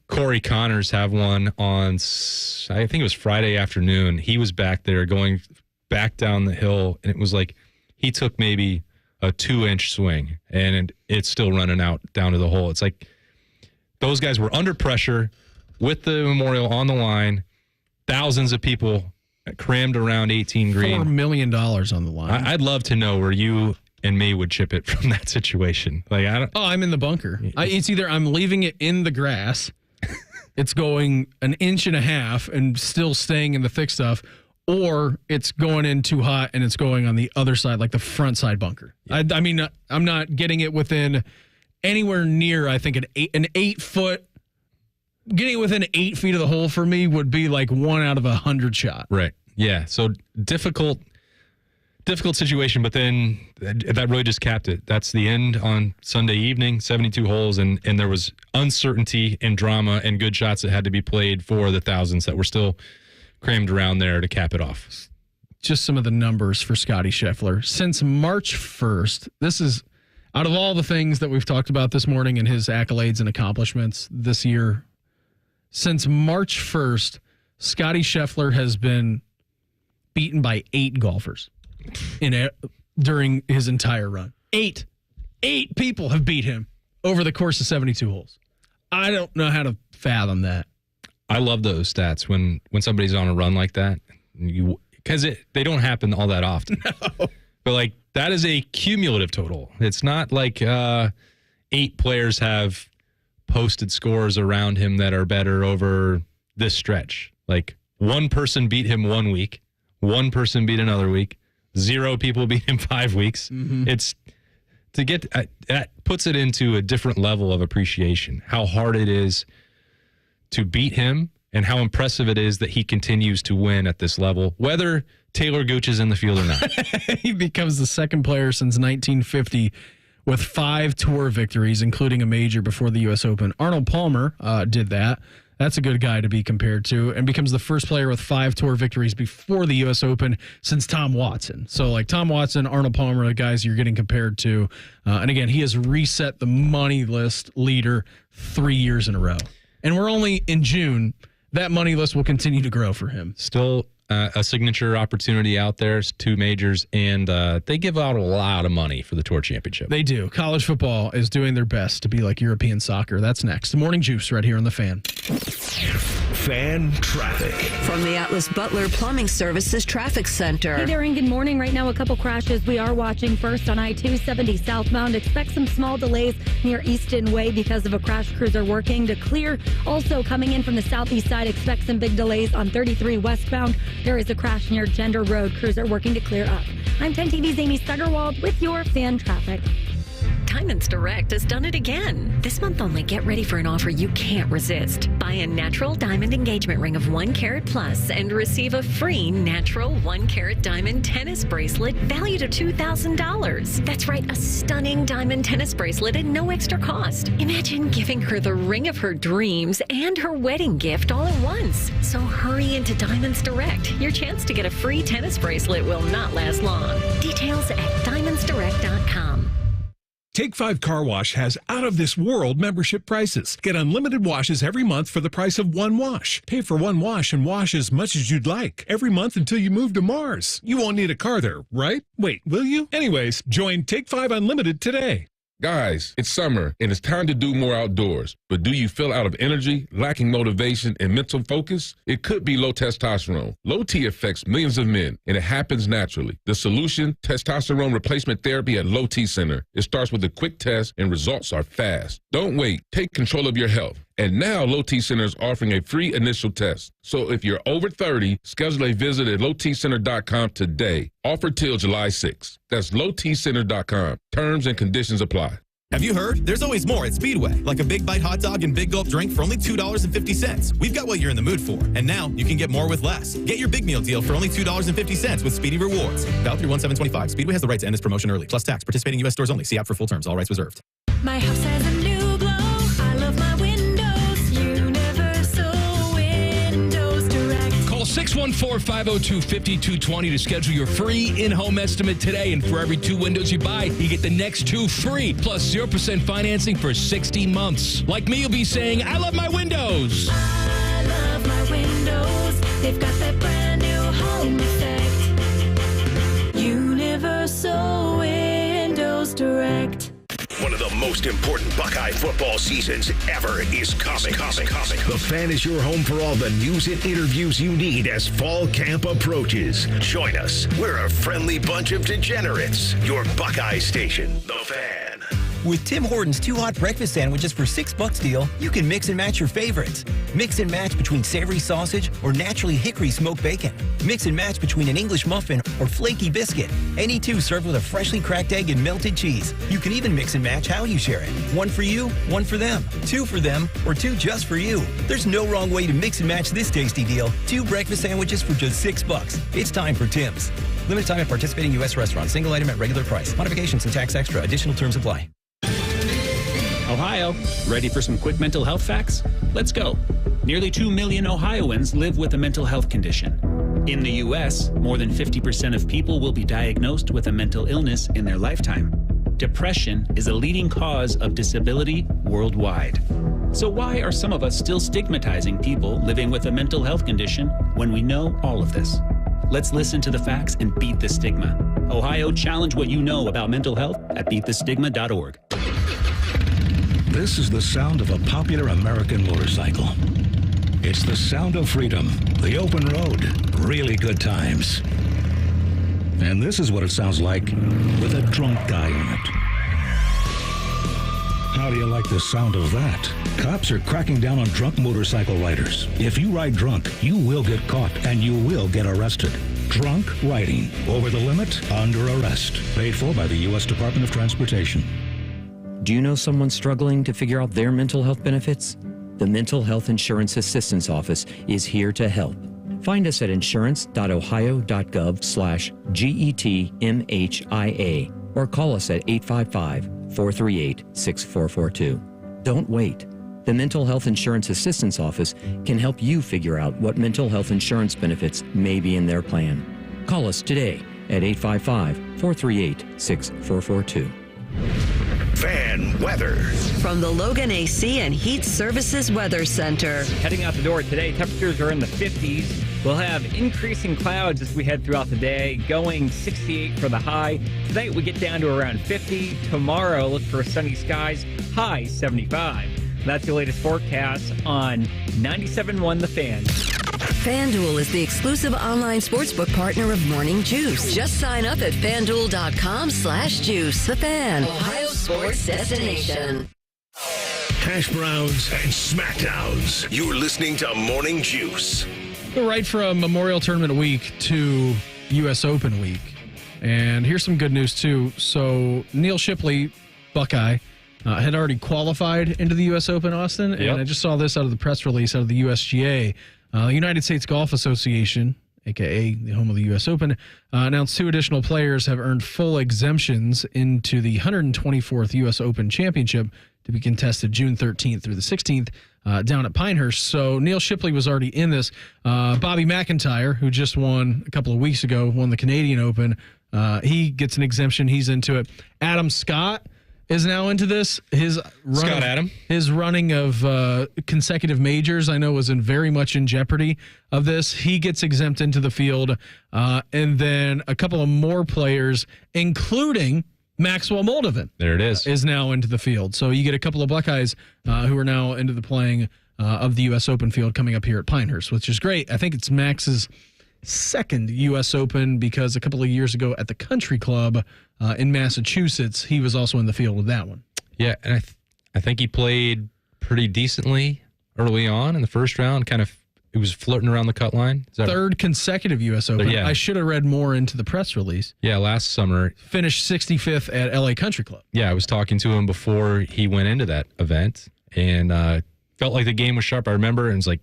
Corey Connors have one on, I think it was Friday afternoon. He was back there going back down the hill, and it was like he took maybe a 2-inch swing, and it's still running out down to the hole. It's like those guys were under pressure with the Memorial on the line, thousands of people crammed around 18 green. $4 million on the line. I'd love to know where you and me would chip it from that situation. Like I'm in the bunker. It's either I'm leaving it in the grass, it's going 1.5 inches and still staying in the thick stuff, or it's going in too hot and it's going on the other side, like the front side bunker. Yeah. I mean, I'm not getting it within anywhere near. I think an 8 foot. Getting within 8 feet of the hole for me would be like 1 out of 100 shot. Right. Yeah. So difficult situation, but then that really just capped it. That's the end on Sunday evening, 72 holes, and there was uncertainty and drama and good shots that had to be played for the thousands that were still crammed around there to cap it off. Just some of the numbers for Scottie Scheffler. Since March 1st, this is out of all the things that we've talked about this morning and his accolades and accomplishments this year. Since March 1st, Scottie Scheffler has been beaten by 8 golfers during his entire run. 8 people have beat him over the course of 72 holes. I don't know how to fathom that. I love those stats when somebody's on a run like that, because they don't happen all that often. No. But like that is a cumulative total. It's not like 8 players have posted scores around him that are better over this stretch. Like one person beat him 1 week, one person beat another week, 0 people beat him 5 weeks. Mm-hmm. It's to get that puts it into a different level of appreciation. How hard it is to beat him, and how impressive it is that he continues to win at this level, whether Taylor Gooch is in the field or not. He becomes the second player since 1950 with 5 tour victories, including a major before the U.S. Open. Arnold Palmer did that. That's a good guy to be compared to, and becomes the first player with 5 tour victories before the U.S. Open since Tom Watson. So, like Tom Watson, Arnold Palmer, the guys you're getting compared to. And again, he has reset the money list leader 3 years in a row. And we're only in June. That money list will continue to grow for him. Still a signature opportunity out there. It's 2 majors, and they give out a lot of money for the Tour Championship. They do. College football is doing their best to be like European soccer. That's next. The Morning Juice right here on The Fan. Fan traffic. From the Atlas Butler Plumbing Services Traffic Center. Hey there, and good morning. Right now, a couple crashes we are watching. First on I-270 southbound. Expect some small delays near Easton Way because of a crash. Crews are working to clear. Also coming in from the southeast side, expect some big delays on 33 westbound. There is a crash near Gender Road. Crews are working to clear up. I'm 10 TV's Amy Stuggerwald with your fan traffic. Diamonds Direct has done it again. This month only, get ready for an offer you can't resist. Buy a natural diamond engagement ring of 1 carat plus and receive a free natural 1 carat diamond tennis bracelet valued at $2,000. That's right, a stunning diamond tennis bracelet at no extra cost. Imagine giving her the ring of her dreams and her wedding gift all at once. So hurry into Diamonds Direct. Your chance to get a free tennis bracelet will not last long. Details at diamondsdirect.com. Take 5 Car Wash has out-of-this-world membership prices. Get unlimited washes every month for the price of 1 wash. Pay for 1 wash and wash as much as you'd like every month until you move to Mars. You won't need a car there, right? Wait, will you? Anyways, join Take 5 Unlimited today. Guys, it's summer and it's time to do more outdoors. But do you feel out of energy, lacking motivation, and mental focus? It could be low testosterone. Low T affects millions of men, and it happens naturally. The solution, testosterone replacement therapy at Low T Center. It starts with a quick test, and results are fast. Don't wait. Take control of your health. And now Low T Center is offering a free initial test. So if you're over 30, schedule a visit at lowtcenter.com today. Offer till July 6th. That's lowtcenter.com. Terms and conditions apply. Have you heard? There's always more at Speedway, like a big bite hot dog and big gulp drink for only $2.50. We've got what you're in the mood for, and now you can get more with less. Get your big meal deal for only $2.50 with Speedy Rewards. Valid through 1/7/25. Speedway has the right to end this promotion early, plus tax. Participating U.S. stores only. See app for full terms. All rights reserved. My house has a new glow. I love my windows. Universal Windows Direct. Call 614-502-5220 to schedule your free in-home estimate today. And for every 2 windows you buy, you get the next 2 free, plus 0% financing for 60 months. Like me, you'll be saying, I love my windows. I love my windows. They've got that brand new home effect. Universal Windows Direct. One of the most important Buckeye football seasons ever is coming. The Fan is your home for all the news and interviews you need as fall camp approaches. Join us. We're a friendly bunch of degenerates. Your Buckeye station, The Fan. With Tim Hortons 2 hot breakfast sandwiches for $6 deal, you can mix and match your favorites. Mix and match between savory sausage or naturally hickory smoked bacon. Mix and match between an English muffin or flaky biscuit. Any 2 served with a freshly cracked egg and melted cheese. You can even mix and match how you share it. 1 for you, 1 for them, 2 for them, or 2 just for you. There's no wrong way to mix and match this tasty deal. 2 breakfast sandwiches for just $6. It's time for Tim's. Limited time at participating U.S. restaurants. Single item at regular price. Modifications and tax extra. Additional terms apply. Ohio, ready for some quick mental health facts? Let's go. Nearly 2 million Ohioans live with a mental health condition. In the U.S., more than 50% of people will be diagnosed with a mental illness in their lifetime. Depression is a leading cause of disability worldwide. So why are some of us still stigmatizing people living with a mental health condition when we know all of this? Let's listen to the facts and beat the stigma. Ohio, challenge what you know about mental health at beatthestigma.org. This is the sound of a popular American motorcycle. It's the sound of freedom, the open road, really good times. And this is what it sounds like with a drunk guy in it. How do you like the sound of that? Cops are cracking down on drunk motorcycle riders. If you ride drunk, you will get caught and you will get arrested. Drunk riding, over the limit, under arrest. Paid for by the U.S. Department of Transportation. Do you know someone struggling to figure out their mental health benefits? The Mental Health Insurance Assistance Office is here to help. Find us at insurance.ohio.gov/GETMHIA or call us at 855-438-6442. Don't wait. The Mental Health Insurance Assistance Office can help you figure out what mental health insurance benefits may be in their plan. Call us today at 855-438-6442. Fan weather. From the Logan AC and Heat Services Weather Center. Heading out the door today, temperatures are in the 50s. We'll have increasing clouds as we head throughout the day, going 68 for the high. Tonight we get down to around 50. Tomorrow, look for sunny skies, high 75. That's your latest forecast on 97.1 The Fan. FanDuel is the exclusive online sportsbook partner of Morning Juice. Just sign up at FanDuel.com/juice. The Fan, Ohio sports destination. Hash browns and smackdowns. You're listening to Morning Juice. Go right from Memorial Tournament week to U.S. Open week. And here's some good news, too. So Neil Shipley, Buckeye, had already qualified into the U.S. Open, Austin. Yep. And I just saw this out of the press release out of the USGA. The United States Golf Association, a.k.a. the home of the U.S. Open, announced 2 additional players have earned full exemptions into the 124th U.S. Open Championship to be contested June 13th through the 16th down at Pinehurst. So Neil Shipley was already in this. Bobby McIntyre, who just won a couple of weeks ago, won the Canadian Open, he gets an exemption. He's into it. Adam Scott is now into this. His running of consecutive majors, I know, was very much in jeopardy of this. He gets exempt into the field. And then a couple of more players, including Maxwell Moldovan. There it is now into the field. So you get a couple of Buckeyes who are now into the playing of the U.S. Open field coming up here at Pinehurst, which is great. I think it's Max's second U.S. Open because a couple of years ago at the Country Club in Massachusetts, he was also in the field with that one. Yeah, and I think he played pretty decently early on in the first round. He was flirting around the cut line. Third consecutive U.S. Open. Yeah. I should have read more into the press release. Yeah, last summer. Finished 65th at L.A. Country Club. Yeah, I was talking to him before he went into that event and felt like the game was sharp. I remember, and it's like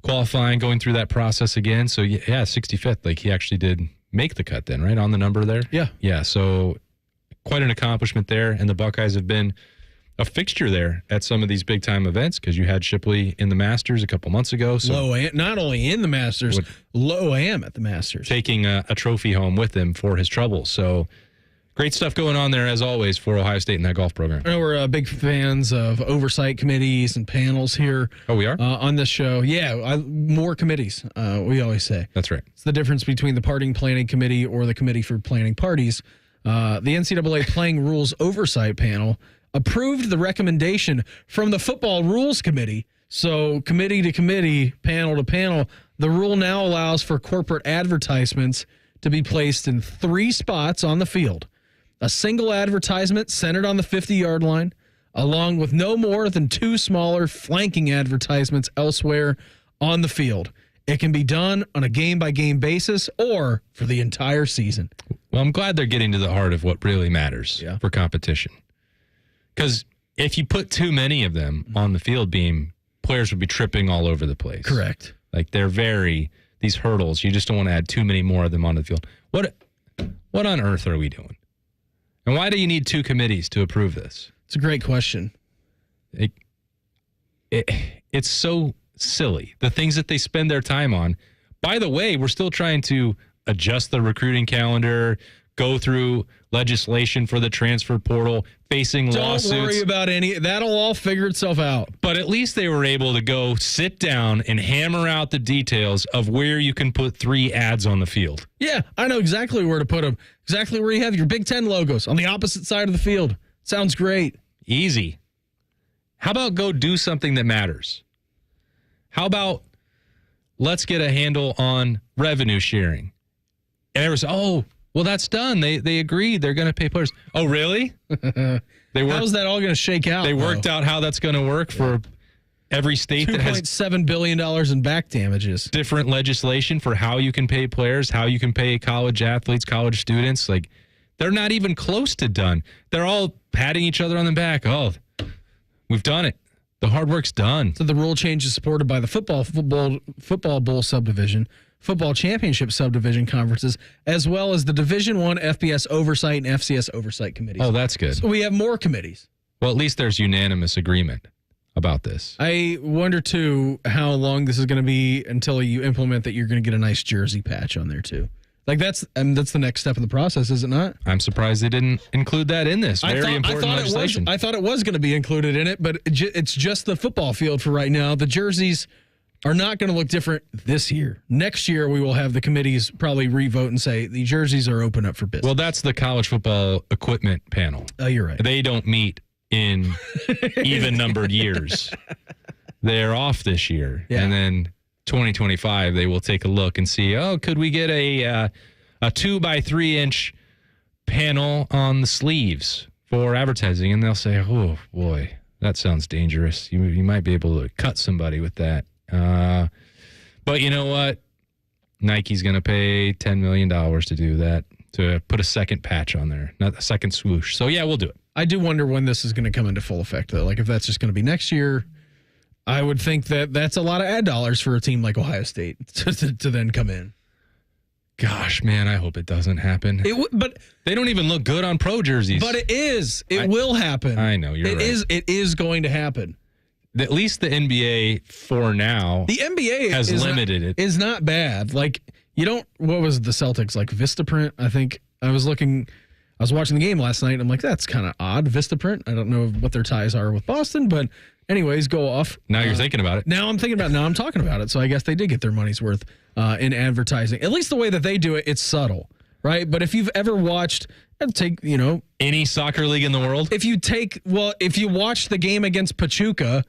qualifying, going through that process again. So, yeah, 65th. Like, he actually did make the cut then, right, on the number there? Yeah. Yeah, so quite an accomplishment there. And the Buckeyes have been a fixture there at some of these big-time events because you had Shipley in the Masters a couple months ago. So not only in the Masters, low-am at the Masters. Taking a trophy home with him for his troubles. So great stuff going on there, as always, for Ohio State in that golf program. I know we're big fans of oversight committees and panels here. Oh, we are? On this show. Yeah, more committees, we always say. That's right. It's the difference between the Partying Planning Committee or the Committee for Planning Parties. The NCAA Playing Rules Oversight Panel approved the recommendation from the Football Rules Committee. So committee to committee, panel to panel, the rule now allows for corporate advertisements to be placed in 3 spots on the field. A single advertisement centered on the 50-yard line, along with no more than 2 smaller flanking advertisements elsewhere on the field. It can be done on a game-by-game basis or for the entire season. Well, I'm glad they're getting to the heart of what really matters for competition. Because if you put too many of them on the field beam, players would be tripping all over the place. Correct. Like these hurdles, you just don't want to add too many more of them on the field. What on earth are we doing? And why do you need 2 committees to approve this? It's a great question. It's so silly. The things that they spend their time on. By the way, we're still trying to adjust the recruiting calendar, go through legislation for the transfer portal, facing lawsuits. Don't worry about that'll all figure itself out. But at least they were able to go sit down and hammer out the details of where you can put 3 ads on the field. Yeah, I know exactly where to put them. Exactly where you have your Big Ten logos on the opposite side of the field. Sounds great. Easy. How about go do something that matters? How about let's get a handle on revenue sharing? And there was, well, that's done. They agreed they're going to pay players. Oh, really? How's that all going to shake out? They worked out how that's going to work for every state that has $2.7 billion in back damages. Different legislation for how you can pay players, how you can pay college athletes, college students. Like, they're not even close to done. They're all patting each other on the back. Oh, we've done it. The hard work's done. So the rule change is supported by the football bowl subdivision, football championship subdivision conferences, as well as the Division I FBS oversight and FCS oversight committees. Oh, that's good. So we have more committees. Well, at least there's unanimous agreement about this. I wonder, too, how long this is going to be until you implement that you're going to get a nice jersey patch on there, too. Like, that's the next step of the process, is it not? I'm surprised they didn't include that in this. Very important legislation. I thought it was going to be included in it, but it's just the football field for right now. The jerseys are not going to look different this year. Next year, we will have the committees probably re-vote and say the jerseys are open up for business. Well, that's the college football equipment panel. Oh, you're right. They don't meet in even-numbered years. They're off this year. Yeah. And then 2025, they will take a look and see, could we get a 2x3-inch panel on the sleeves for advertising? And they'll say, oh, boy, that sounds dangerous. You might be able to cut somebody with that. But you know what? Nike's going to pay $10 million to do that, to put a second patch on there, not a second swoosh. So, yeah, we'll do it. I do wonder when this is going to come into full effect, though. Like, if that's just going to be next year, I would think that that's a lot of ad dollars for a team like Ohio State to then come in. Gosh, man, I hope it doesn't happen. But they don't even look good on pro jerseys. But it is. It will happen. I know, you're right. It is going to happen. At least the NBA, for now, the NBA has limited it. Is not bad. Like, what was the Celtics, like Vistaprint? I think I was watching the game last night. And I'm like, that's kind of odd, Vistaprint. I don't know what their ties are with Boston, but anyways, go off. Now you're thinking about it. Now I'm talking about it. So I guess they did get their money's worth in advertising. At least the way that they do it, it's subtle, right? But if you've ever watched, any soccer league in the world, if you watch the game against Pachuca,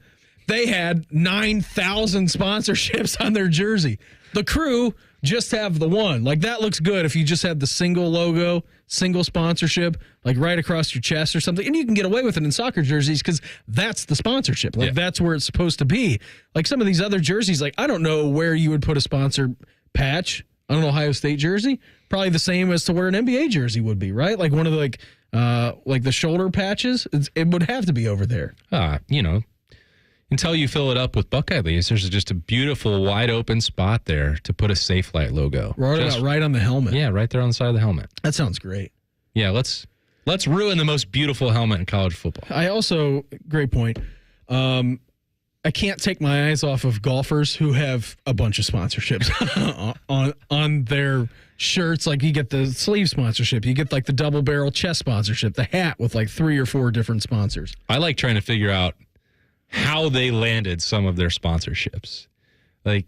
they had 9,000 sponsorships on their jersey. The Crew just have the one. Like, that looks good if you just have the single logo, single sponsorship, like right across your chest or something. And you can get away with it in soccer jerseys because that's the sponsorship. Like, that's where it's supposed to be. Like, some of these other jerseys, like, I don't know where you would put a sponsor patch on an Ohio State jersey. Probably the same as to where an NBA jersey would be, right? Like one of the, like the shoulder patches. It would have to be over there. Until you fill it up with Buckeye leaves, there's just a beautiful wide open spot there to put a Safe Light logo. Right on the helmet. Yeah, right there on the side of the helmet. That sounds great. Yeah, let's ruin the most beautiful helmet in college football. I also, great point. I can't take my eyes off of golfers who have a bunch of sponsorships on their shirts. Like, you get the sleeve sponsorship, you get like the double barrel chest sponsorship, the hat with like 3 or 4 different sponsors. I like trying to figure out how they landed some of their sponsorships. Like,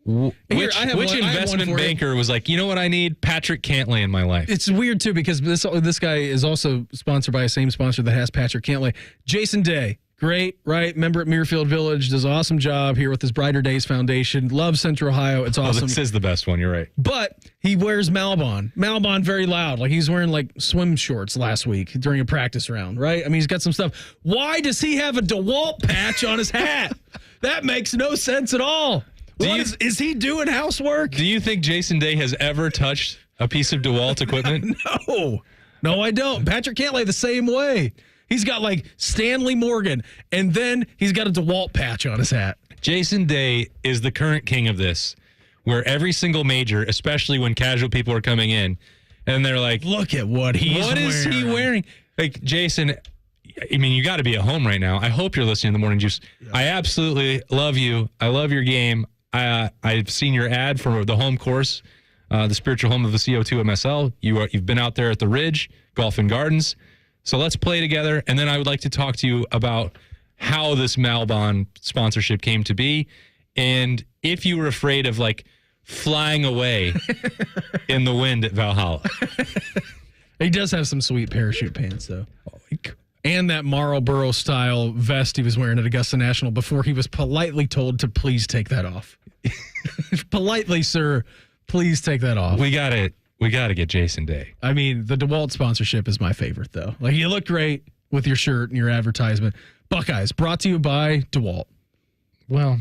which investment banker was like, you know what I need? Patrick Cantlay in my life. It's weird, too, because this guy is also sponsored by a same sponsor that has Patrick Cantlay. Jason Day, great, right? Member at Muirfield Village, does an awesome job here with his Brighter Days Foundation. Loves Central Ohio. It's awesome. This is the best one. You're right. But he wears Malbon. Malbon very loud. Like, he's wearing like swim shorts last week during a practice round, right? I mean, he's got some stuff. Why does he have a DeWalt patch on his hat? That makes no sense at all. Is he doing housework? Do you think Jason Day has ever touched a piece of DeWalt equipment? No, I don't. Patrick Cantlay the same way. He's got like Stanley Morgan, and then he's got a DeWalt patch on his hat. Jason Day is the current king of this, where every single major, especially when casual people are coming in, and they're like, look at what he's wearing. What is he wearing? Like, Jason, I mean, you got to be at home right now. I hope you're listening to the Morning Juice. Yeah. I absolutely love you. I love your game. I've seen your ad for the home course the spiritual home of the CO2 MSL. You've been out there at the Ridge, Golf and Gardens. So let's play together. And then I would like to talk to you about how this Malbon sponsorship came to be. And if you were afraid of like flying away in the wind at Valhalla. He does have some sweet parachute pants, though. And that Marlboro-style vest he was wearing at Augusta National before he was politely told to please take that off. Politely, sir, please take that off. We gotta get Jason Day. I mean, the DeWalt sponsorship is my favorite, though. Like, you look great with your shirt and your advertisement. Buckeyes, brought to you by DeWalt. Well,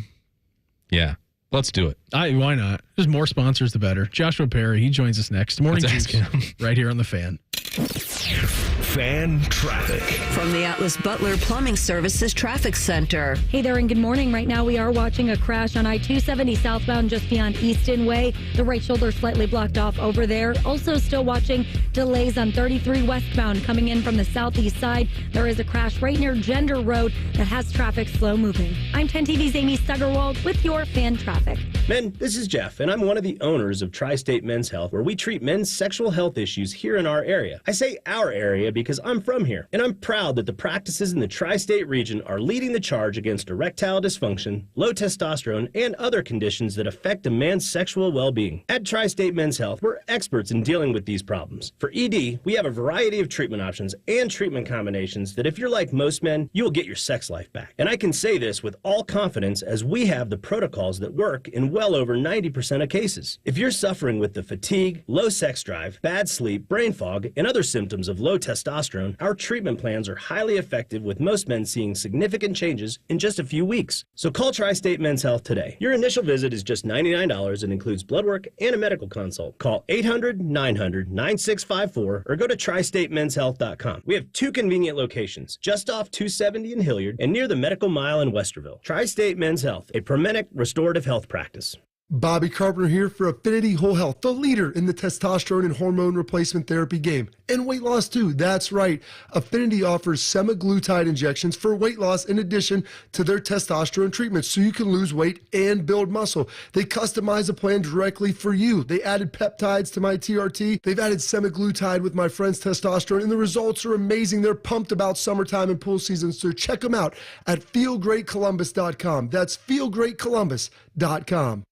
yeah. Let's do it. Why not? There's more sponsors, the better. Joshua Perry, he joins us next. Morning Juice, right here on The Fan. Fan traffic. From the Atlas Butler Plumbing Services Traffic Center. Hey there and good morning. Right now we are watching a crash on I-270 southbound just beyond Easton Way. The right shoulder slightly blocked off over there. Also still watching delays on 33 westbound coming in from the southeast side. There is a crash right near Gender Road that has traffic slow moving. I'm 10 TV's Amy Stuggerwald with your fan traffic. Men, this is Jeff, and I'm one of the owners of Tri-State Men's Health, where we treat men's sexual health issues here in our area. I say our area because I'm from here, and I'm proud that the practices in the Tri-State region are leading the charge against erectile dysfunction, low testosterone, and other conditions that affect a man's sexual well-being. At Tri-State Men's Health, we're experts in dealing with these problems. For ED, we have a variety of treatment options and treatment combinations that if you're like most men, you will get your sex life back. And I can say this with all confidence as we have the protocols that work in well over 90% of cases. If you're suffering with the fatigue, low sex drive, bad sleep, brain fog, and other symptoms of low testosterone, our treatment plans are highly effective with most men seeing significant changes in just a few weeks. So call Tri-State Men's Health today. Your initial visit is just $99 and includes blood work and a medical consult. Call 800-900-9654 or go to TriStateMen'sHealth.com. We have 2 convenient locations, just off 270 in Hilliard and near the Medical Mile in Westerville. Tri-State Men's Health, a Promenic restorative health practice. Bobby Carpenter here for Affinity Whole Health, the leader in the testosterone and hormone replacement therapy game. And weight loss too, that's right. Affinity offers semaglutide injections for weight loss in addition to their testosterone treatments so you can lose weight and build muscle. They customize a plan directly for you. They added peptides to my TRT. They've added semaglutide with my friend's testosterone, and the results are amazing. They're pumped about summertime and pool season, so check them out at feelgreatcolumbus.com. That's feelgreatcolumbus.com.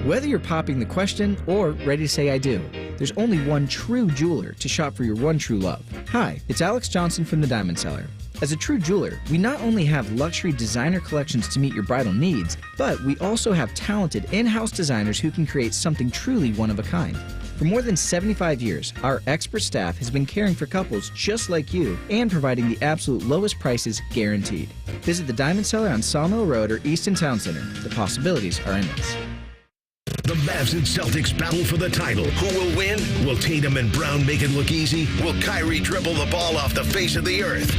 Whether you're popping the question or ready to say I do, there's only one true jeweler to shop for your one true love. Hi, it's Alex Johnson from the Diamond Cellar. As a true jeweler, we not only have luxury designer collections to meet your bridal needs, but we also have talented in-house designers who can create something truly one of a kind. For more than 75 years, our expert staff has been caring for couples just like you and providing the absolute lowest prices guaranteed. Visit the Diamond Cellar on Sawmill Road or Easton Town Center. The possibilities are endless. The Mavs and Celtics battle for the title. Who will win? Will Tatum and Brown make it look easy? Will Kyrie dribble the ball off the face of the earth?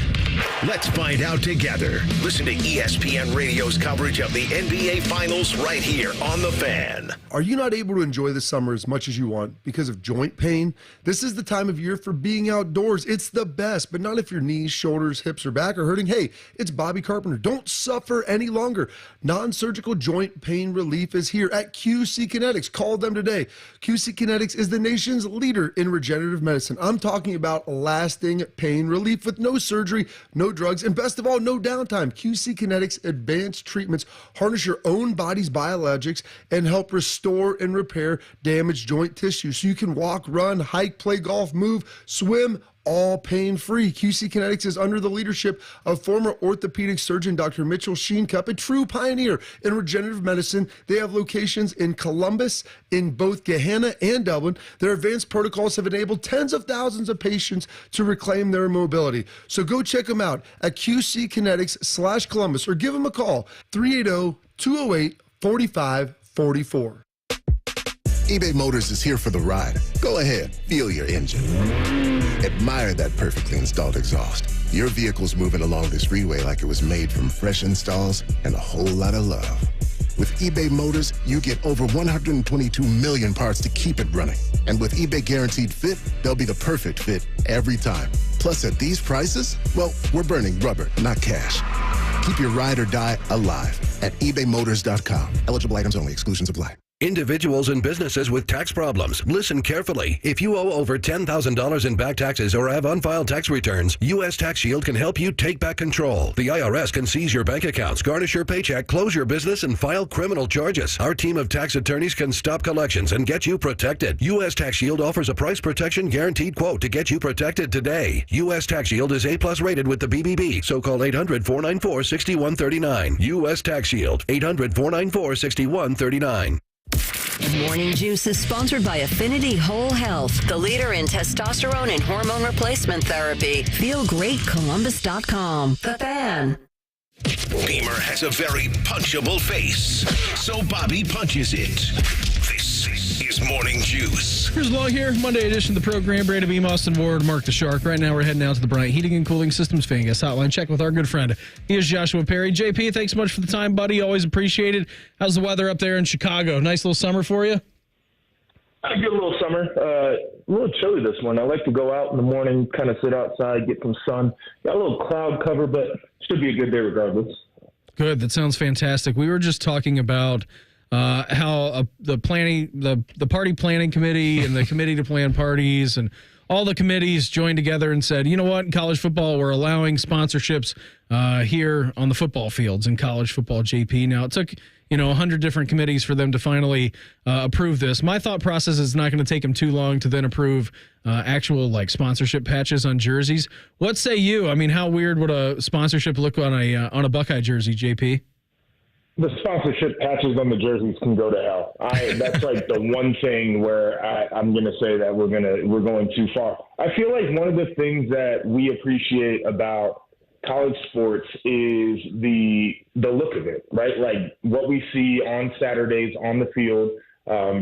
Let's find out together. Listen to ESPN Radio's coverage of the NBA Finals right here on The Fan. Are you not able to enjoy the summer as much as you want because of joint pain? This is the time of year for being outdoors. It's the best, but not if your knees, shoulders, hips, or back are hurting. Hey, it's Bobby Carpenter. Don't suffer any longer. Non-surgical joint pain relief is here at QC Kinetics. Call them today. QC Kinetics is the nation's leader in regenerative medicine. I'm talking about lasting pain relief with no surgery, no drugs, and best of all, no downtime. QC Kinetics advanced treatments harness your own body's biologics and help restore and repair damaged joint tissue so you can walk, run, hike, play golf, move, swim, all pain-free. QC Kinetics is under the leadership of former orthopedic surgeon Dr. Mitchell Sheencup, a true pioneer in regenerative medicine. They have locations in Columbus, in both Gahanna and Dublin. Their advanced protocols have enabled tens of thousands of patients to reclaim their mobility. So go check them out at QCKinetics/Columbus or give them a call, 380-208-4544. eBay Motors is here for the ride. Go ahead, feel your engine. Admire that perfectly installed exhaust. Your vehicle's moving along this freeway like it was made from fresh installs and a whole lot of love. With eBay Motors, you get over 122 million parts to keep it running. And with eBay Guaranteed Fit, they'll be the perfect fit every time. Plus, at these prices, well, we're burning rubber, not cash. Keep your ride or die alive at ebaymotors.com. Eligible items only. Exclusions apply. Individuals and businesses with tax problems. Listen carefully. If you owe over $10,000 in back taxes or have unfiled tax returns, U.S. Tax Shield can help you take back control. The IRS can seize your bank accounts, garnish your paycheck, close your business, and file criminal charges. Our team of tax attorneys can stop collections and get you protected. U.S. Tax Shield offers a price protection guaranteed quote to get you protected today. U.S. Tax Shield is A+ rated with the BBB, so call 800-494-6139. U.S. Tax Shield, 800-494-6139. Morning Juice is sponsored by Affinity Whole Health, the leader in testosterone and hormone replacement therapy. FeelGreatColumbus.com. The Fan. Beamer has a very punchable face, so Bobby punches it. This is Morning Juice. Here's Log here, Monday edition of the program. Brandon Beam, Austin Ward, Mark the Shark. Right now we're heading out to the Bryant Heating and Cooling Systems Fan Guest Hotline. Check with our good friend. Here's Joshua Perry. JP, thanks so much for the time, buddy. Always appreciated. How's the weather up there in Chicago? Nice little summer for you? A good little summer. A little chilly this morning. I like to go out in the morning, kind of sit outside, get some sun. Got a little cloud cover, but should be a good day regardless. Good. That sounds fantastic. We were just talking about how the party planning committee and the committee to plan parties and all the committees joined together and said, you know what, in college football, we're allowing sponsorships here on the football fields in college football, JP. Now, it took 100 different committees for them to finally approve this. My thought process is not going to take them too long to then approve actual sponsorship patches on jerseys. What say you? I mean, how weird would a sponsorship look on a Buckeye jersey, JP? The sponsorship patches on the jerseys can go to hell. That's the one thing where I'm going to say that we're going too far. I feel like one of the things that we appreciate about college sports is the look of it, right? Like what we see on Saturdays on the field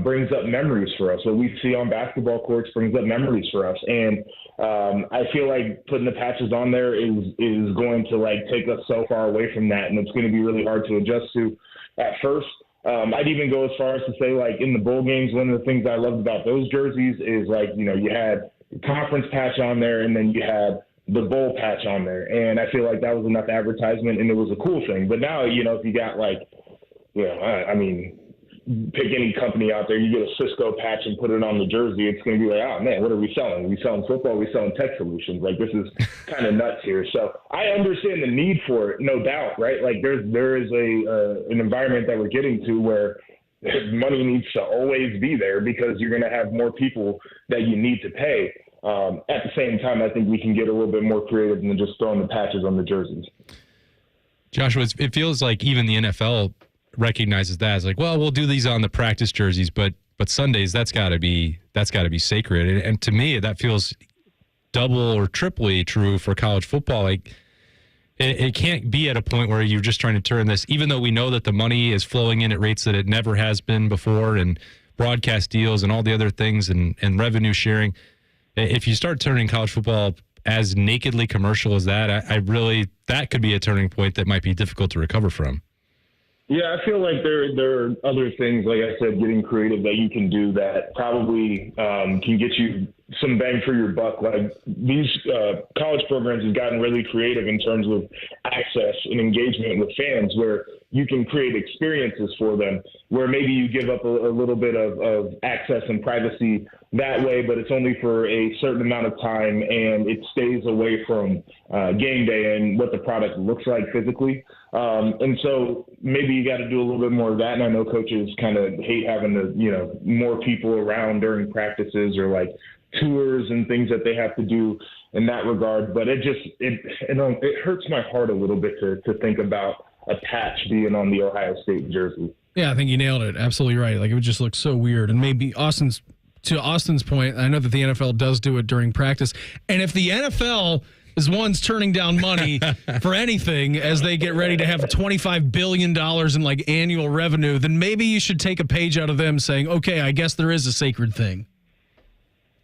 brings up memories for us. What we see on basketball courts brings up memories for us. And I feel like putting the patches on there is going to take us so far away from that. And it's going to be really hard to adjust to at first. I'd even go as far as to say in the bowl games, one of the things I loved about those jerseys is you had the conference patch on there and then you had the bowl patch on there. And I feel like that was enough advertisement and it was a cool thing. But now, if you got pick any company out there, you get a Cisco patch and put it on the jersey, it's going to be oh man, what are we selling? Are we selling football? Are we selling tech solutions? This is kind of nuts here. So I understand the need for it, no doubt, right? There is an environment that we're getting to where money needs to always be there because you're going to have more people that you need to pay. At the same time, I think we can get a little bit more creative than just throwing the patches on the jerseys. Joshua, it feels like even the NFL recognizes that as we'll do these on the practice jerseys, but Sundays that's got to be sacred. And to me, that feels double or triply true for college football. It can't be at a point where you're just trying to turn this, even though we know that the money is flowing in at rates that it never has been before, and broadcast deals and all the other things and revenue sharing. If you start turning college football as nakedly commercial as that, that could be a turning point that might be difficult to recover from. Yeah, I feel like there are other things, like I said, getting creative that you can do that probably can get you some bang for your buck. These college programs have gotten really creative in terms of access and engagement with fans, where you can create experiences for them, where maybe you give up a little bit of access and privacy that way, but it's only for a certain amount of time and it stays away from game day and what the product looks like physically. And so maybe you got to do a little bit more of that. And I know coaches kind of hate having more people around during practices or tours and things that they have to do in that regard. But it hurts my heart a little bit to think about a patch being on the Ohio State jersey. Yeah, I think you nailed it. Absolutely right. It would just look so weird. And maybe to Austin's point, I know that the NFL does do it during practice. And if the NFL is one's turning down money for anything as they get ready to have $25 billion in annual revenue, then maybe you should take a page out of them saying, okay, I guess there is a sacred thing.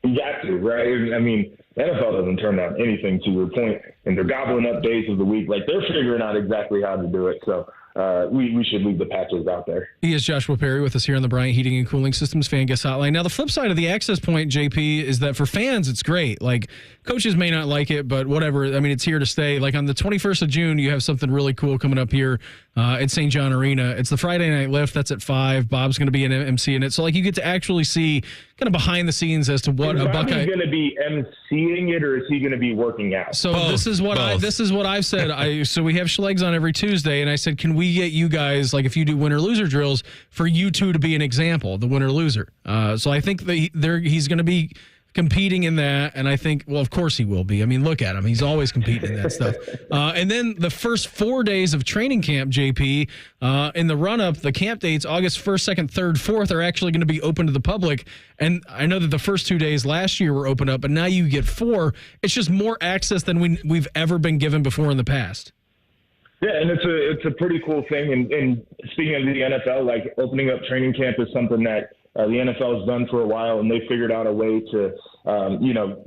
You got to, right? I mean, the NFL doesn't turn down anything, to your point, and they're gobbling up days of the week. They're figuring out exactly how to do it. So we should leave the patches out there. He is Joshua Perry with us here on the Bryant Heating and Cooling Systems Fan Guest Hotline. Now, the flip side of the access point, JP, is that for fans, it's great. Like, coaches may not like it, but whatever. I mean, it's here to stay. Like, on the 21st of June, you have something really cool coming up here at St. John Arena. It's the Friday Night Lift. That's at 5. Bob's going to be an MC in it. So, like, you get to actually see kind of behind the scenes as to what Is a Bobby Buckeye... going to be emceeing it, or is he going to be working out? So this is what I've said. So we have Schlegs on every Tuesday, and I said, can we get you guys, like if you do winner loser drills, for you two to be an example, the winner loser. So I think that he's going to be competing in that, and I think, well, of course he will be. I mean, look at him; he's always competing in that stuff. And then the first 4 days of training camp, JP, in the run-up, the camp dates, August 1st, 2nd, 3rd, 4th, are actually going to be open to the public. And I know that the first 2 days last year were opened up, but now you get 4. It's just more access than we've ever been given before in the past. Yeah, and it's a pretty cool thing. And speaking of the NFL, like opening up training camp is something that the NFL has done for a while, and they figured out a way to,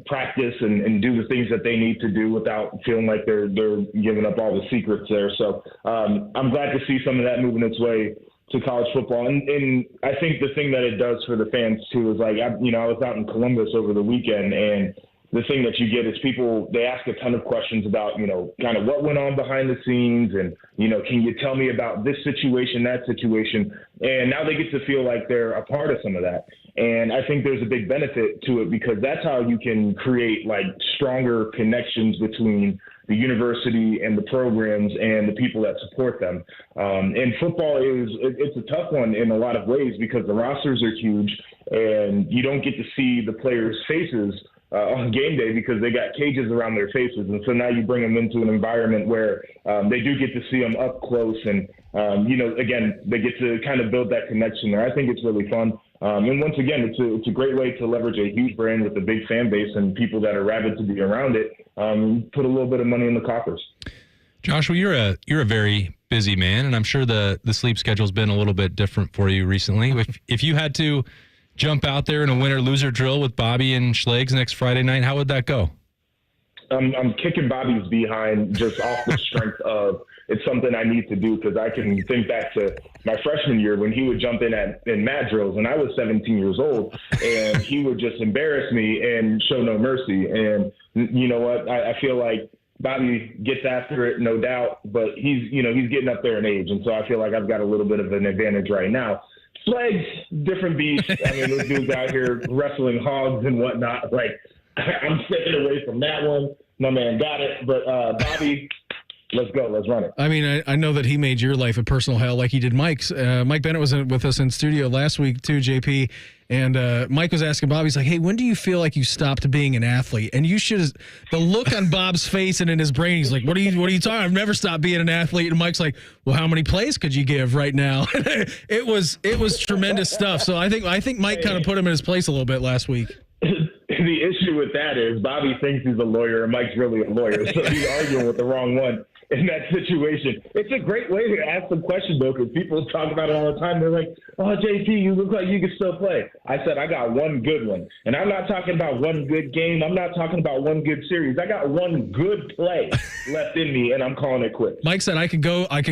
practice and do the things that they need to do without feeling like they're giving up all the secrets there. So I'm glad to see some of that moving its way to college football. And I think the thing that it does for the fans too is like, I was out in Columbus over the weekend, and the thing that you get is people, they ask a ton of questions about, kind of what went on behind the scenes and, can you tell me about this situation, that situation? And now they get to feel like they're a part of some of that. And I think there's a big benefit to it because that's how you can create like stronger connections between the university and the programs and the people that support them. And football it's a tough one in a lot of ways because the rosters are huge and you don't get to see the players' faces on game day because they got cages around their faces. And so now you bring them into an environment where they do get to see them up close. And, again, they get to kind of build that connection there. I think it's really fun. And once again, it's a great way to leverage a huge brand with a big fan base and people that are rabid to be around it, put a little bit of money in the coffers. Joshua, you're a very busy man, and I'm sure the sleep schedule's been a little bit different for you recently. If you had to jump out there in a winner-loser drill with Bobby and Schlegs next Friday night, how would that go? I'm kicking Bobby's behind just off the strength of it's something I need to do because I can think back to my freshman year when he would jump in mat drills and I was 17 years old and he would just embarrass me and show no mercy. And you know what? I feel like Bobby gets after it, no doubt, but he's getting up there in age. And so I feel like I've got a little bit of an advantage right now. Schlegs, different beast. I mean, those dudes out here wrestling hogs and whatnot. Like, I'm stepping away from that one. My man got it. But Bobby, let's go. Let's run it. I mean, I know that he made your life a personal hell like he did Mike's. Mike Bennett was with us in studio last week too, JP. And Mike was asking Bob, he's like, hey, when do you feel like you stopped being an athlete? And you should, the look on Bob's face and in his brain, he's like, what are you talking? I've never stopped being an athlete. And Mike's like, well, how many plays could you give right now? It was tremendous stuff. So I think Mike kind of put him in his place a little bit last week. The issue with that is Bobby thinks he's a lawyer and Mike's really a lawyer. So he's arguing with the wrong one in that situation. It's a great way to ask some questions, though, because people talk about it all the time. They're like, oh, JP, you look like you can still play. I said, I got one good one. And I'm not talking about one good game. I'm not talking about one good series. I got one good play left in me, and I'm calling it quits. Mike said I could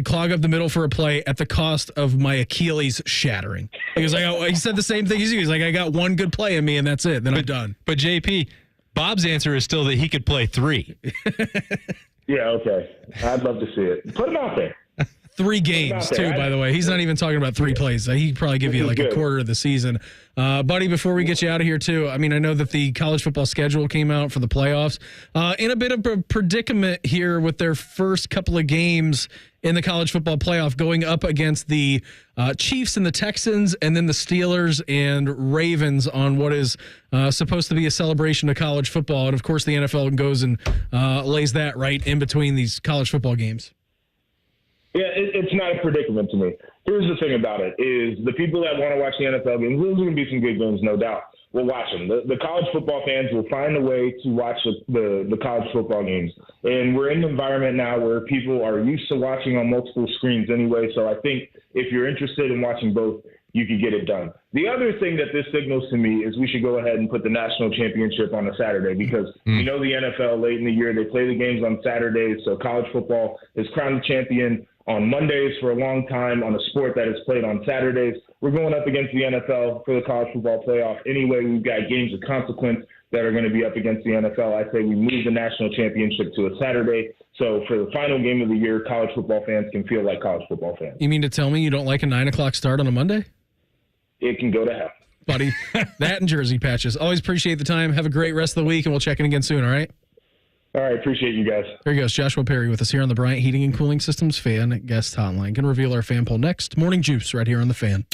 clog up the middle for a play at the cost of my Achilles shattering. He was like, he said the same thing as you. He's like, I got one good play in me, and that's it. Then I'm done. But JP, Bob's answer is still that he could play 3. Yeah, okay. I'd love to see it. Put him out there. 3 games, too, by the way. He's not even talking about 3 plays. He'd probably give you like a quarter of the season. Buddy, before we get you out of here, too, I mean, I know that the college football schedule came out for the playoffs. In a bit of a predicament here with their first couple of games in the college football playoff going up against the Chiefs and the Texans and then the Steelers and Ravens on what is supposed to be a celebration of college football. And, of course, the NFL goes and lays that right in between these college football games. Yeah, it's not a predicament to me. Here's the thing about it is the people that want to watch the NFL games, there's going to be some good games, no doubt. We'll watch them. The college football fans will find a way to watch the college football games. And we're in an environment now where people are used to watching on multiple screens anyway. So I think if you're interested in watching both, you can get it done. The other thing that this signals to me is we should go ahead and put the national championship on a Saturday because the NFL late in the year, they play the games on Saturdays. So college football is crowned the champion on Mondays for a long time on a sport that is played on Saturdays. We're going up against the NFL for the college football playoff. Anyway, we've got games of consequence that are going to be up against the NFL. I say we move the national championship to a Saturday. So for the final game of the year, college football fans can feel like college football fans. You mean to tell me you don't like a 9 o'clock start on a Monday? It can go to hell. Buddy, that and jersey patches. Always appreciate the time. Have a great rest of the week, and we'll check in again soon, all right? All right, appreciate you guys. There he goes, Joshua Perry with us here on the Bryant Heating and Cooling Systems Fan Guest Hotline. Going to reveal our fan poll next. Morning Juice right here on the Fan.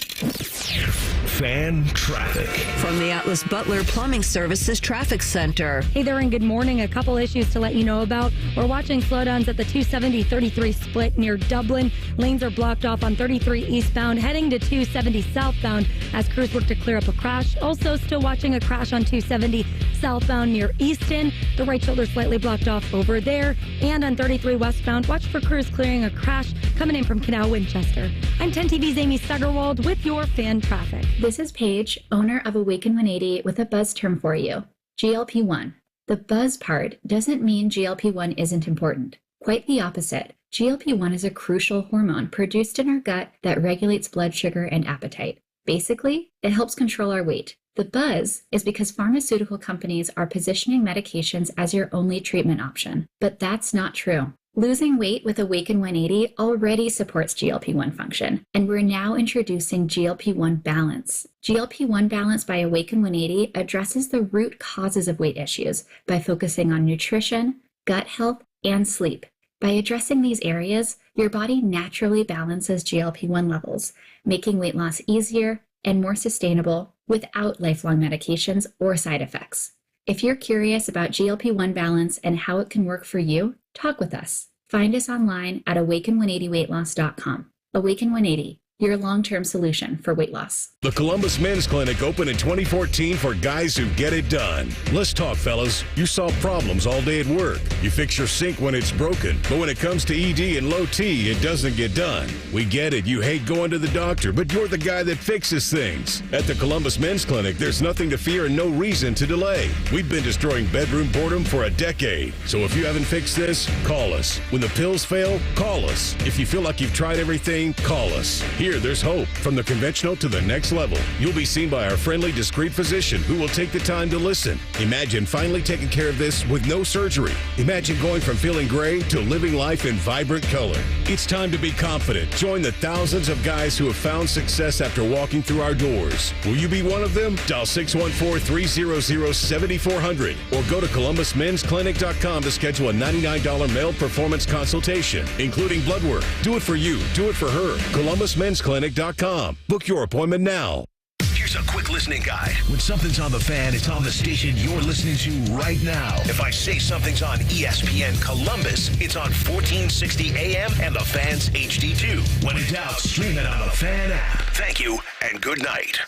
Fan traffic. From the Atlas Butler Plumbing Services Traffic Center. Hey there and good morning. A couple issues to let you know about. We're watching slowdowns at the 270-33 split near Dublin. Lanes are blocked off on 33 eastbound, heading to 270 southbound as crews work to clear up a crash. Also still watching a crash on 270 southbound near Easton. The right shoulder slightly blocked off over there. And on 33 westbound, watch for crews clearing a crash coming in from Canal Winchester. I'm 10 TV's Amy Stuggerwald with your fan traffic. This is Paige, owner of Awaken 180, with a buzz term for you. GLP-1. The buzz part doesn't mean GLP-1 isn't important. Quite the opposite. GLP-1 is a crucial hormone produced in our gut that regulates blood sugar and appetite. Basically, it helps control our weight. The buzz is because pharmaceutical companies are positioning medications as your only treatment option. But that's not true. Losing weight with Awaken 180 already supports GLP-1 function, and we're now introducing GLP-1 Balance. GLP-1 Balance by Awaken 180 addresses the root causes of weight issues by focusing on nutrition, gut health, and sleep. By addressing these areas, your body naturally balances GLP-1 levels, making weight loss easier and more sustainable without lifelong medications or side effects. If you're curious about GLP-1 Balance and how it can work for you, talk with us. Find us online at awaken180weightloss.com. Awaken 180, your long-term solution for weight loss. The Columbus Men's Clinic opened in 2014 for guys who get it done. Let's talk, fellas. You solve problems all day at work. You fix your sink when it's broken. But when it comes to ED and low T, it doesn't get done. We get it. You hate going to the doctor, but you're the guy that fixes things. At the Columbus Men's Clinic, there's nothing to fear and no reason to delay. We've been destroying bedroom boredom for a decade. So if you haven't fixed this, call us. When the pills fail, call us. If you feel like you've tried everything, call us. Here, there's hope. From the conventional to the next level. You'll be seen by our friendly, discreet physician who will take the time to listen. Imagine finally taking care of this with no surgery. Imagine going from feeling gray to living life in vibrant color. It's time to be confident. Join the thousands of guys who have found success after walking through our doors. Will you be one of them? Dial 614-300-7400 or go to columbusmensclinic.com to schedule a $99 male performance consultation, including blood work. Do it for you. Do it for her. columbusmensclinic.com. Book your appointment now. Here's a quick listening guide. When something's on the fan, it's on the station you're listening to right now. If I say something's on ESPN Columbus, it's on 1460 AM and the Fan's HD2. When in doubt, stream it on the Fan app. Thank you and good night.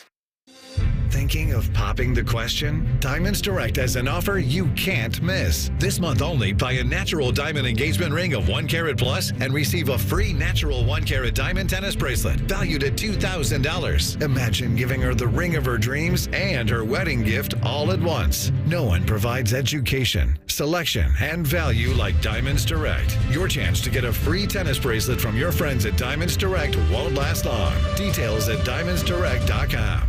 Thinking of popping the question? Diamonds Direct has an offer you can't miss. This month only, buy a natural diamond engagement ring of 1 carat plus and receive a free natural 1 carat diamond tennis bracelet valued at $2,000. Imagine giving her the ring of her dreams and her wedding gift all at once. No one provides education, selection, and value like Diamonds Direct. Your chance to get a free tennis bracelet from your friends at Diamonds Direct won't last long. Details at diamondsdirect.com.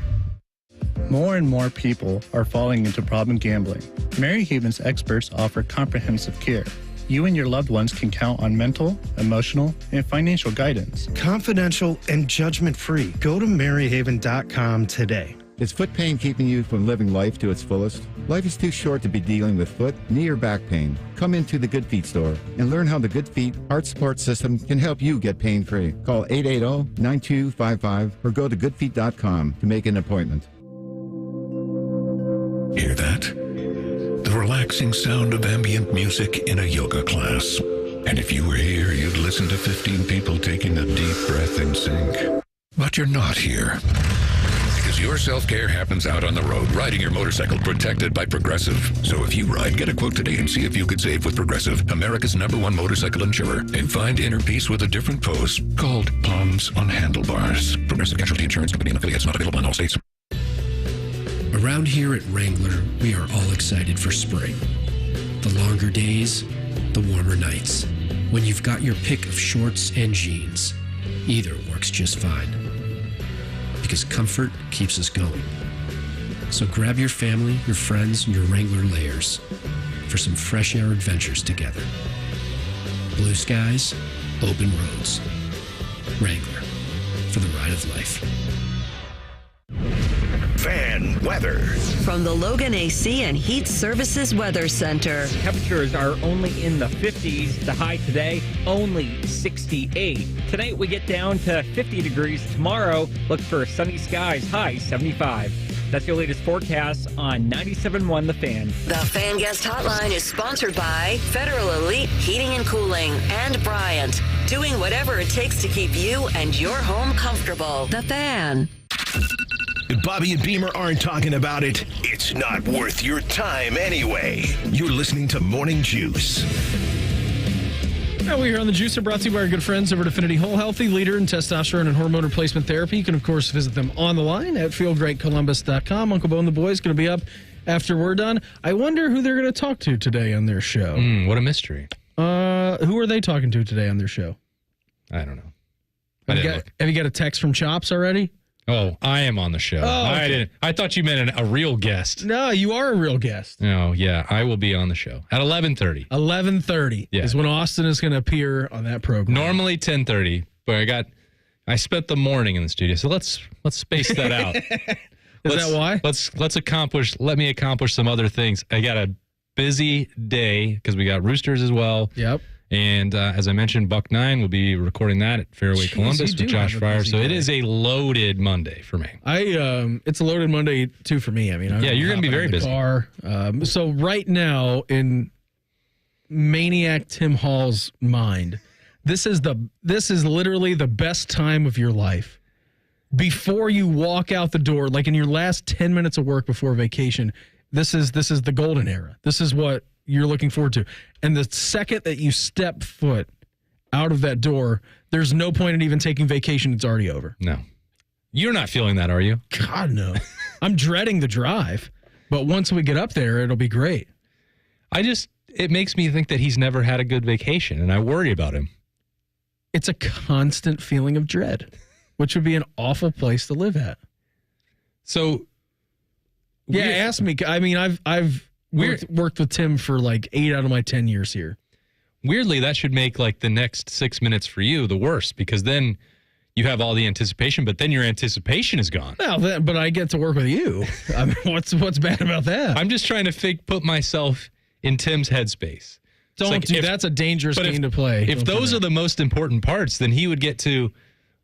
More and more people are falling into problem gambling. Mary Haven's experts offer comprehensive care. You and your loved ones can count on mental, emotional, and financial guidance. Confidential and judgment-free. Go to maryhaven.com today. Is foot pain keeping you from living life to its fullest? Life is too short to be dealing with foot, knee, or back pain. Come into the Good Feet store and learn how the Good Feet heart support system can help you get pain-free. Call 880-9255 or go to goodfeet.com to make an appointment. Hear that? The relaxing sound of ambient music in a yoga class. And if you were here, you'd listen to 15 people taking a deep breath in sync. But you're not here. Because your self-care happens out on the road, riding your motorcycle protected by Progressive. So if you ride, get a quote today and see if you could save with Progressive, America's #1 motorcycle insurer. And find inner peace with a different pose called Palms on Handlebars. Progressive Casualty Insurance Company and affiliates, not available in all states. Around here at Wrangler, we are all excited for spring. The longer days, the warmer nights. When you've got your pick of shorts and jeans, either works just fine. Because comfort keeps us going. So grab your family, your friends, and your Wrangler layers for some fresh air adventures together. Blue skies, open roads. Wrangler, for the ride of life. Fan weather. From the Logan AC and Heat Services Weather Center. Temperatures are only in the 50s. The high today, only 68. Tonight we get down to 50 degrees. Tomorrow, look for sunny skies, high 75. That's your latest forecast on 97.1 The Fan. The Fan Guest Hotline is sponsored by Federal Elite Heating and Cooling and Bryant, doing whatever it takes to keep you and your home comfortable. The Fan. If Bobby and Beamer aren't talking about it, it's not worth your time anyway. You're listening to Morning Juice. Now we're here on The Juice, are brought to you by our good friends over at Affinity Whole Healthy, leader in testosterone and hormone replacement therapy. You can, of course, visit them on the line at feelgreatcolumbus.com. Uncle Bo and the boys going to be up after we're done. I wonder who they're going to talk to today on their show. What a mystery. Who are they talking to today on their show? I don't know. Have you got a text from Chops already? Oh, I am on the show. Oh, okay. I thought you meant a real guest. No, you are a real guest. No, yeah, I will be on the show at 11:30. 11:30 is when Austin is going to appear on that program. Normally 10:30, but I spent the morning in the studio, so let's space that out. That why? Let me accomplish some other things. I got a busy day because we got Roosters as well. Yep. And as I mentioned, Buck 9 will be recording that at Fairway Columbus with Josh Fryer. So it is a loaded Monday for me. It's a loaded Monday too for me. I mean, you're going to be very busy. So right now, in Maniac Tim Hall's mind, this is literally the best time of your life. Before you walk out the door, like in your last 10 minutes of work before vacation, this is the golden era. This is what you're looking forward to. And the second that you step foot out of that door, there's no point in even taking vacation. It's already over. No. You're not feeling that, are you? God, no. I'm dreading the drive. But once we get up there, it'll be great. It makes me think that he's never had a good vacation, and I worry about him. It's a constant feeling of dread, which would be an awful place to live at. So, yeah, ask me. I mean, I've worked with Tim for like 8 out of my 10 years here. Weirdly, that should make like the next 6 minutes for you the worst, because then you have all the anticipation, but then your anticipation is gone. Well, but I get to work with you. I mean, what's bad about that? I'm just trying to put myself in Tim's headspace. That's a dangerous game to play. If those are the most important parts, then he would get to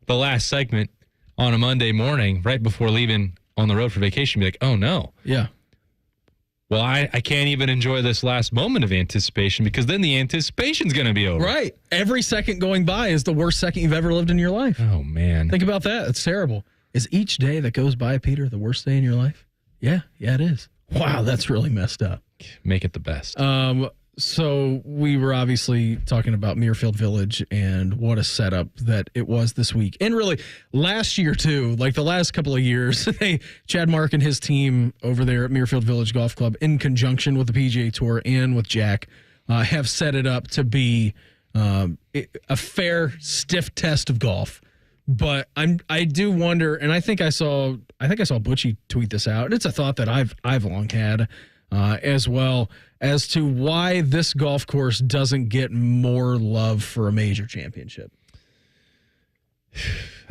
the last segment on a Monday morning right before leaving on the road for vacation and be like, oh no. Yeah. Well, I can't even enjoy this last moment of anticipation because then the anticipation's going to be over. Right. Every second going by is the worst second you've ever lived in your life. Oh, man. Think about that. It's terrible. Is each day that goes by, Peter, the worst day in your life? Yeah, it is. Wow, that's really messed up. Make it the best. So we were obviously talking about Muirfield Village and what a setup that it was this week. And really last year too, like the last couple of years, Chad Mark and his team over there at Muirfield Village Golf Club in conjunction with the PGA Tour and with Jack have set it up to be a fair, stiff test of golf. But I do wonder, and I think I saw Butchie tweet this out, and it's a thought that I've long had as well, as to why this golf course doesn't get more love for a major championship.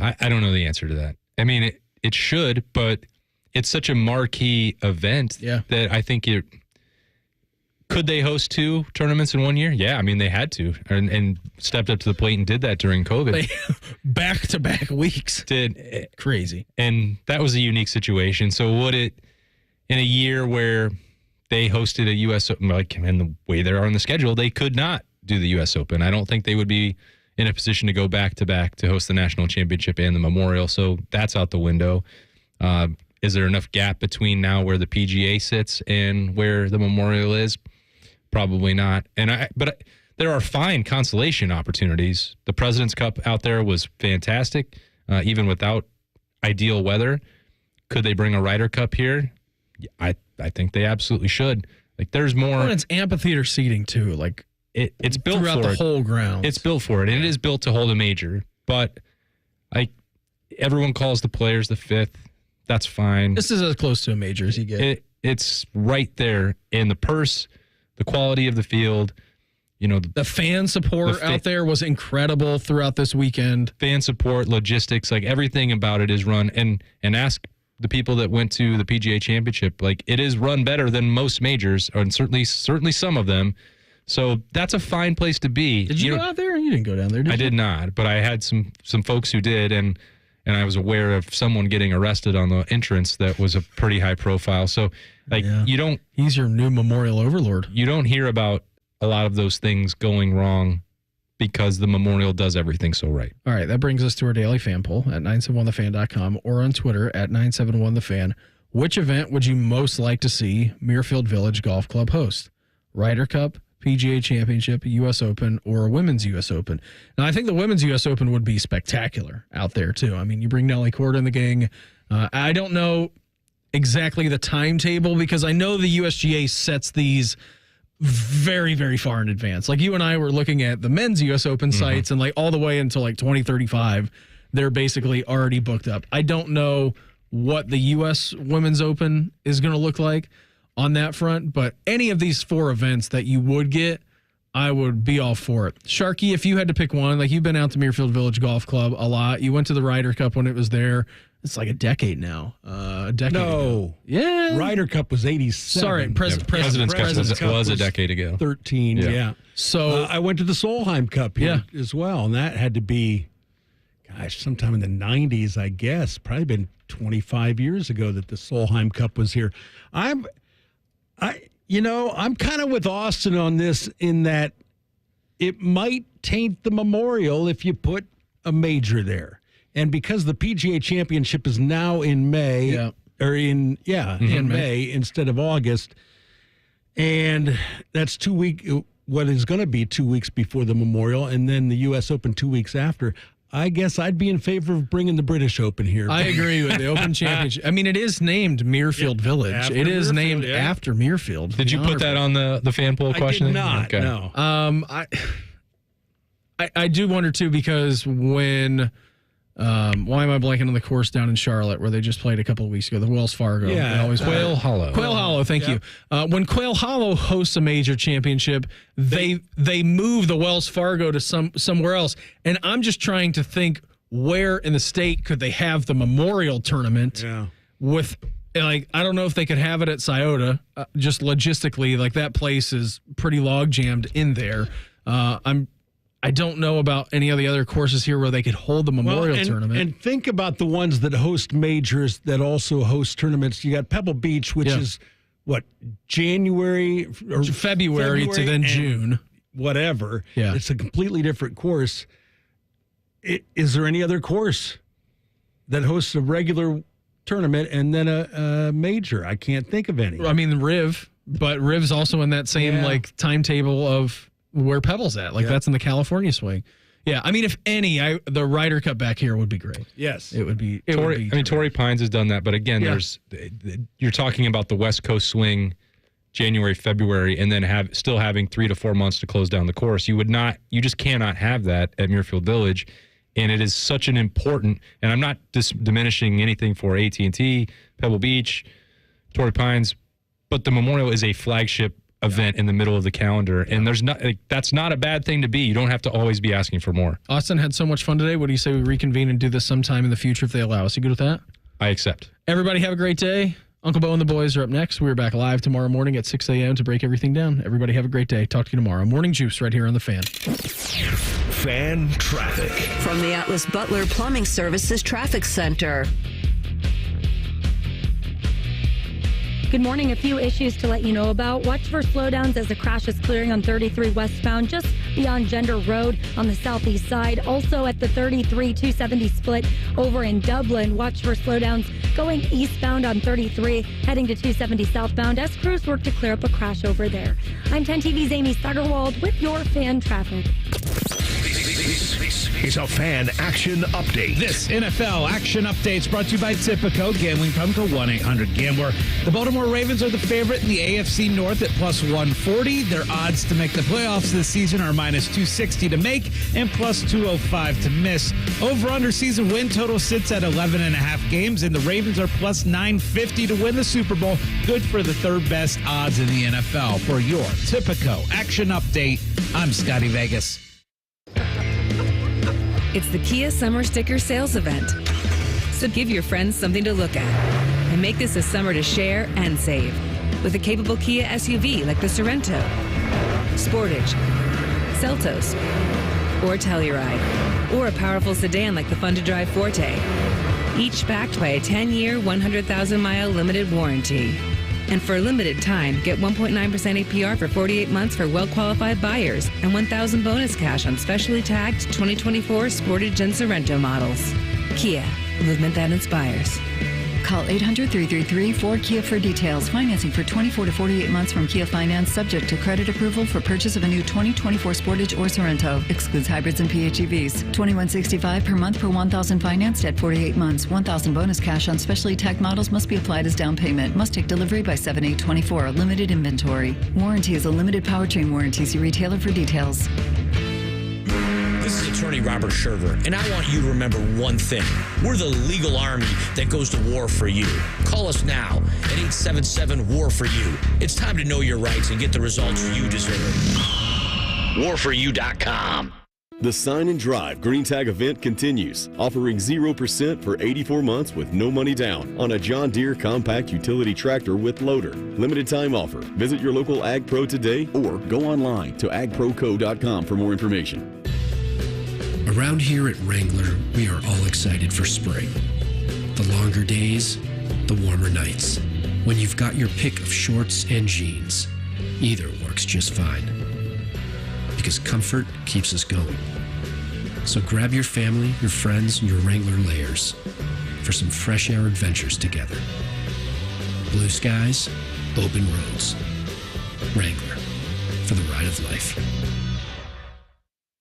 I don't know the answer to that. I mean, it should, but it's such a marquee event that I think could they host 2 tournaments in 1 year? Yeah, I mean, they had to and stepped up to the plate and did that during COVID. Back-to-back weeks. Crazy. And that was a unique situation. So would it, in a year where they hosted a U.S. Open, and the way they are on the schedule, they could not do the U.S. Open. I don't think they would be in a position to go back-to-back to host the National Championship and the Memorial, so that's out the window. Is there enough gap between now where the PGA sits and where the Memorial is? Probably not. But there are fine consolation opportunities. The President's Cup out there was fantastic, even without ideal weather. Could they bring a Ryder Cup here? I think they absolutely should. Like, there's more. And it's amphitheater seating too. Like, it's built throughout for the it. whole ground. It's built for it, and it is built to hold a major. But everyone calls the players the fifth. That's fine. This is as close to a major as you get. It's right there in the purse, the quality of the field. The fan support out there was incredible throughout this weekend. Fan support, logistics, like everything about it is run. And ask the people that went to the PGA Championship, like it is run better than most majors, and certainly some of them. So that's a fine place to be. Did you go out there? You didn't go down there, did you? I did not, but I had some folks who did, and I was aware of someone getting arrested on the entrance that was a pretty high profile. So you don't. He's your new memorial overlord. You don't hear about a lot of those things going wrong because the memorial does everything so right. All right, that brings us to our daily fan poll at 971thefan.com or on Twitter at 971thefan. Which event would you most like to see Muirfield Village Golf Club host? Ryder Cup, PGA Championship, U.S. Open, or a Women's U.S. Open? Now, I think the Women's U.S. Open would be spectacular out there, too. I mean, you bring Nelly Court in the gang. I don't know exactly the timetable because I know the USGA sets these very, very far in advance. Like you and I were looking at the men's U.S. Open sites and like all the way until like 2035, they're basically already booked up. I don't know what the U.S. Women's Open is going to look like on that front, but any of these four events that you would get, I would be all for it. Sharky, if you had to pick one, like you've been out to Muirfield Village Golf Club a lot. You went to the Ryder Cup when it was there. It's like a decade now. Ago. Yeah. Ryder Cup was 87. Sorry, President's Cup was a decade ago. 13, yeah. So I went to the Solheim Cup here as well, and that had to be, sometime in the 90s, I guess. Probably been 25 years ago that the Solheim Cup was here. I'm kind of with Austin on this in that it might taint the Memorial if you put a major there. And because the PGA Championship is now in May, in May instead of August, and that's what is going to be 2 weeks before the Memorial, and then the U.S. Open 2 weeks after, I guess I'd be in favor of bringing the British Open here. I agree with the Open Championship. I mean, it is named Muirfield Village. It is named after Muirfield. Did you put that on the fan poll question? I did not, no. I do wonder, too, because when... why am I blanking on the course down in Charlotte where they just played a couple of weeks ago? The Wells Fargo. Quail Hollow. Quail Hollow, thank you. When Quail Hollow hosts a major championship, they move the Wells Fargo to somewhere else. And I'm just trying to think where in the state could they have the Memorial Tournament with, like, I don't know if they could have it at Scioto. Just logistically, like that place is pretty log jammed in there. I don't know about any of the other courses here where they could hold the Memorial Tournament. And think about the ones that host majors that also host tournaments. You got Pebble Beach, which is, January or February to then June. Whatever. Yeah. It's a completely different course. Is there any other course that hosts a regular tournament and then a major? I can't think of any. I mean, Riv, but Riv's also in that same timetable of where Pebble's at. That's in the California swing. Yeah, I mean, if any, the Ryder Cup back here would be great. Yes. It would be. Torrey Pines has done that, but again, you're talking about the West Coast swing, January, February, and then still having 3 to 4 months to close down the course. You just cannot have that at Muirfield Village, and it is such an important. And I'm not diminishing anything for AT&T, Pebble Beach, Torrey Pines, but the Memorial is a flagship event in the middle of the calendar, and that's not a bad thing to be. You don't have to always be asking for more. Austin had so much fun today. What do you say we reconvene and do this sometime in the future if they allow us? You good with that? I accept. Everybody have a great day. Uncle Bo and the boys are up next. We're back live tomorrow morning at 6 a.m. to break everything down. Everybody have a great day. Talk to you tomorrow. Morning Juice right here on The Fan. Fan traffic. From the Atlas Butler Plumbing Services Traffic Center. Good morning. A few issues to let you know about. Watch for slowdowns as the crash is clearing on 33 westbound, just beyond Gender Road on the southeast side. Also at the 33-270 split over in Dublin. Watch for slowdowns going eastbound on 33, heading to 270 southbound as crews work to clear up a crash over there. I'm 10 TV's Amy Steigerwald with your fan traffic. This is a fan action update. This NFL action update is brought to you by Tipico. Gambling problem, call 1-800-GAMBLER. The Baltimore Ravens are the favorite in the AFC North at plus 140. Their odds to make the playoffs this season are minus 260 to make and plus 205 to miss. Over-under season win total sits at 11.5 games, and the Ravens are plus 950 to win the Super Bowl. Good for the third best odds in the NFL. For your Tipico action update, I'm Scotty Vegas. It's the Kia Summer Sticker Sales Event. So give your friends something to look at and make this a summer to share and save with a capable Kia SUV like the Sorento, Sportage, Seltos, or Telluride, or a powerful sedan like the fun-to-drive Forte, each backed by a 10-year, 100,000-mile limited warranty. And for a limited time, get 1.9% APR for 48 months for well-qualified buyers and $1,000 bonus cash on specially tagged 2024 Sportage and Sorento models. Kia, movement that inspires. Call 800-333-4KIA for details. Financing for 24 to 48 months from Kia Finance, subject to credit approval for purchase of a new 2024 Sportage or Sorento. Excludes hybrids and PHEVs. $21.65 per month per $1,000 financed at 48 months. $1,000 bonus cash on specially tagged models must be applied as down payment. Must take delivery by 7/8/24. Limited inventory. Warranty is a limited powertrain warranty. See retailer for details. This is attorney Robert Sherver, and I want you to remember one thing. We're the legal army that goes to war for you. Call us now at 877-WAR-FOR-YOU. It's time to know your rights and get the results you deserve. WarForYou.com. The Sign and Drive Green Tag event continues, offering 0% for 84 months with no money down on a John Deere compact utility tractor with loader. Limited time offer. Visit your local Ag Pro today or go online to agproco.com for more information. Around here at Wrangler, we are all excited for spring. The longer days, the warmer nights. When you've got your pick of shorts and jeans, either works just fine. Because comfort keeps us going. So grab your family, your friends, and your Wrangler layers for some fresh air adventures together. Blue skies, open roads. Wrangler, for the ride of life.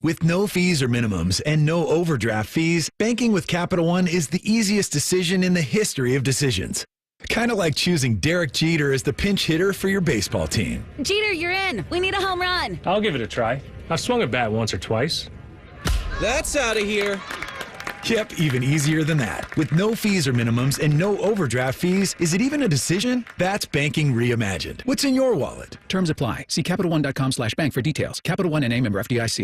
With no fees or minimums and no overdraft fees, banking with Capital One is the easiest decision in the history of decisions. Kind of like choosing Derek Jeter as the pinch hitter for your baseball team. Jeter, you're in. We need a home run. I'll give it a try. I've swung a bat once or twice. That's out of here. Yep, even easier than that. With no fees or minimums and no overdraft fees, is it even a decision? That's banking reimagined. What's in your wallet? Terms apply. See CapitalOne.com/bank for details. Capital One NA, member FDIC.